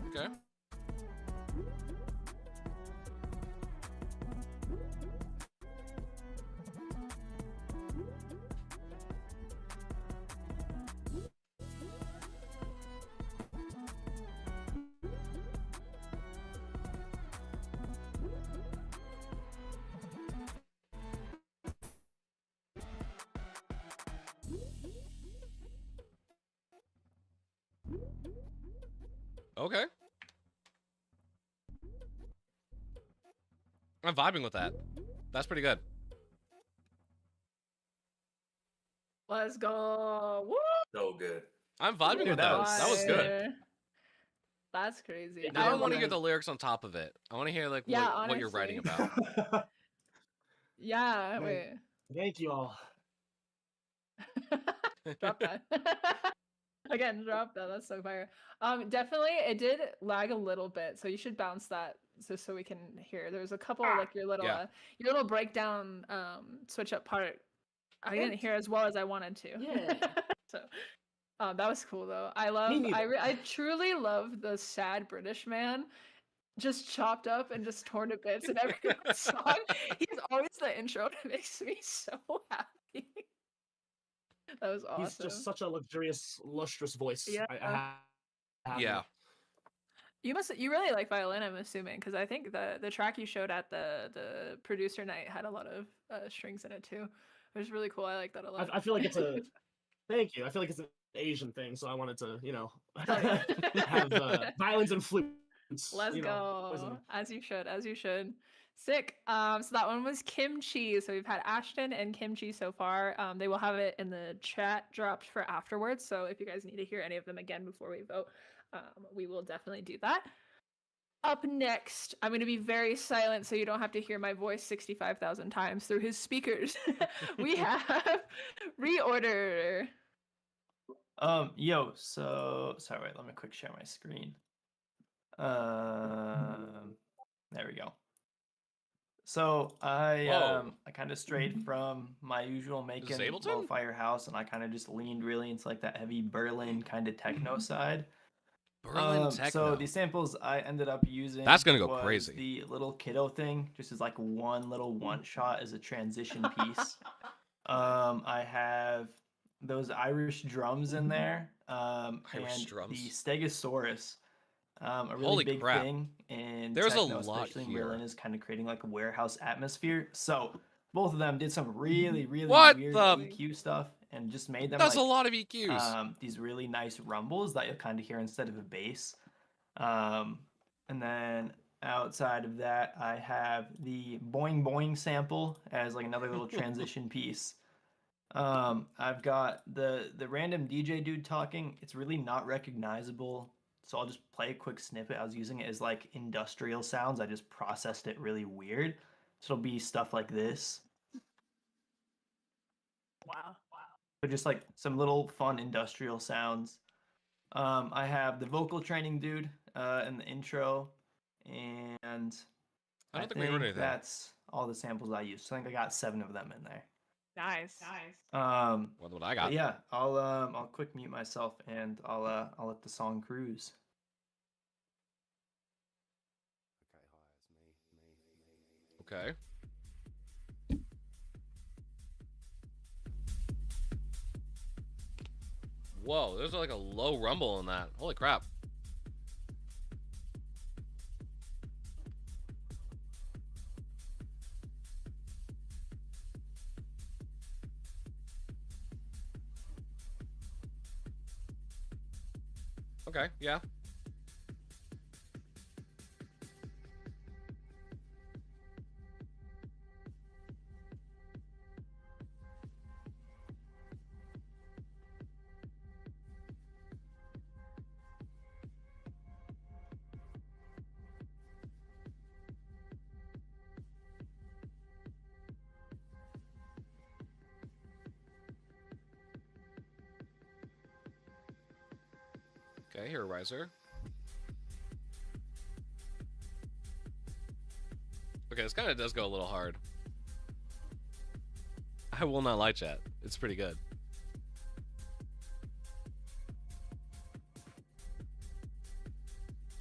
Okay. Okay. I'm vibing with that. That's pretty good. Let's go. Woo! So good. I'm vibing with that. That was good. Fire. That's crazy. Now I want to wanna- hear the lyrics on top of it. I want to hear like Yeah, what you're writing honestly. about. Yeah, Man. wait. Thank you all. Drop that. Again, drop that. That's so fire. Definitely it did lag a little bit, so you should bounce that so we can hear. There's a couple like your little breakdown switch up part. I didn't hear as well as I wanted to. Yeah. So that was cool though. I truly love the sad British man just chopped up and just torn to bits in every song. He's always the intro that makes me so happy. That was awesome. He's just such a luxurious, lustrous voice. Yeah. I have Yeah. You really like violin, I'm assuming, because I think the track you showed at the producer night had a lot of strings in it too. It was really cool. I like that a lot. I feel like it's a. Thank you. I feel like it's an Asian thing, so I wanted to, have violins and flutes. Let's go. As you should. As you should. Sick. So that one was Kimchi. So we've had Ashton and Kimchi so far. They will have it in the chat dropped for afterwards. So if you guys need to hear any of them again before we vote, we will definitely do that. Up next, I'm going to be very silent so you don't have to hear my voice 65,000 times through his speakers. We have Reorder. So sorry, wait, let me quick share my screen. There we go. So I kind of strayed from my usual making Ableton? Fire House, and I kind of just leaned really into like that heavy Berlin kind of techno side. Berlin techno. So the samples I ended up using That's gonna go was crazy. The little kiddo thing, just as like one little one shot as a transition piece. I have those Irish drums in there. Irish and drums. the Stegosaurus. A really Holy big crap. thing in There's a techno, lot especially in here. Berlin, is kind of creating like a warehouse atmosphere. So both of them did some really What weird the- EQ stuff and just made them That's like, a lot of EQs. these really nice rumbles that you'll kind of hear instead of a bass. And then outside of that, I have the Boing Boing sample as like another little transition piece. I've got the random DJ dude talking. It's really not recognizable, so I'll just play a quick snippet. I was using it as like industrial sounds. I just processed it really weird. So it'll be stuff like this. Wow. But just like some little fun industrial sounds. I have the vocal training dude in the intro, and and I don't think we think heard anything. that's all the samples I used. So I think I got 7 of them in there. Nice. What I But got? yeah, I'll quick mute myself and I'll let the song cruise. Okay. Whoa, there's like a low rumble in that. Holy crap. Okay, yeah. Okay, here, Riser. Okay, this kind of does go a little hard. I will not lie, chat. It's pretty good.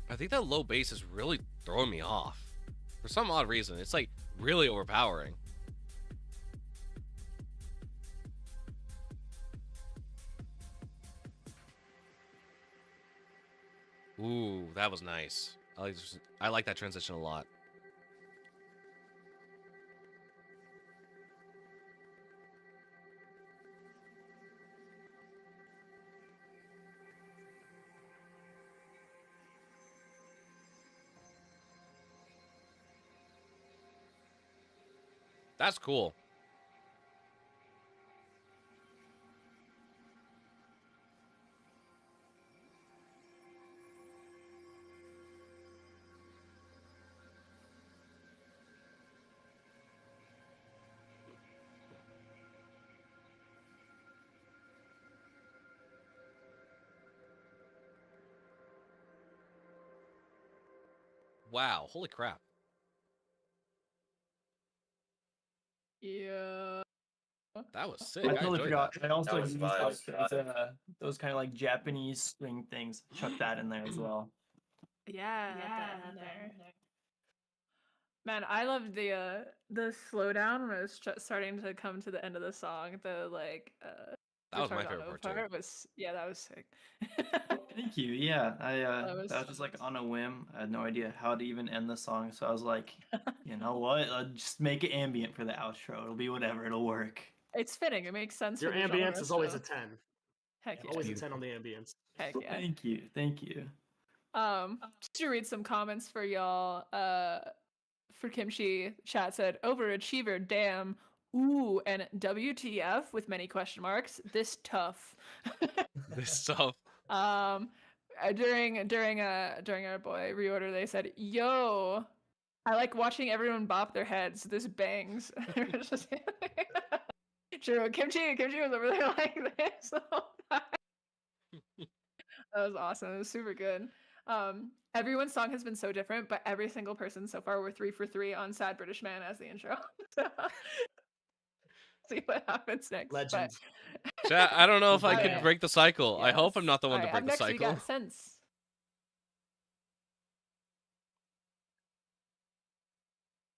I think that low bass is really throwing me off. For some odd reason. It's like really overpowering. Ooh, that was nice. I like that transition a lot. That's cool. Wow, holy crap. Yeah. That was sick. I I totally enjoyed forgot. that. I also That was used vibes. those kind of like Japanese string things. Chuck that in there as well. Yeah, that in there. Man, I loved the slowdown when it was starting to come to the end of the song. The like That was my retardado favorite part too. part was that was sick. Thank you. Yeah, That was that was just like on a whim. I had no idea how to even end the song, so I was like, you know what? I'll just make it ambient for the outro. It'll be whatever. It'll work. It's fitting. It makes sense. Your for the ambience genre, is always so- a 10. Heck yeah. Always a 10 on the ambience. Heck yeah. Thank you. Thank you. Just to read some comments for y'all. For Kimchi, chat said, overachiever, damn. Ooh, and WTF with many question marks. This tough. This stuff. During our boy reorder, they said, "Yo, I like watching everyone bop their heads. This bangs." True, Kimchi was over there like this. That was awesome. It was super good. Everyone's song has been so different, but every single person so far were 3 for 3 on "Sad British Man" as the intro. So, see what happens next. Legend. Chat, I don't know if I Okay. can break the cycle. I hope I'm Yes. not the one to Alright, break up the next we cycle. got Sense.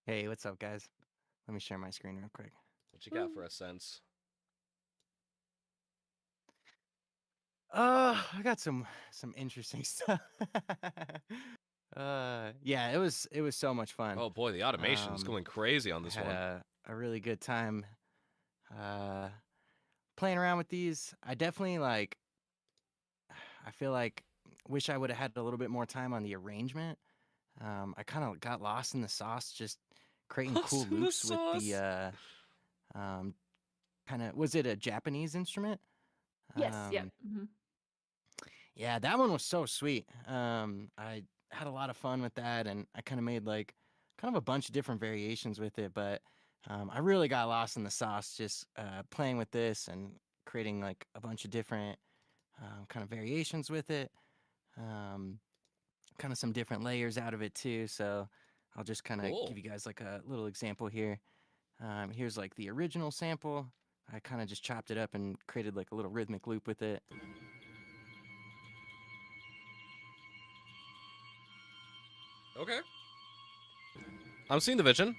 Hey, what's up, guys? Let me share my screen real quick. What you got for a sense? I got some interesting stuff. Yeah, it was so much fun. Oh boy, the automation's going crazy on this had one. a really good time playing around with these. I definitely I feel like wish I would have had a little bit more time on the arrangement. I kind of got lost in the sauce, just creating Lost cool in the loops with the sauce. kind of, was it a Japanese instrument? Yes, yeah. Yeah, that one was so sweet. I had a lot of fun with that, and I kind of made kind of a bunch of different variations with it, but I really got lost in the sauce just playing with this and creating like a bunch of different kind of variations with it. Kind of some different layers out of it too. So I'll just kind of Cool. give you guys like a little example here. Here's like the original sample. I kind of just chopped it up and created like a little rhythmic loop with it. Okay. I'm seeing the vision.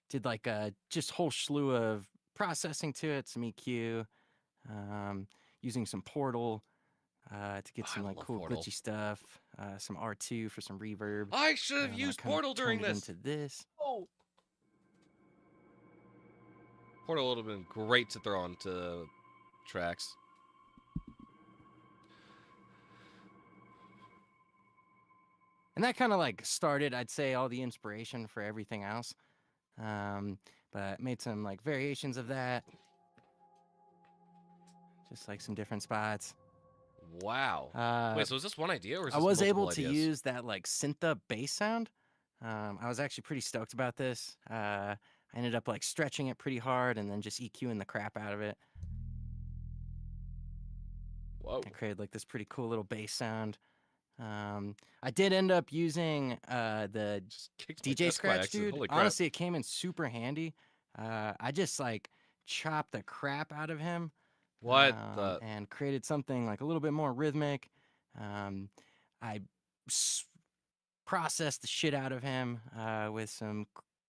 Did like a just whole slew of processing to it, some EQ, using some Portal to get some I like love cool Portal. glitchy stuff, some R2 for some reverb. I should have I used kinda Portal during turned it this. into this. Oh. Portal would have been great to throw onto tracks. And that kind of like started, I'd say, all the inspiration for everything else. But made some like variations of that. Just like some different spots. Wow. Wait, so is this one idea or is I this was able multiple to ideas? use that like synth bass sound. I was actually pretty stoked about this. I ended up like stretching it pretty hard and then just EQing the crap out of it. Whoa. I created like this pretty cool little bass sound. I did end up using the Just kicked my DJ desk by Scratch, accident. dude. Holy crap. Honestly, it came in super handy. I just like chopped the crap out of him. What the? And created something like a little bit more rhythmic. I processed the shit out of him with some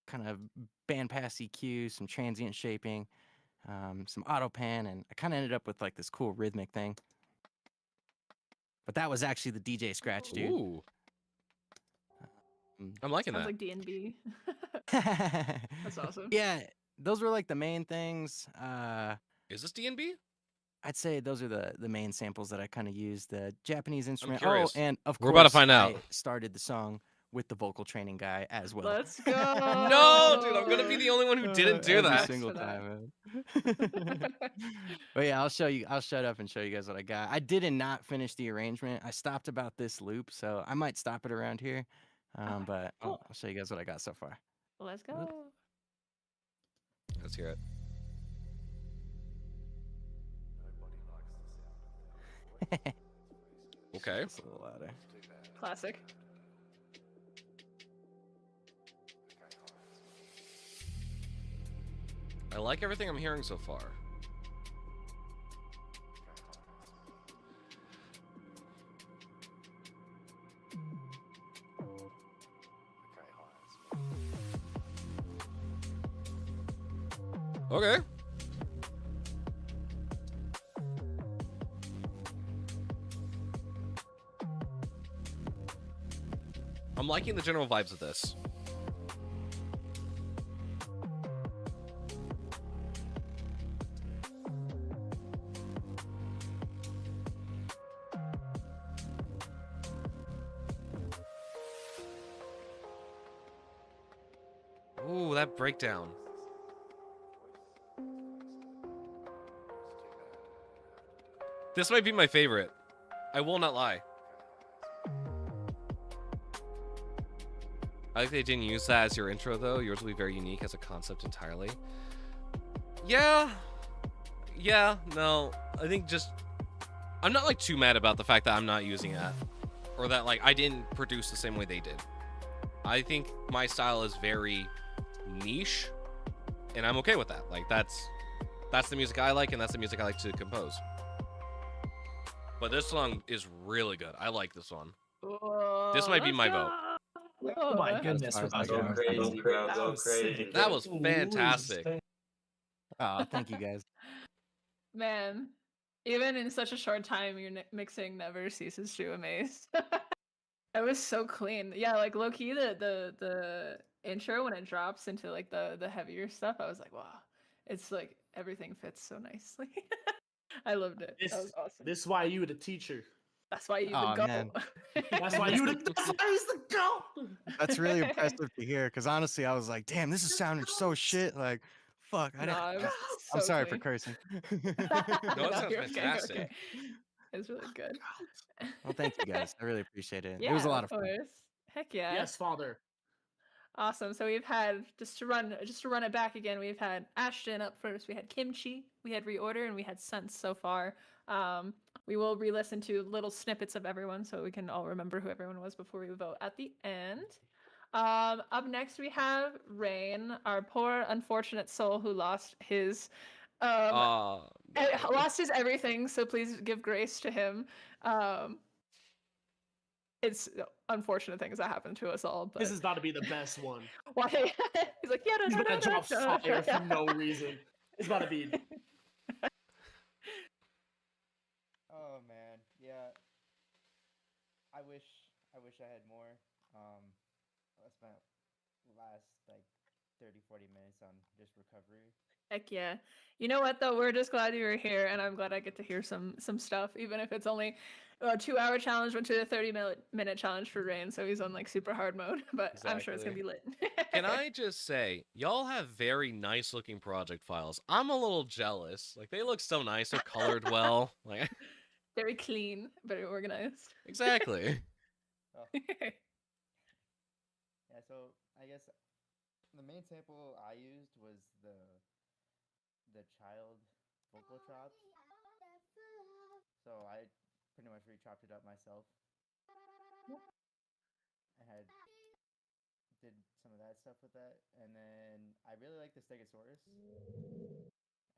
kind of bandpass EQ, some transient shaping, some auto pan, and I kind of ended up with like this cool rhythmic thing. But that was actually the DJ Scratch, dude. Ooh. I'm liking Sounds that. like D&B. That's awesome. Yeah, those were like the main things. Is this D&B? I'd say those are the main samples that I kind of used. The Japanese instrument. curious. Oh, and of course, We're about to find out. I started the song with the vocal training guy as well. Let's go. No, dude, I'm gonna be the only one who didn't do Every that. single For that. time, man. But yeah, I'll show you. I'll shut up and show you guys what I got. I did not finish the arrangement. I stopped about this loop, so I might stop it around here. Okay, But cool. I'll show you guys what I got so far. Let's go. Let's hear it. Okay. It's a little louder. Classic. I like everything I'm hearing so far. Okay. I'm liking the general vibes of this. Ooh, that breakdown. This might be my favorite. I will not lie. I like they didn't use that as your intro, though. Yours will be very unique as a concept entirely. Yeah. Yeah, no. I think just... I'm not, like, too mad about the fact that I'm not using that. Or that, like, I didn't produce the same way they did. I think my style is very niche. And I'm okay with that. Like, that's the music I like, and that's the music I like to compose. But this song is really good. I like this one. Whoa, This might be let's my go. vote. Oh my Let's goodness, Go Roger. crazy, bro, That go was crazy. sick. That was Ooh, fantastic. Oh, thank you guys. Man, even in such a short time, your mixing never ceases to amaze. That was so clean. Yeah, like low key, the intro when it drops into like the heavier stuff, I was like, wow, it's like everything fits so nicely. I loved it. This, That was awesome. this is why you the teacher. That's why you Aw, the go. man. That's why you the that's why he's the goat. That's really impressive to hear. Because honestly, I was like, damn, this is sounding so shit. Like, fuck. I Nah, it didn't. was I'm so sorry for clean. cursing. No, it sounds You're okay, you're fantastic. okay. It's really good. Well, thank you guys. I really appreciate it. Yeah, It was a lot of fun. course. Heck yeah. Yes, father. Awesome. So we've had just to run it back again. We've had Ashton up first. We had Kimchi. We had Reorder, and we had Sense so far. We will re-listen to little snippets of everyone so we can all remember who everyone was before we vote at the end. Up next we have Rain, our poor unfortunate soul who lost his No. lost his everything, so please give grace to him. It's unfortunate things that happen to us all, but This is about to be the best one. why he's like, yeah, He's about to drop fire for no reason. It's about to be. Oh man, yeah. I wish I had more. I spent last like 30-40 minutes on just recovery. Heck yeah. You know what though? We're just glad you were here, and I'm glad I get to hear some stuff, even if it's only a 2-hour challenge went to a 30-minute challenge for Rain, so he's on like super hard mode. But I'm sure it's gonna be lit. Can I just say, y'all have very nice looking project files. I'm a little jealous. Like they look so nice, they're colored well. Like Very clean, very organized. exactly. Oh. Yeah, so I guess the main sample I used was the child vocal chops. So I pretty much re-chopped it up myself. I did some of that stuff with that, and then I really like the Stegosaurus,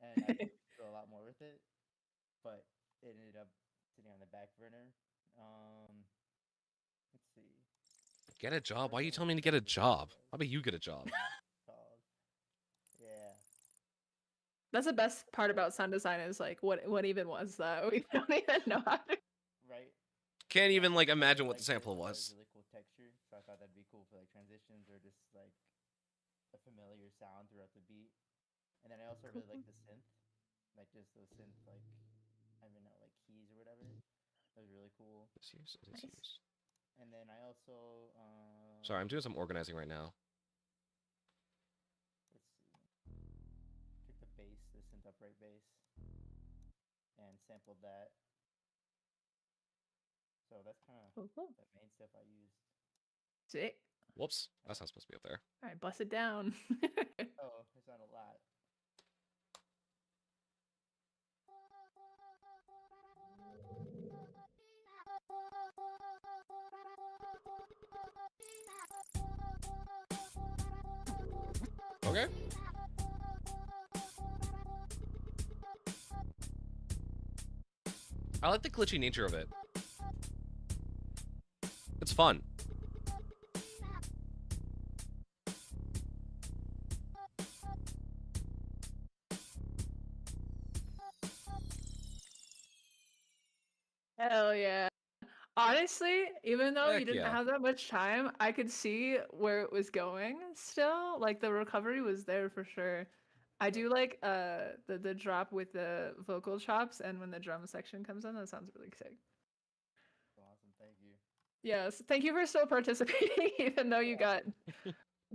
and I could do a lot more with it, but it ended up sitting on the back burner. Let's see. Get a job? Why are you telling me to get a job? How about you get a job? Yeah. That's the best part about sound design is like what even was that? We don't even know how to. Right. Can't even like imagine what Like, the sample it has was. really cool texture, so I thought that'd be cool for like transitions or just like a familiar sound throughout the beat. And then I also really like the synth, like just those synth like I don't know, like keys or whatever. That was really cool. Nice. And then I also Sorry, I'm doing some organizing right now. let's see. Took the bass, the synth upright bass, and sampled that. So that's kind of Cool. the main stuff I used. Sick. Whoops, that's not supposed to be up there. All right, bust it down. Oh, it's not a lot. Okay. I like the glitchy nature of it. It's fun. Hell yeah. Honestly, even though Heck you didn't yeah. have that much time, I could see where it was going still. Like the recovery was there for sure. I do like the drop with the vocal chops and when the drum section comes in, that sounds really sick. Awesome, thank you. Yes, thank you for still participating, even though you got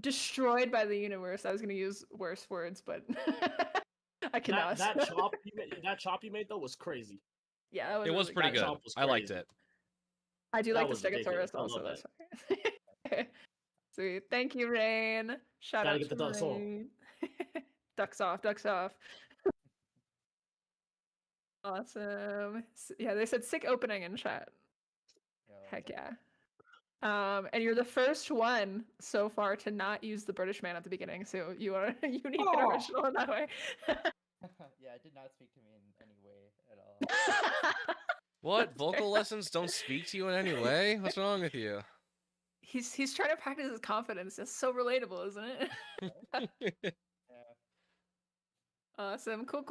destroyed by the universe. I was gonna use worse words, but I cannot. That chop you made though was crazy. Yeah, that was It was really pretty That good. chop was I liked crazy. it. I do That like the was ridiculous. Stegosaurus I also. love That's fine. Sweet. Thank you, Rain. Shout Gotta out get to the ducks off. Rain. Ducks off. Ducks off. Awesome. Yeah, they said sick opening in chat. Yo, Heck yeah. And you're the first one so far to not use the British man at the beginning, so you are unique and Oh! original in that way. yeah, it did not speak to me in any way at all. What? Vocal lessons don't speak to you in any way? What's wrong with you? He's trying to practice his confidence. That's so relatable, isn't it? Yeah. Awesome. Cool.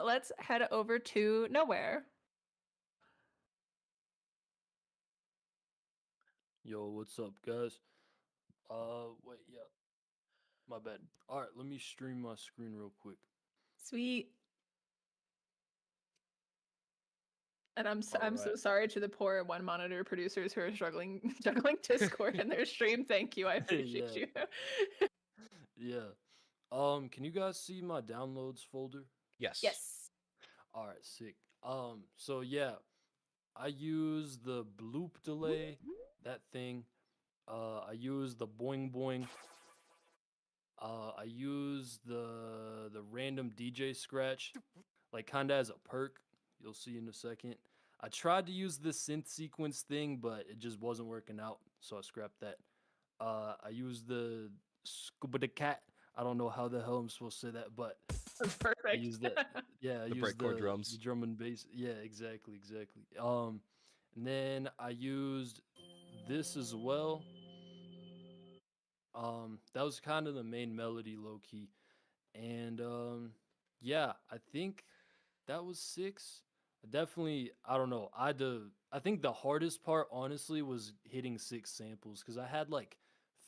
Let's head over to Nowhere. Yo, what's up, guys? Wait, yeah. My bad. All right, let me stream my screen real quick. Sweet. And I'm so Alright. sorry to the poor one monitor producers who are juggling Discord in their stream. Thank you. I appreciate Yeah. you. Yeah. Can you guys see my downloads folder? Yes. Yes. All right, sick. So yeah, I use the bloop delay, that thing. I use the boing boing. I use the random DJ scratch, like kinda as a perk, You'll see in a second. I tried to use the synth sequence thing, but it just wasn't working out, so I scrapped that. I used the scuba the cat. I don't know how the hell I'm supposed to say that, but That's I perfect. used that. Yeah, I The used breakcore the drums. drum and bass. Yeah, exactly. And then I used this as well. That was kind of the main melody, low key, and yeah, I think that was 6. Definitely, I don't know. I think the hardest part, honestly, was hitting 6 samples because I had like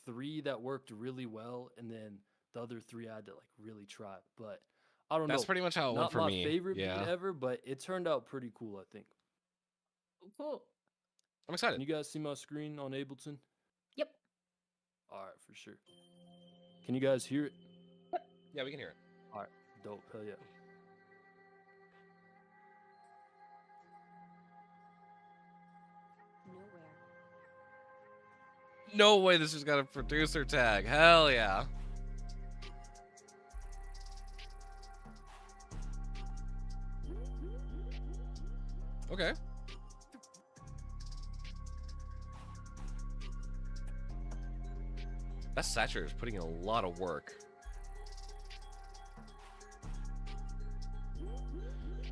3 that worked really well, and then the other 3 I had to like really try. But I don't That's know. pretty much how it went Not for my me. favorite beat Yeah. ever, but it turned out pretty cool, I think. Cool. I'm excited. Can you guys see my screen on Ableton? Yep. All right, for sure. Can you guys hear it? Yeah, we can hear it. All right, dope. Hell yeah. No way this has got a producer tag. Hell yeah. Okay. That Satcher is putting in a lot of work.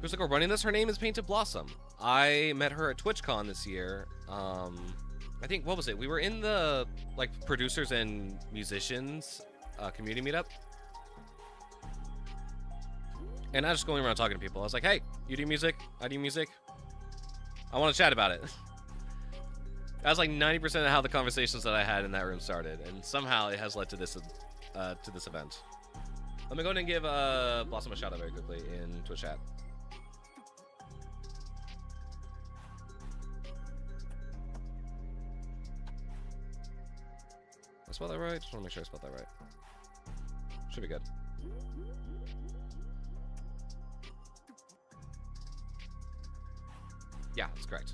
Who's like, we're running this? Her name is Painted Blossom. I met her at TwitchCon this year. I think, what was it? We were in the, like, producers and musicians community meetup. And I was just going around talking to people. I was like, hey, you do music? I do music. I want to chat about it. That was like 90% of how the conversations that I had in that room started. And somehow it has led to this event. Let me go ahead and give Blossom a shout out very quickly in Twitch chat. Did I spell that right? Just want to make sure I spelled that right. Should be good. Yeah, that's correct.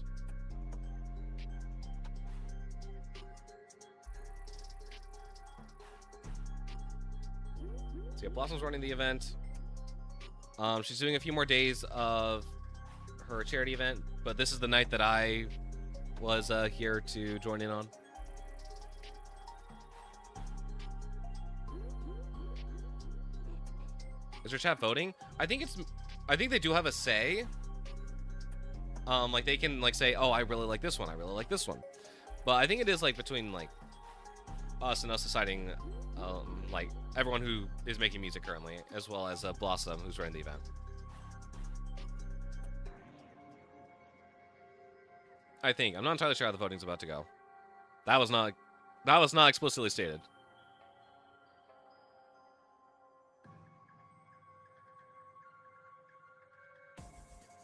So yeah, Blossom's running the event. She's doing a few more days of her charity event, but this is the night that I was here to join in on. Is your chat voting? I think they do have a say. Like they can like say, oh, I really like this one, I really like this one. But I think it is like between like us and us deciding, like everyone who is making music currently, as well as Blossom, who's running the event. I think. I'm not entirely sure how the voting's about to go. That was not explicitly stated.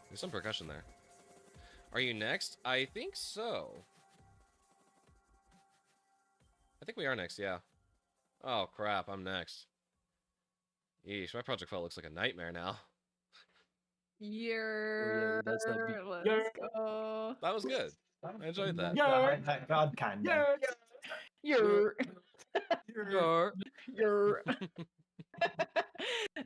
There's some percussion there. Are you next? I think so. I think we are next, yeah. Oh, crap, I'm next. Yeesh, my project file looks like a nightmare now. That's that beat. Let's go. That was good. I enjoyed that. God kind of. You're. You're.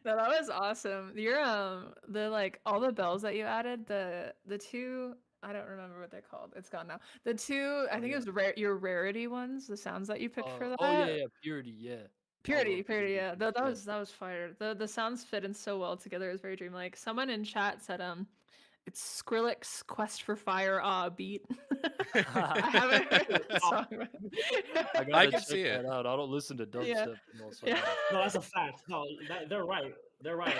No, that was awesome. Your the like all the bells that you added, the 2, I don't remember what they're called. It's gone now. The 2, I think it was your rarity ones, the sounds that you picked for that. Oh yeah, Purity, yeah. Purity, yeah. That was fire. The sounds fit in so well together. It was very dreamlike. Someone in chat said it's Skrillex's Quest for Fire beat. I haven't heard that song. I can see it. That out. I don't listen to dubstep. Yeah. No, that's a fact. No, they're right. They're right.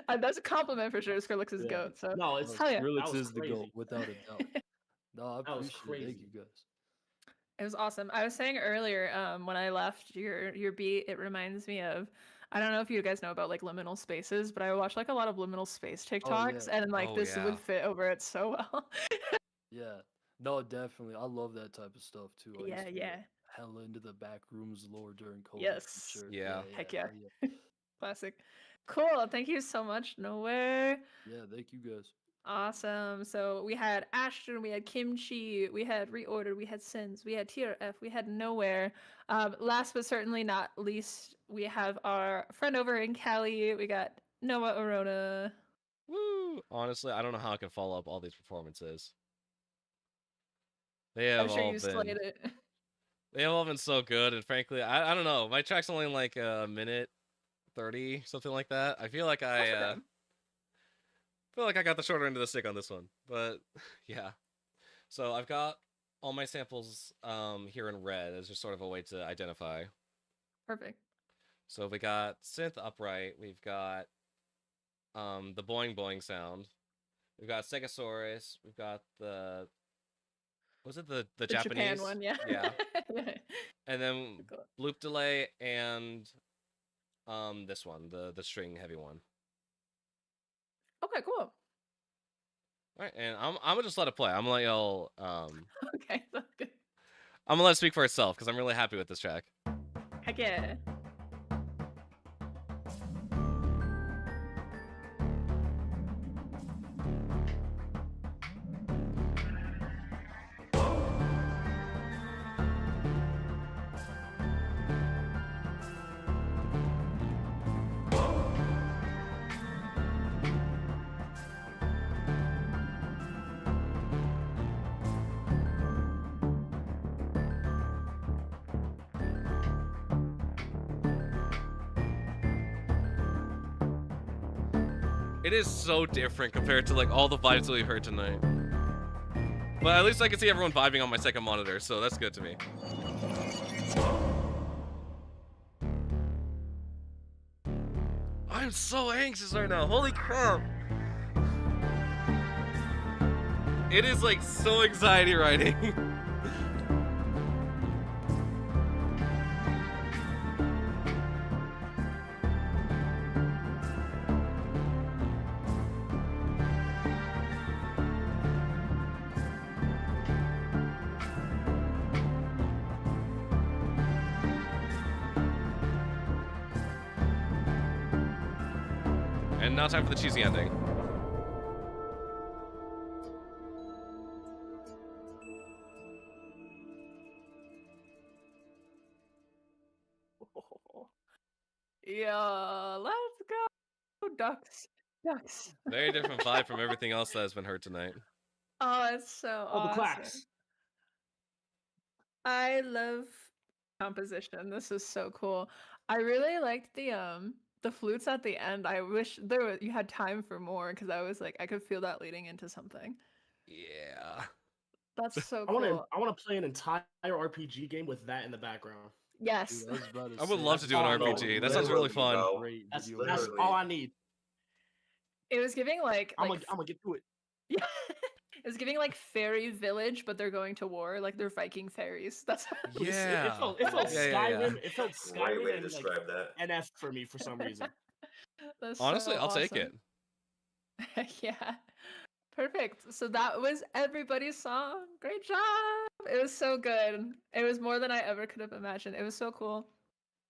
That's a compliment for sure. Skrillex is goat. So no, it's hell yeah. Skrillex is the GOAT, without a doubt. No, I That was appreciate it. Thank you guys. It was awesome. I was saying earlier, when I left your beat, it reminds me of, I don't know if you guys know about like liminal spaces, but I watch like a lot of liminal space TikToks, and like Oh, this yeah. would fit over it so well. Yeah. No, definitely. I love that type of stuff too. I Yeah, used to yeah. get hella into the back rooms lore during COVID. Yes. For sure. Yeah. Heck yeah. hell Classic. Cool. Thank you so much. Nowhere. yeah. Thank you guys. Awesome. So we had Ashton, we had Kimchi, we had Reordered, we had Sins, we had TRF, we had Nowhere. Last but certainly not least, we have our friend over in Cali. We got Noah Arona. Woo! Honestly, I don't know how I can follow up all these performances. They I'm have sure all you slayed been it. they have all been so good, and frankly, I don't know. My track's only like a minute 30, something like that. I feel like That's okay. I got the shorter end of the stick on this one. But yeah. So I've got all my samples here in red as just sort of a way to identify. Perfect. So we got synth upright, we've got the boing boing sound. We've got Stegosaurus, we've got the was it the Japanese Japan one, yeah. Yeah. And then Cool. loop delay and this one, the string heavy one. Okay, cool. All right, and I'm gonna just let it play. I'm gonna let y'all Okay, that's good. I'm gonna let it speak for itself because I'm really happy with this track. Heck yeah. It is so different compared to like all the vibes that we heard tonight. But at least I can see everyone vibing on my second monitor, so that's good to me. I'm so anxious right now. Holy crap. It is like so anxiety riding. And now time for the cheesy ending. Yeah, let's go, ducks. Ducks. Very different vibe from everything else that has been heard tonight. Oh, it's so Oh, the awesome. claps. I love composition. This is so cool. I really liked the flutes at the end. I wish you had time for more because I was like I could feel that leading into something. Yeah. That's so I cool. want to play an entire RPG game with that in the background. Yes. I would love to do an RPG. That sounds really fun. That's all I need. It was giving like I'm gonna get to it. Yeah. It was giving like fairy village, but they're going to war. Like they're Viking fairies. That's how it was. Yeah. It felt Skyrim. It felt Great way Skyrim to and describe like that. NF for me for some reason. That's Honestly, so I'll take it. awesome. Yeah. Perfect. So that was everybody's song. Great job. It was so good. It was more than I ever could have imagined. It was so cool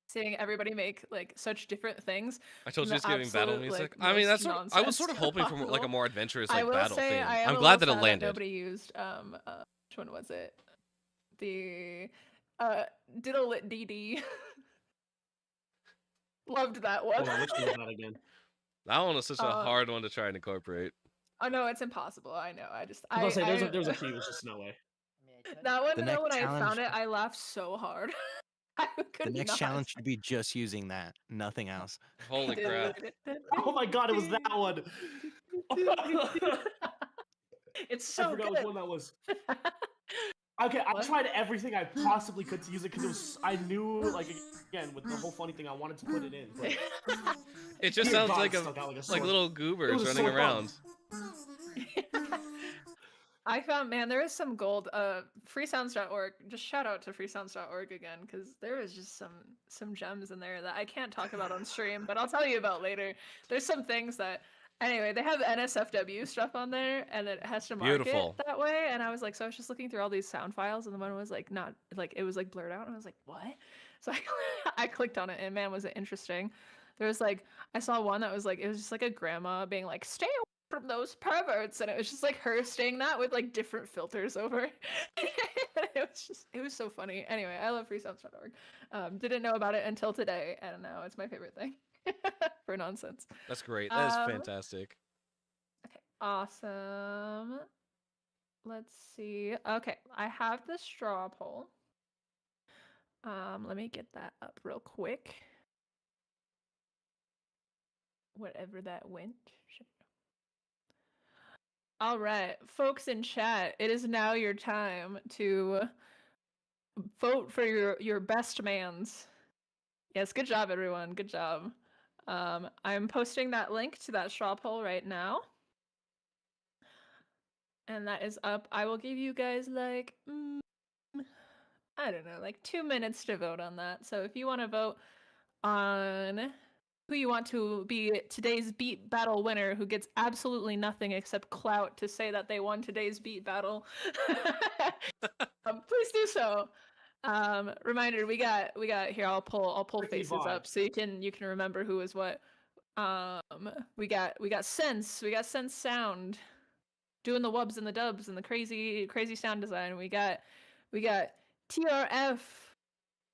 seeing everybody make like such different things. I told from you the it's giving battle absolute, music. like, I mean, most that's I was sort of nonsense hoping for like a possible. more adventurous I like will battle say theme. I am I'm a glad that little it sad landed. nobody used which one was it? The Diddle Lit DD. Loved that one. Hold on, which one was that again? That one was such a hard one to try and incorporate. Oh no, it's impossible. I know. I just I was gonna say there's a few. There's just no way. that one. The though, next when I challenge- found it, I laughed so hard. I could The next not. challenge should be just using that, nothing else. Holy crap. Oh my god, it was that one. It's so I forgot good. which one that was. Okay, I tried everything I possibly could to use it because it was. I knew, like, again, with the whole funny thing, I wanted to put it in. But It just Dear sounds God, like it a stuck out like a like sword. little It goobers was a running sword around. I found, man, there is some gold. Freesounds.org. Just shout out to freesounds.org again, because there is just some gems in there that I can't talk about on stream, but I'll tell you about later. There's some things that, anyway, they have NSFW stuff on there, and it has to mark Beautiful. it that way. And I was like, so I was just looking through all these sound files, and the one was like not like it was like blurred out, and I was like, what? So I clicked on it, and man, was it interesting. There was like I saw one that was like it was just like a grandma being like, stay away from those perverts, and it was just like her saying that with like different filters over. It was so funny. Anyway, I love freesounds.org. Didn't know about it until today, and now it's my favorite thing for nonsense. That's great. That is Um, fantastic. Okay, Awesome. Let's see. Okay, I have the straw poll. Let me get that up real quick. Whatever that went. All right, folks in chat, it is now your time to vote for your best mans. Yes, good job, everyone. Good job. I'm posting that link to that straw poll right now. And that is up. I will give you guys like, I don't know, like 2 minutes to vote on that. So if you want to vote on who you want to be today's beat battle winner, who gets absolutely nothing except clout to say that they won today's beat battle, please do so. Reminder, we got here. I'll pull Ricky faces Vaughn. up so you can remember who was what. We got Sense, Sound, doing the wubs and the dubs and the crazy sound design. We got TRF,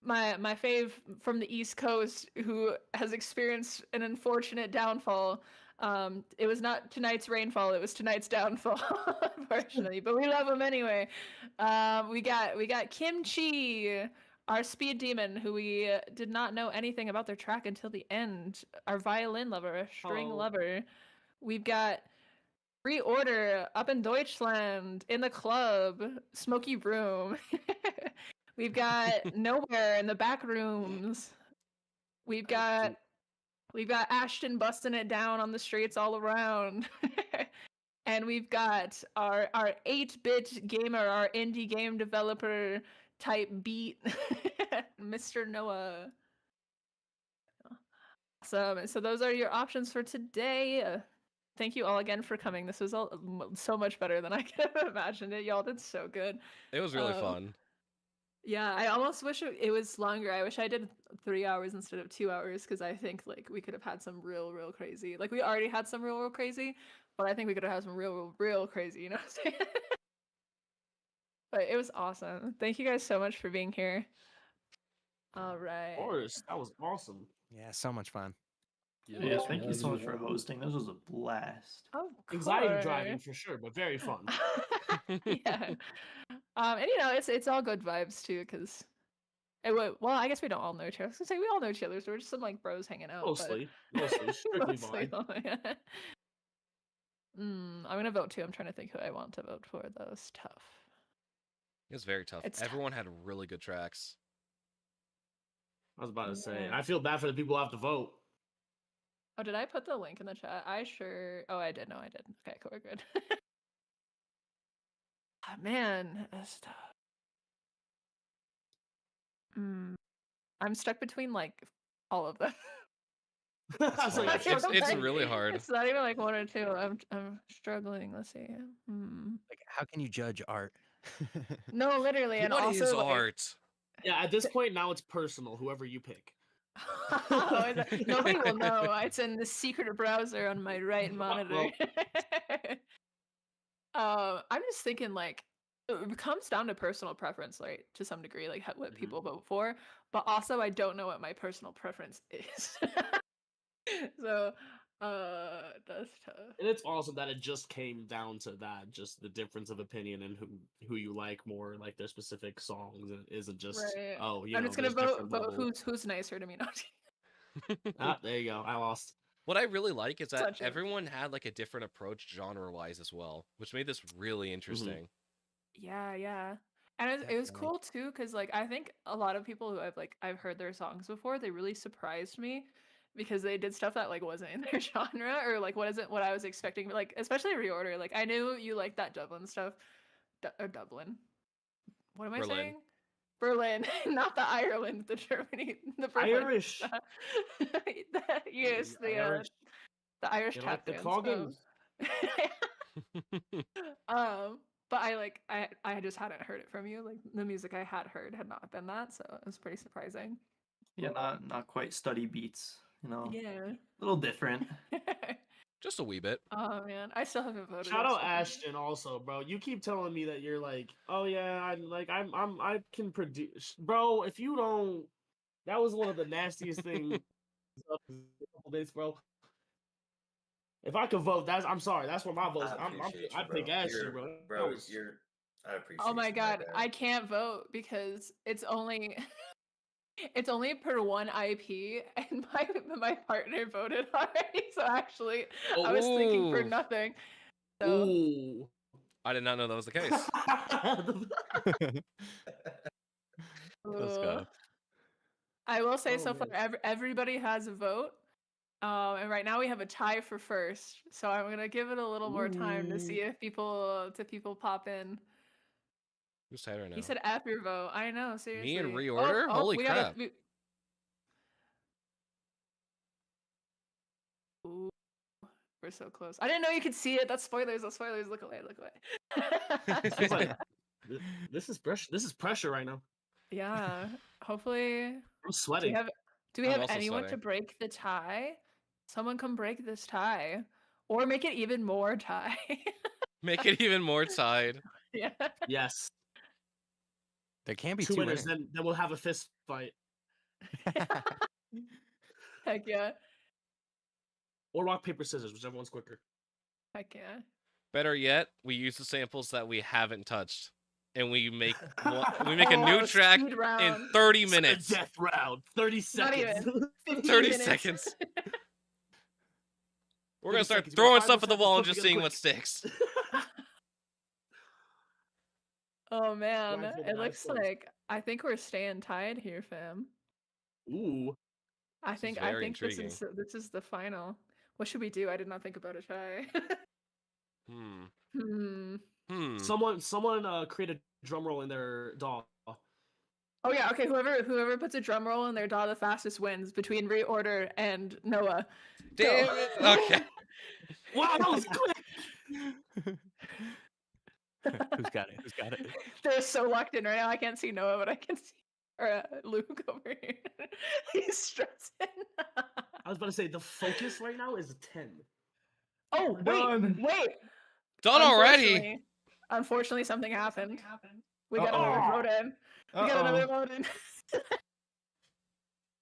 my fave from the East Coast, who has experienced an unfortunate downfall. It was not tonight's rainfall, it was tonight's downfall, unfortunately, but we love him anyway. We got Kimchi, our speed demon, who we did not know anything about their track until the end. Our violin lover, a string lover. We've got Reorder up in Deutschland in the club, Smoky Room. We've got Nowhere in the back rooms. We've got Ashton busting it down on the streets all around. And we've got our 8-bit gamer, our indie game developer type beat, Mr. Noah. So those are your options for today. Thank you all again for coming. This was all so much better than I could have imagined it. Y'all did so good. It was really fun. Yeah, I almost wish it was longer. I wish I did 3 hours instead of 2 hours, because I think like we could have had some real crazy. Like we already had some real crazy, but I think we could have had some real crazy. You know what I'm saying? But it was awesome. Thank you guys so much for being here. All right. Of course, that was awesome. Yeah, so much fun. Yeah, thank you so much for hosting. This was a blast. Of Anxiety driving course. for sure, but very fun. Yeah. And you know, it's all good vibes too, because well, I guess we don't all know each other. I was gonna say we all know each other, so we're just some like bros hanging out. Mostly strictly Mostly, vibe. I'm gonna vote too. I'm trying to think who I want to vote for. That was tough. It was very tough. It's Everyone had really good tracks. I was about to say, Yeah. I feel bad for the people who have to vote. Oh, did I put the link in the chat? Oh, I did. No, I did. Okay, cool, we're good. Ah, man, that's tough. I'm stuck between like all of them. I was like, It's really hard. It's not even like one or two. I'm struggling. Let's see. Like, how can you judge art? No, literally, and What also is like, art? yeah, at this point now it's personal. Whoever you pick. nobody will know. It's in the secret browser on my right monitor. I'm just thinking like it comes down to personal preference, right? To some degree, like what people vote for. But also, I don't know what my personal preference is. So, that's tough. And it's awesome that it just came down to that, just the difference of opinion and who you like more, like their specific songs. It isn't just Right. oh, you I'm know, just gonna there's vote different level. who's nicer to me. Ah, there you go. I lost. What I really like is that Such a- everyone had like a different approach genre-wise as well, which made this really interesting. Yeah. And it was Definitely. cool too, because like I think a lot of people who I've heard their songs before, they really surprised me because they did stuff that like wasn't in their genre or like what I was expecting. Like especially Reorder. Like I knew you liked that Dublin stuff. Dublin. What am I Berlin. saying? Berlin, not the Ireland, the Germany, the Berlin Irish. stuff. Yes, Irish. the Irish You tap like the dance, clogging? But I just hadn't heard it from you. Like the music I had heard had not been that, so it was pretty surprising. Yeah, not quite study beats. You know, Yeah. a little different. Just a wee bit. Oh man, I still haven't voted. Shout I'm out so Ashton also, bro. You keep telling me that you're like, oh yeah, I can produce, bro. If you don't, that was one of the nastiest things. Of a couple days, bro. If I could vote, I'm sorry. That's what my vote. I appreciate I you, pick bro. ass You're, shit, bro. That bro, was- you're. I appreciate Oh my you, god, bad. I can't vote because it's only it's only per one IP, and my partner voted already. So actually, I was thinking for Ooh. nothing. So Ooh. I did not know that was the case. Let's ooh. go. I will say Oh, so far, man. everybody has a vote. And right now we have a tie for first. So I'm gonna give it a little more time to see if people pop in. Who's tied right now? He said F your vote. I know, seriously. Me and Oh, reorder? oh, Holy we crap. Ooh, we're so close. I didn't know you could see it. That's spoilers. That's spoilers. Look away. Look away. This is like- this is pressure. This is pressure right now. Yeah. Hopefully. I'm Do sweating. we I'm have also anyone to sweating. break the tie? Someone come break this tie, or make it even more tie. Make it even more tied. Yeah. Yes. There can't be Two two winners, winners. then we'll have a fist fight. Heck yeah. Or rock, paper, scissors, whichever one's quicker. Heck yeah. Better yet, we use the samples that we haven't touched, and we make we make a new Oh, track speed in round. 30 It's a minutes. death round. 30 Not seconds. even. 15 30 minutes. seconds. We're 30 gonna start seconds. You got throwing 5 stuff at the seconds, wall and put just together seeing quick. what sticks. Oh man, Blindfolded it eyes looks closed. like I think we're staying tied here, fam. Ooh. I This is think very this is the final. What should we do? I did not think about a tie. Someone create a drum roll in their DAW. Oh yeah, okay. Whoever puts a drum roll in their DAW the fastest wins between Reorder and Noah. Go. Damn it. Okay. Wow, that was quick. Who's got it? Who's got it? They're so locked in right now. I can't see Noah, but I can see Luke over here. He's stressing. I was about to say the focus right now is a 10. Oh wait. Done already. Unfortunately, something happened. We got Uh-oh. another vote in. We got another vote in.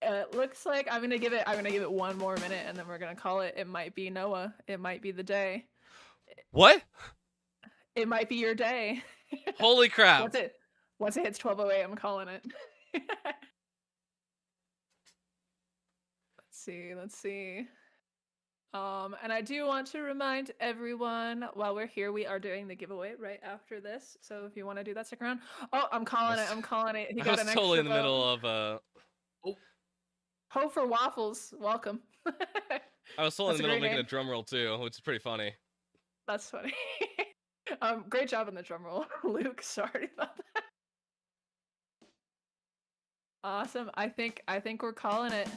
It looks like I'm gonna give it one more minute, and then we're gonna call it. It might be Noah. It might be the day. What? It might be your day. Holy crap. Once it hits 12:08, I'm calling it. Let's see. And I do want to remind everyone while we're here, we are doing the giveaway right after this. So if you want to do that, stick around. Oh, I'm calling it. I'm calling it. He I got was an totally extra in the middle of Ho for waffles. Welcome. I was totally in That's the a middle of great making a name. drum roll too, which is pretty funny. That's funny. Great job on the drum roll, Luke. Sorry about that. Awesome. I think we're calling it.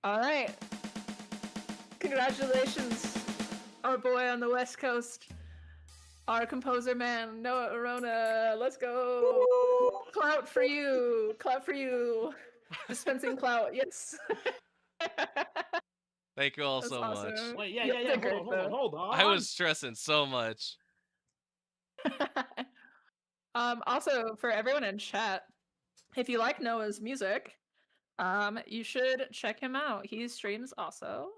All right. Congratulations, our boy on the West Coast, our composer man, Noah Arona. Let's go. Clout for you. Clout for you. Dispensing clout. Yes. Thank you all That's so awesome. much. Wait, yeah. You did great, Hold on. I was stressing so much. Also, for everyone in chat, if you like Noah's music, you should check him out. He streams also.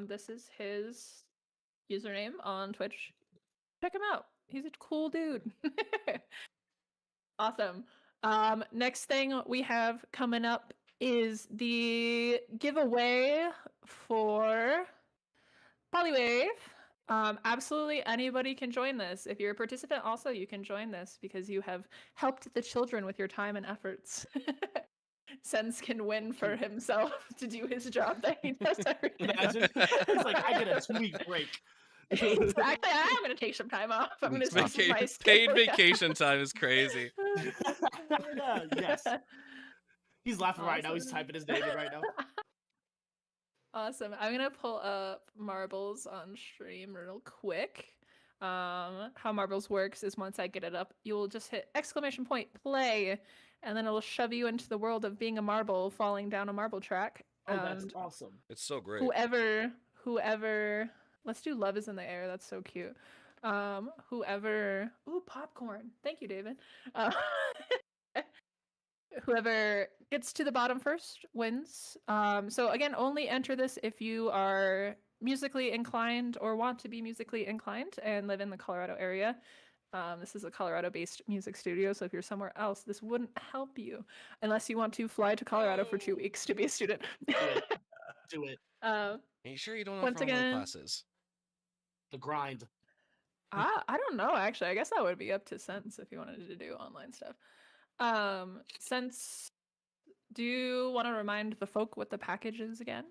This is his username on Twitch. Check him out. He's a cool dude. Awesome. Next thing we have coming up is the giveaway for Polywave. Absolutely anybody can join this. If you're a participant, also you can join this because you have helped the children with your time and efforts. Sense can win for himself to do his job that he does every day. Imagine. It's like I get a 2-week break. Exactly. I'm gonna take some time off. I'm gonna see some nice Paid vacation time is crazy. Yes. He's laughing right now. He's typing his name in right now. Awesome. I'm gonna pull up Marbles on stream real quick. How Marbles works is once I get it up, you'll just hit _play, and then it'll shove you into the world of being a marble falling down a marble track. Oh, that's And awesome. It's so great. whoever, let's do Love is in the Air. That's so cute. Ooh, popcorn. Thank you, David. whoever gets to the bottom first wins. So again, only enter this if you are musically inclined or want to be musically inclined and live in the Colorado area. This is a Colorado-based music studio, so if you're somewhere else, this wouldn't help you unless you want to fly to Colorado for 2 weeks to be a student. Do it. Are you sure you don't Once offer online again- classes? The grind. I don't know, actually. I guess that would be up to Sense if you wanted to do online stuff. Sense, do you want to remind the folk what the package is again?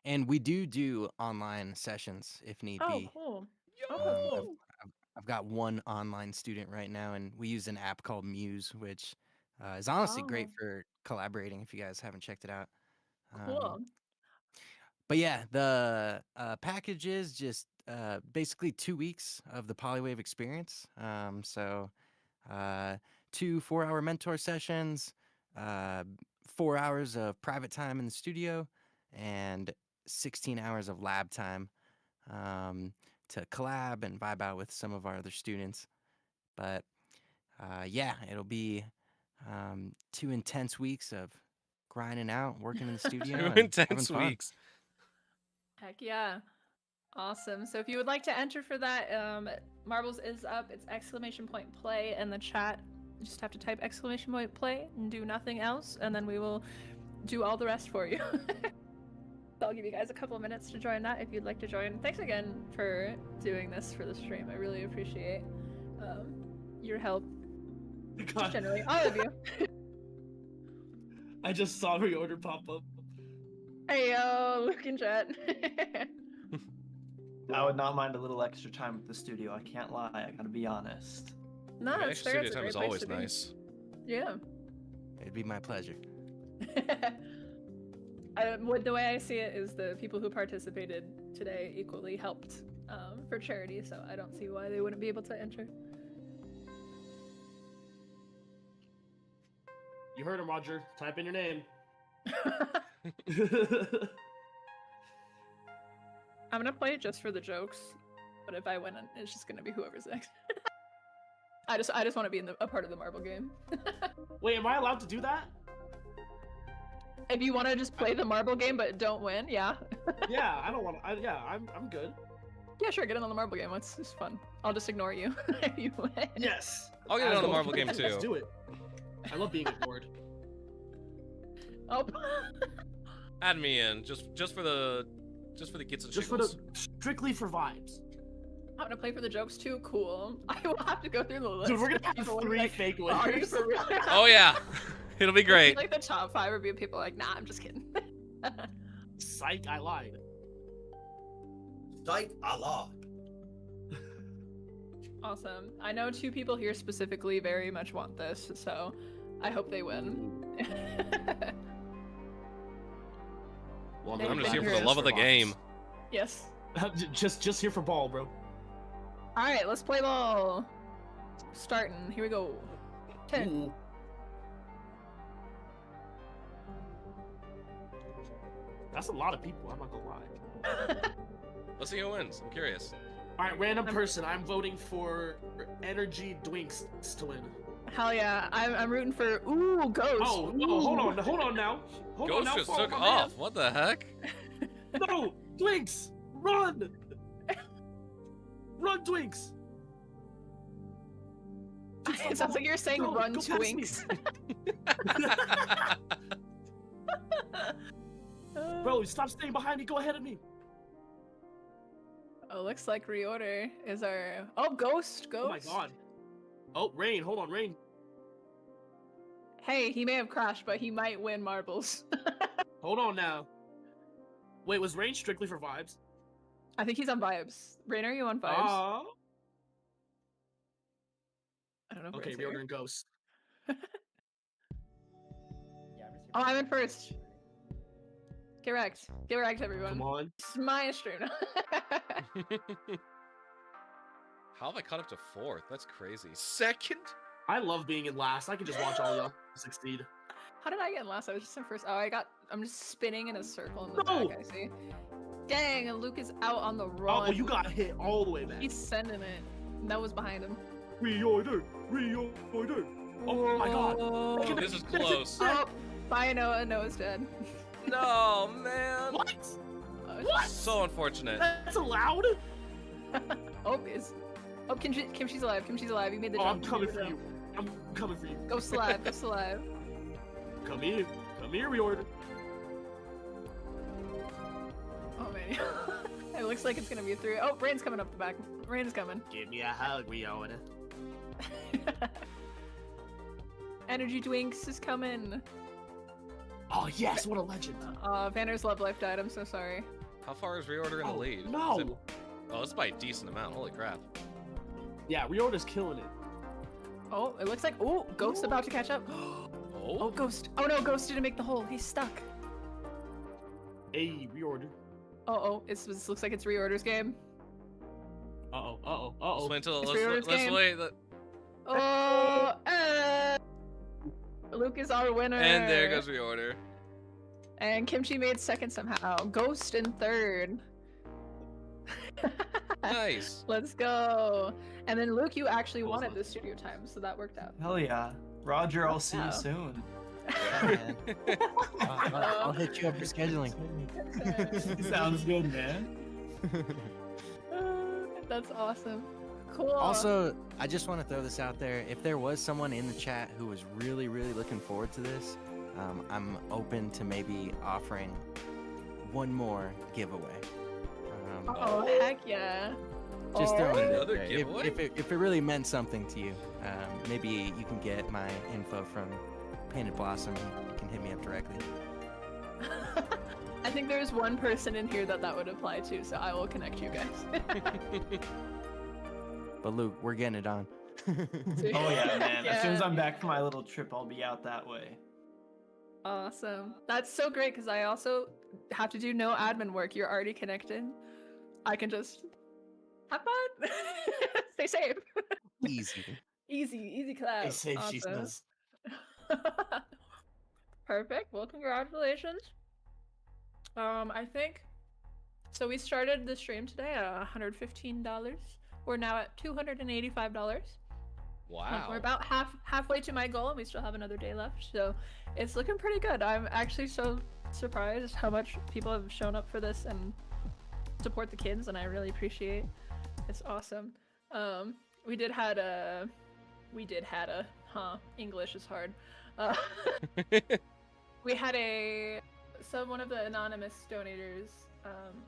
And we do online sessions if need Oh, be. cool. Um, Okay, cool. I've got one online student right now, and we use an app called Muse, which is honestly great Oh. for collaborating if you guys haven't checked it out. Cool. But yeah, the package is just basically 2 weeks of the Polywave experience. So 2 4-hour mentor sessions, 4 hours of private time in the studio, and 16 hours of lab time to collab and vibe out with some of our other students. But yeah, it'll be 2 intense weeks of grinding out, working in the studio. 2 and having intense fun. weeks. Heck yeah. Awesome. So if you would like to enter for that, Marbles is up. It's !play in the chat. You just have to type !play and do nothing else, and then we will do all the rest for you. So I'll give you guys a couple of minutes to join that if you'd like to join. Thanks again for doing this for the stream. I really appreciate your help. Just God, generally, all of you. I just saw reorder pop up. Hey yo, Luke and Jet. I would not mind a little extra time at the studio. I can't lie. I gotta be honest. No, Yeah, it's fair. studio It's a time great is place always to be. nice. Yeah. It'd be my pleasure. The way I see it is the people who participated today equally helped for charity, so I don't see why they wouldn't be able to enter. You heard him, Roger. Type in your name. I'm gonna play it just for the jokes, but if I win, it's just gonna be whoever's next. I just want to be in a part of the marble game. Wait, am I allowed to do that? If you want to just play the marble game but don't win, yeah. Yeah, I don't want to. Yeah, I'm good. Yeah, sure, get in on the marble game. It's just fun. I'll just ignore you if you win. Yes. I'll get in on the marble game Let's too. do it. I love being ignored. Oh. Add me in just for the gets and Just for jiggles. the strictly for vibes. I'm gonna play for the jokes too. Cool. I will have to go through the list. Dude, we're of gonna have people and be 3 like, fake "Oh, are you winners. for real?" Oh yeah, it'll be great. Like the top 5 would be people like, nah, I'm just kidding. Psych, I lied. Psych, Allah. Awesome. I know 2 people here specifically very much want this, so I hope they win. Well, They've I'm just been here for the love of the game. Yes. just here for ball, bro. All right, let's play ball. Starting. Here we go. 10. Ooh. That's a lot of people. I'm not gonna lie. Let's see who wins. I'm curious. All right, random person. I'm voting for Energy Dwinks to win. Hell yeah. I'm rooting for Ghost. Oh, Ooh. hold on now. Hold on Ghost now. just follow took my off. man. What the heck? No, Dwinks, run! Run, Dwinks! It sounds like you're saying Go, run go past me. Twinks. Bro, stop staying behind me. Go ahead of me. Oh, looks like reorder is our. Oh, Ghost. Oh my god. Oh, Rain. Hold on, Rain. Hey, he may have crashed, but he might win marbles. Hold on now. Wait, was Rain strictly for vibes? I think he's on vibes. Rain, are you on vibes? Oh. I don't know if Okay, Rain's here. reorder and Ghost. Oh, I'm in first. Get wrecked. Get wrecked, everyone. Come on. It's my stream. How have I caught up to 4th? That's crazy. 2nd? I love being in last. I can just watch all y'all succeed. How did I get in last? I was just in first. Oh, I'm just spinning in a circle in the No! back, I see. Dang, Luke is out on the run. Oh, you got hit all the way back. He's sending it. That was behind him. Reorder. Oh my god. Oh, This is close. oh, bye Noah. Noah's dead. No, man. What? Oh, What? So unfortunate. That's allowed? Oh, Kimchi's alive. Kimchi's alive. You made the Oh, jump. I'm coming for you. I'm coming for you. Ghost alive. Ghost alive. Come here. Come here, Reorder. Oh man. It looks like it's gonna be a 3. Oh, Rain's coming up the back. Rain's coming. Give me a hug, Reorder. Energy Dwinks is coming. Oh yes, what a legend. Vanner's love life died. I'm so sorry. How far is Reorder in the Oh, lead? no. Is it- Oh, it's by a decent amount. Holy crap. Yeah, Reorder's killing it. Oh, it looks like Ghost's about to catch up. Oh, Ghost. Oh no, Ghost didn't make the hole. He's stuck. Hey, Reorder. This looks like it's Reorder's game. Let's wait until It's let's Reorder's game. wait. Oh, Luke is our winner. And there goes Reorder. And Kimchi made second somehow. Ghost in third. Nice. Let's go. And then Luke, you actually won at the studio time, so that worked out. Hell yeah. Roger, I'll see Wow. you soon. Man. I'll hit you up for scheduling. Sounds good, man. That's awesome. Cool. Also, I just want to throw this out there. If there was someone in the chat who was really, really looking forward to this, I'm open to maybe offering one more giveaway. Oh, heck yeah. Just throwing it out Another there. giveaway? If it really meant something to you, maybe you can get my info from Painted Blossom. You can hit me up directly. I think there's one person in here that would apply to, so I will connect you guys. But Luke, we're getting it on. Oh yeah, man. As soon as Yeah. I'm back from my little trip, I'll be out that way. Awesome. That's so great because I also have to do no admin work. You're already connected. I can just have fun. Stay safe. Easy. Easy clap. Hey, safe, she Awesome. says. Perfect. Well, congratulations. I think so. We started the stream today at $115. We're now at $285. Wow. We're about halfway to my goal, and we still have another day left. So it's looking pretty good. I'm actually so surprised how much people have shown up for this and support the kids, and I really appreciate. It's awesome. We did had a English is hard. We had one of the anonymous donators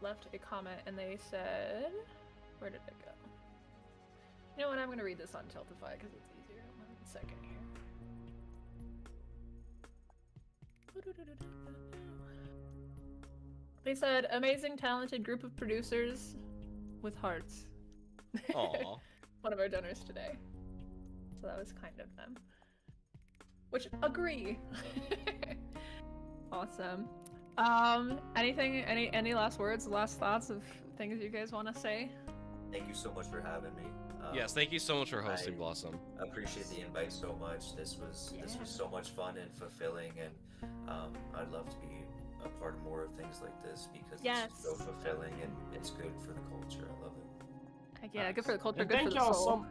left a comment, and they said, where did it go? You know what? I'm gonna read this on Tiltify because it's easier. 1 second here. They said, amazing, talented group of producers with hearts. Aw. One of our donors today. So that was kind of them. Which, agree. Awesome. Any last words, last thoughts of things you guys want to say? Thank you so much for having me. Yes, thank you so much for hosting, I Blossom. appreciate the invite so much. This was so much fun and fulfilling, and I'd love to be a part of more of things like this because it's so fulfilling and it's good for the culture. I love it. Heck yeah, good for the culture, And good for thank the y'all soul.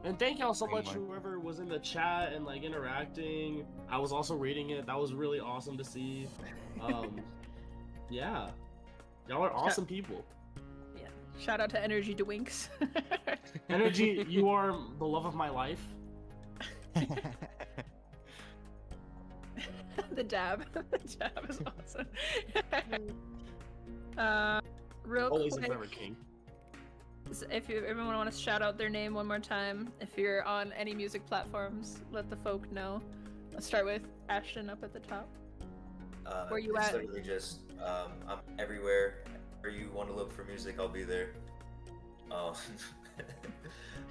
And thank y'all so much, Pretty whoever was in the chat and like interacting. I was also reading it. That was really awesome to see. Yeah, y'all are awesome people. Yeah. Shout out to Energy Dwinks. Energy, you are the love of my life. The dab. The dab is awesome. Real Always and quick, forever king. if everyone wants to shout out their name one more time, if you're on any music platforms, let the folk know. Let's start with Ashton up at the top. Where you it's at? Literally just I'm everywhere. Where you want to look for music, I'll be there.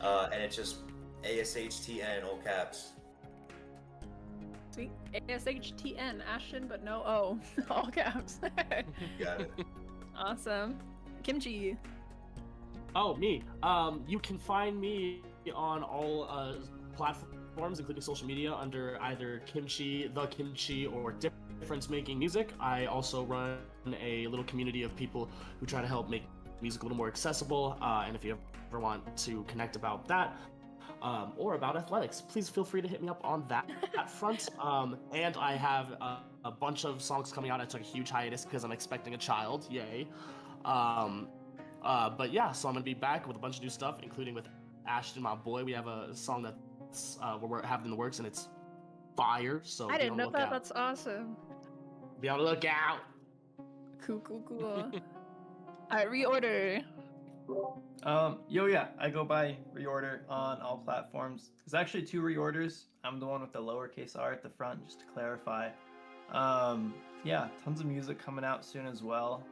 And it's just ASHTN, all caps. Sweet. ASHTN, Ashton, but no O. All caps. Got it. Awesome. Kimchi. Oh, me. You can find me on all platforms, including social media, under either Kimchi, The Kimchi, or Difference Making Music. I also run a little community of people who try to help make music a little more accessible. And if you ever want to connect about that, or about athletics, please feel free to hit me up on that front. And I have a bunch of songs coming out. I took a huge hiatus because I'm expecting a child. Yay. But yeah, so I'm gonna be back with a bunch of new stuff, including with Ashton, my boy. We have a song that's we're having in the works, and it's fire. So I be didn't on the know that. lookout. That's awesome. Be on the lookout. Cool. Alright, reorder. Yeah, I go by Reorder on all platforms. There's actually 2 reorders. I'm the one with the lowercase r at the front, just to clarify. Yeah, tons of music coming out soon as well.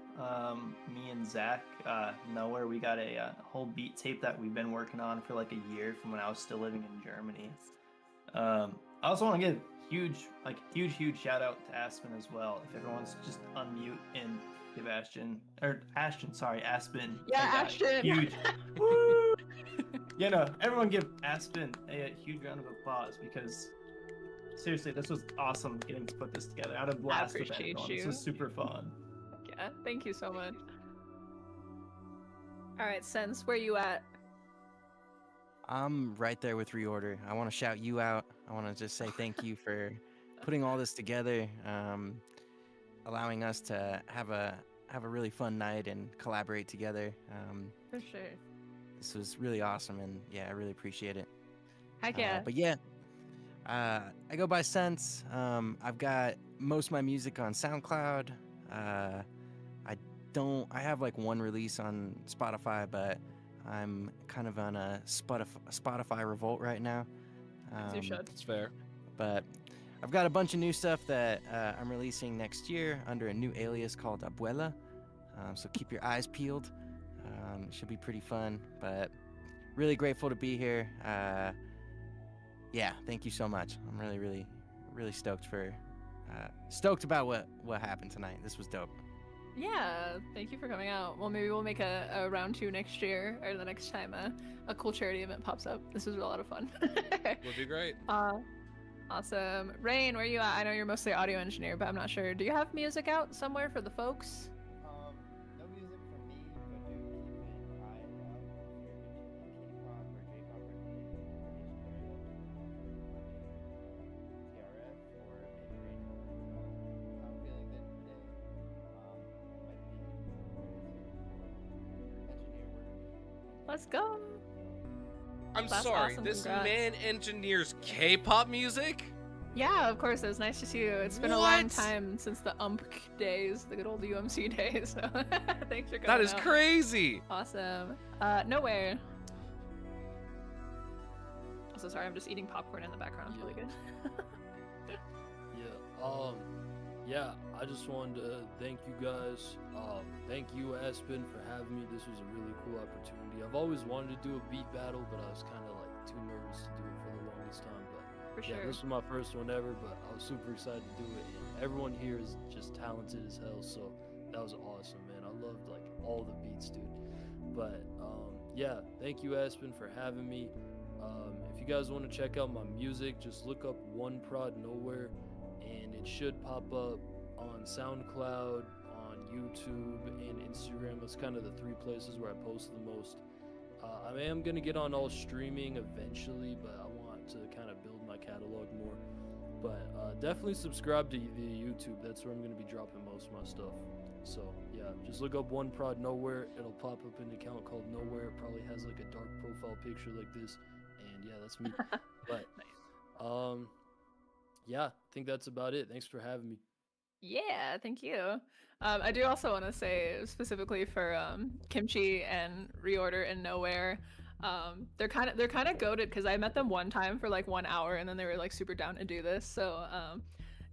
Me and Zach, Nowhere, we got a whole beat tape that we've been working on for like a year from when I was still living in Germany. I also want to give huge shout out to Aspen as well. If everyone's just unmute and give Aspen. Yeah, Ashton. Huge. Woo! You know, everyone give Aspen a huge round of applause because seriously, this was awesome getting to put this together. I had a blast with appreciate everyone. you. This was super fun. Yeah, thank you so much. Alright, Sense, where you at? I'm right there with Reorder. I want to shout you out. I want to just say thank you for putting all this together, allowing us to have a really fun night and collaborate together. For sure. This was really awesome, and yeah, I really appreciate it. Heck yeah. But yeah, I go by Sense. I've got most of my music on SoundCloud. I have like one release on Spotify, but I'm kind of on a Spotify revolt right now. As you should. It's fair. But I've got a bunch of new stuff that I'm releasing next year under a new alias called Abuela. So keep your eyes peeled. It should be pretty fun, but really grateful to be here. Yeah, thank you so much. I'm really stoked about what happened tonight. This was dope. Yeah, thank you for coming out. Well, maybe we'll make a round 2 next year, or the next time a cool charity event pops up. This was a lot of fun. Will do great. Awesome. Rain, where you at? I know you're mostly audio engineer, but I'm not sure. Do you have music out somewhere for the folks? No music from me, but do keep an eye out if you're into K-pop or J-pop or TRF or maybe radio. I'm feeling good today. Might be engineer work. Let's go. I'm That's sorry, awesome, this congrats. man engineers K-pop music? Yeah, of course. It was nice to see you. It's been a long What? time since the days, the good old UMC days. So thanks for coming That is out. crazy. Awesome. Nowhere. Also, sorry, I'm just eating popcorn in the background. It's really good. Yeah, I just wanted to thank you guys. Thank you, Aspen, for having me. This was a really cool opportunity. I've always wanted to do a beat battle, but I was kind of like too nervous to do it for the longest time. But For yeah, sure. this was my first one ever, but I was super excited to do it. And everyone here is just talented as hell, so that was awesome, man. I loved like all the beats, dude. But yeah, thank you, Aspen, for having me. If you guys want to check out my music, just look up One Prod Nowhere, and it should pop up on SoundCloud, on YouTube, and Instagram. That's kind of the 3 places where I post the most. I am going to get on all streaming eventually, but I want to kind of build my catalog more. But definitely subscribe to the YouTube. That's where I'm going to be dropping most of my stuff. So yeah, just look up One Prod Nowhere. It'll pop up an account called Nowhere. It probably has like a dark profile picture like this. And yeah, that's me. But yeah, I think that's about it. Thanks for having me. Yeah, thank you. I do also want to say specifically for Kimchi and Reorder and Nowhere, they're kind of goated because I met them one time for like 1 hour and then they were like super down to do this. So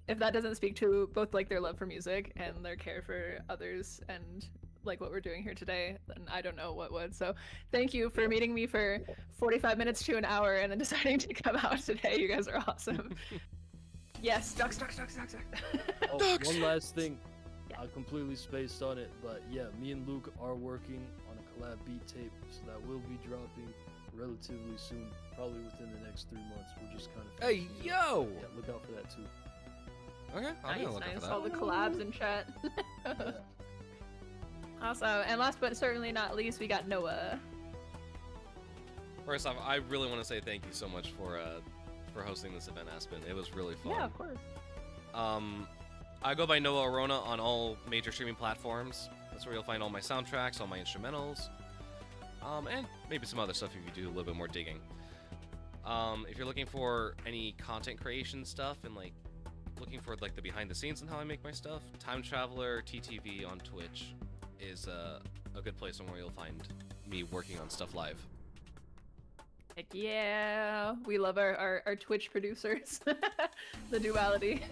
if that doesn't speak to both like their love for music and their care for others and like what we're doing here today, then I don't know what would. So thank you for meeting me for 45 minutes to an hour and then deciding to come out today. You guys are awesome. Yes, ducks. Oh, one last thing. I completely spaced on it, but yeah, me and Luke are working on a collab beat tape, so that will be dropping relatively soon, probably within the next 3 months. We're just kind of Hey, yo! Yeah, look out for that too. Okay, I'm gonna look Nice, at that. all the collabs in chat. Awesome, and last but certainly not least, we got Noah. First off, I really want to say thank you so much for hosting this event, Aspen. It was really fun. Yeah, of course. I go by Noah Arona on all major streaming platforms. That's where you'll find all my soundtracks, all my instrumentals, and maybe some other stuff if you do a little bit more digging. If you're looking for any content creation stuff and like looking for like the behind the scenes and how I make my stuff, Time Traveler TTV on Twitch is a good place where you'll find me working on stuff live. Heck yeah, we love our Twitch producers. The duality.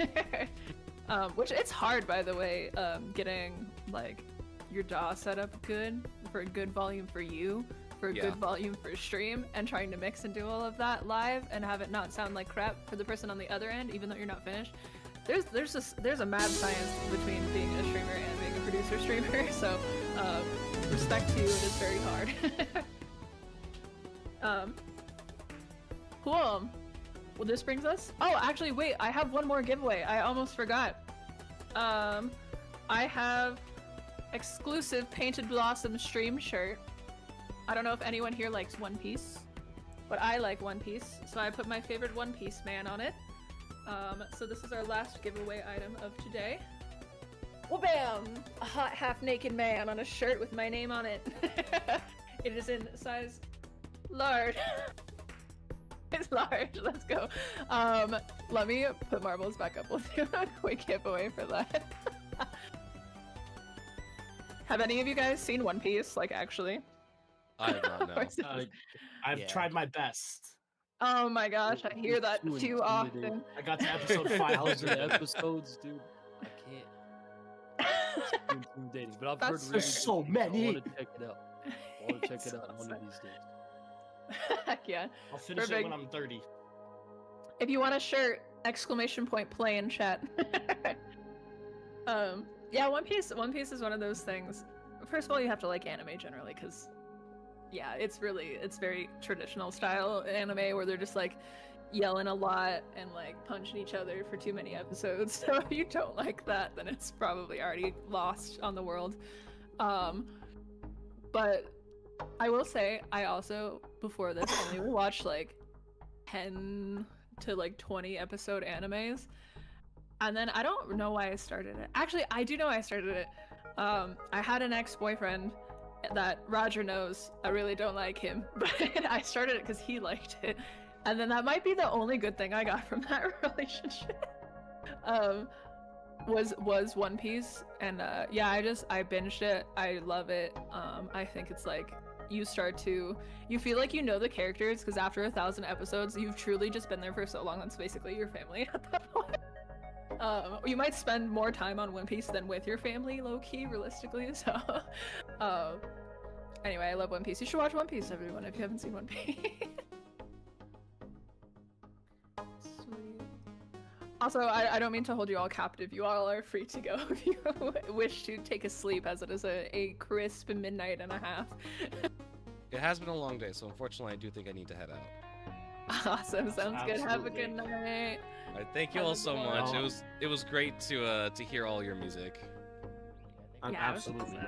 Which it's hard, by the way, getting like your DAW set up good for a good volume for you, for a good volume for stream, and trying to mix and do all of that live and have it not sound like crap for the person on the other end, even though you're not finished. There's a mad science between being a streamer and being a producer streamer. So respect to you, it is very hard. Cool. Well, this brings us. Oh, actually, wait. I have one more giveaway. I almost forgot. I have exclusive Painted Blossom stream shirt. I don't know if anyone here likes One Piece, but I like One Piece, so I put my favorite One Piece man on it. So this is our last giveaway item of today. Well, bam! A hot half-naked man on a shirt with my name on it. It is in size large. It's large. Let's go. Let me put marbles back up. We'll do a quick giveaway for that. Have any of you guys seen One Piece? Like, actually? I have not, no. I've tried my best. Oh my gosh, I hear that too often. I got to episode 500 episodes, dude. I can't. It's too intimidating, but I've heard really There's so many. I want to check it out. I want to check it out one of these days. Heck yeah. I'll finish it when I'm 30. If you want a shirt, exclamation point play in chat. Yeah, One Piece is one of those things. First of all, you have to like anime generally, because yeah, it's very traditional style anime where they're just like yelling a lot and like punching each other for too many episodes. So if you don't like that, then it's probably already lost on the world. But I will say, I also, before this, only watched like 10 to like 20 episode animes. And then I don't know why I started it. Actually, I do know why I started it. I had an ex-boyfriend that Roger knows. I really don't like him, but I started it because he liked it. And then that might be the only good thing I got from that relationship. Was One Piece. And yeah, I binged it. I love it. I think it's like, you feel like you know the characters, because after 1,000 episodes, you've truly just been there for so long. That's basically your family at that point. You might spend more time on One Piece than with your family, low-key, realistically, so... Anyway, I love One Piece. You should watch One Piece, everyone, if you haven't seen One Piece. Sweet. Also, I don't mean to hold you all captive. You all are free to go if you wish to take a sleep, as it is a crisp midnight and a half. It has been a long day, so unfortunately I do think I need to head out. Awesome, sounds good. Have a good night. All right, thank you all so much. It was great to hear all your music. Yeah, absolutely.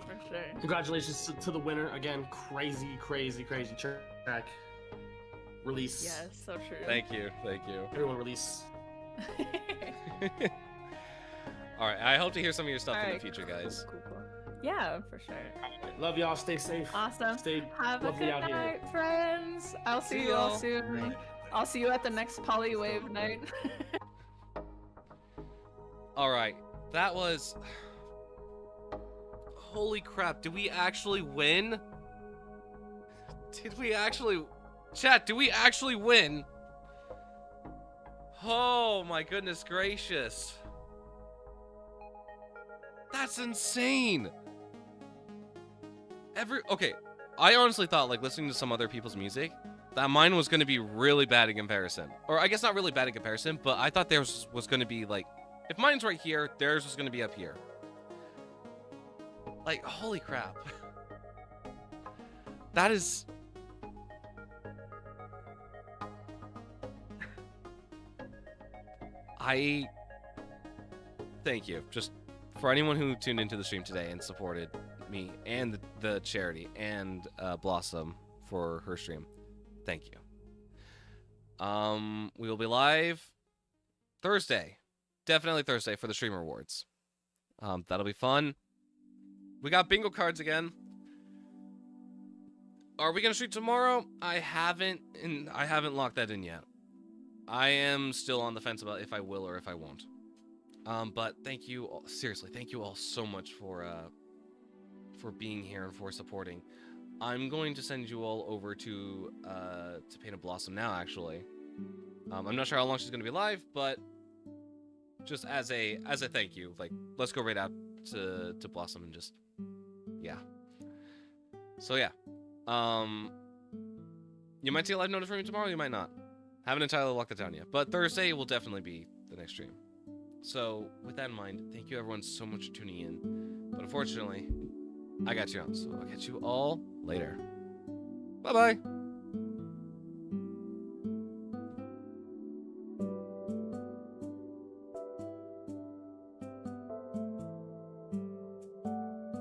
For sure. Congratulations to the winner again. Crazy track release. Yes, so true. Thank you. Everyone release. All right, I hope to hear some of your stuff in the future, guys. Cool. Yeah, for sure. Right, love y'all. Stay safe. Awesome. Stay Have a lovely good out night, here. friends. I'll see you all soon. I'll see you at the next Polywave night. All right, that was... Holy crap, did we actually win? Chat, did we actually win? Oh my goodness gracious. That's insane. Okay, I honestly thought, like, listening to some other people's music, that mine was going to be really bad in comparison. Or I guess not really bad in comparison, but I thought theirs was going to be, like, if mine's right here, theirs was going to be up here. Like, holy crap. That is... Thank you. Just for anyone who tuned into the stream today and supported me and the charity and Blossom for her stream. Thank you. We will be live Thursday. Definitely Thursday for the Streamer Awards. That'll be fun. We got bingo cards again. Are we gonna stream tomorrow? I haven't locked that in yet. I am still on the fence about if I will or if I won't. But thank you all, seriously, thank you all so much for being here and for supporting. I'm going to send you all over to Paint a Blossom now, actually. I'm not sure how long she's gonna be live, but just as a thank you, like, let's go right out to Blossom and just, yeah. So yeah, you might see a live notice from me tomorrow, you might not. Haven't entirely locked it down yet, but Thursday will definitely be the next stream. So with that in mind, thank you everyone so much for tuning in. But unfortunately, I got you on, so I'll catch you all later. Bye bye.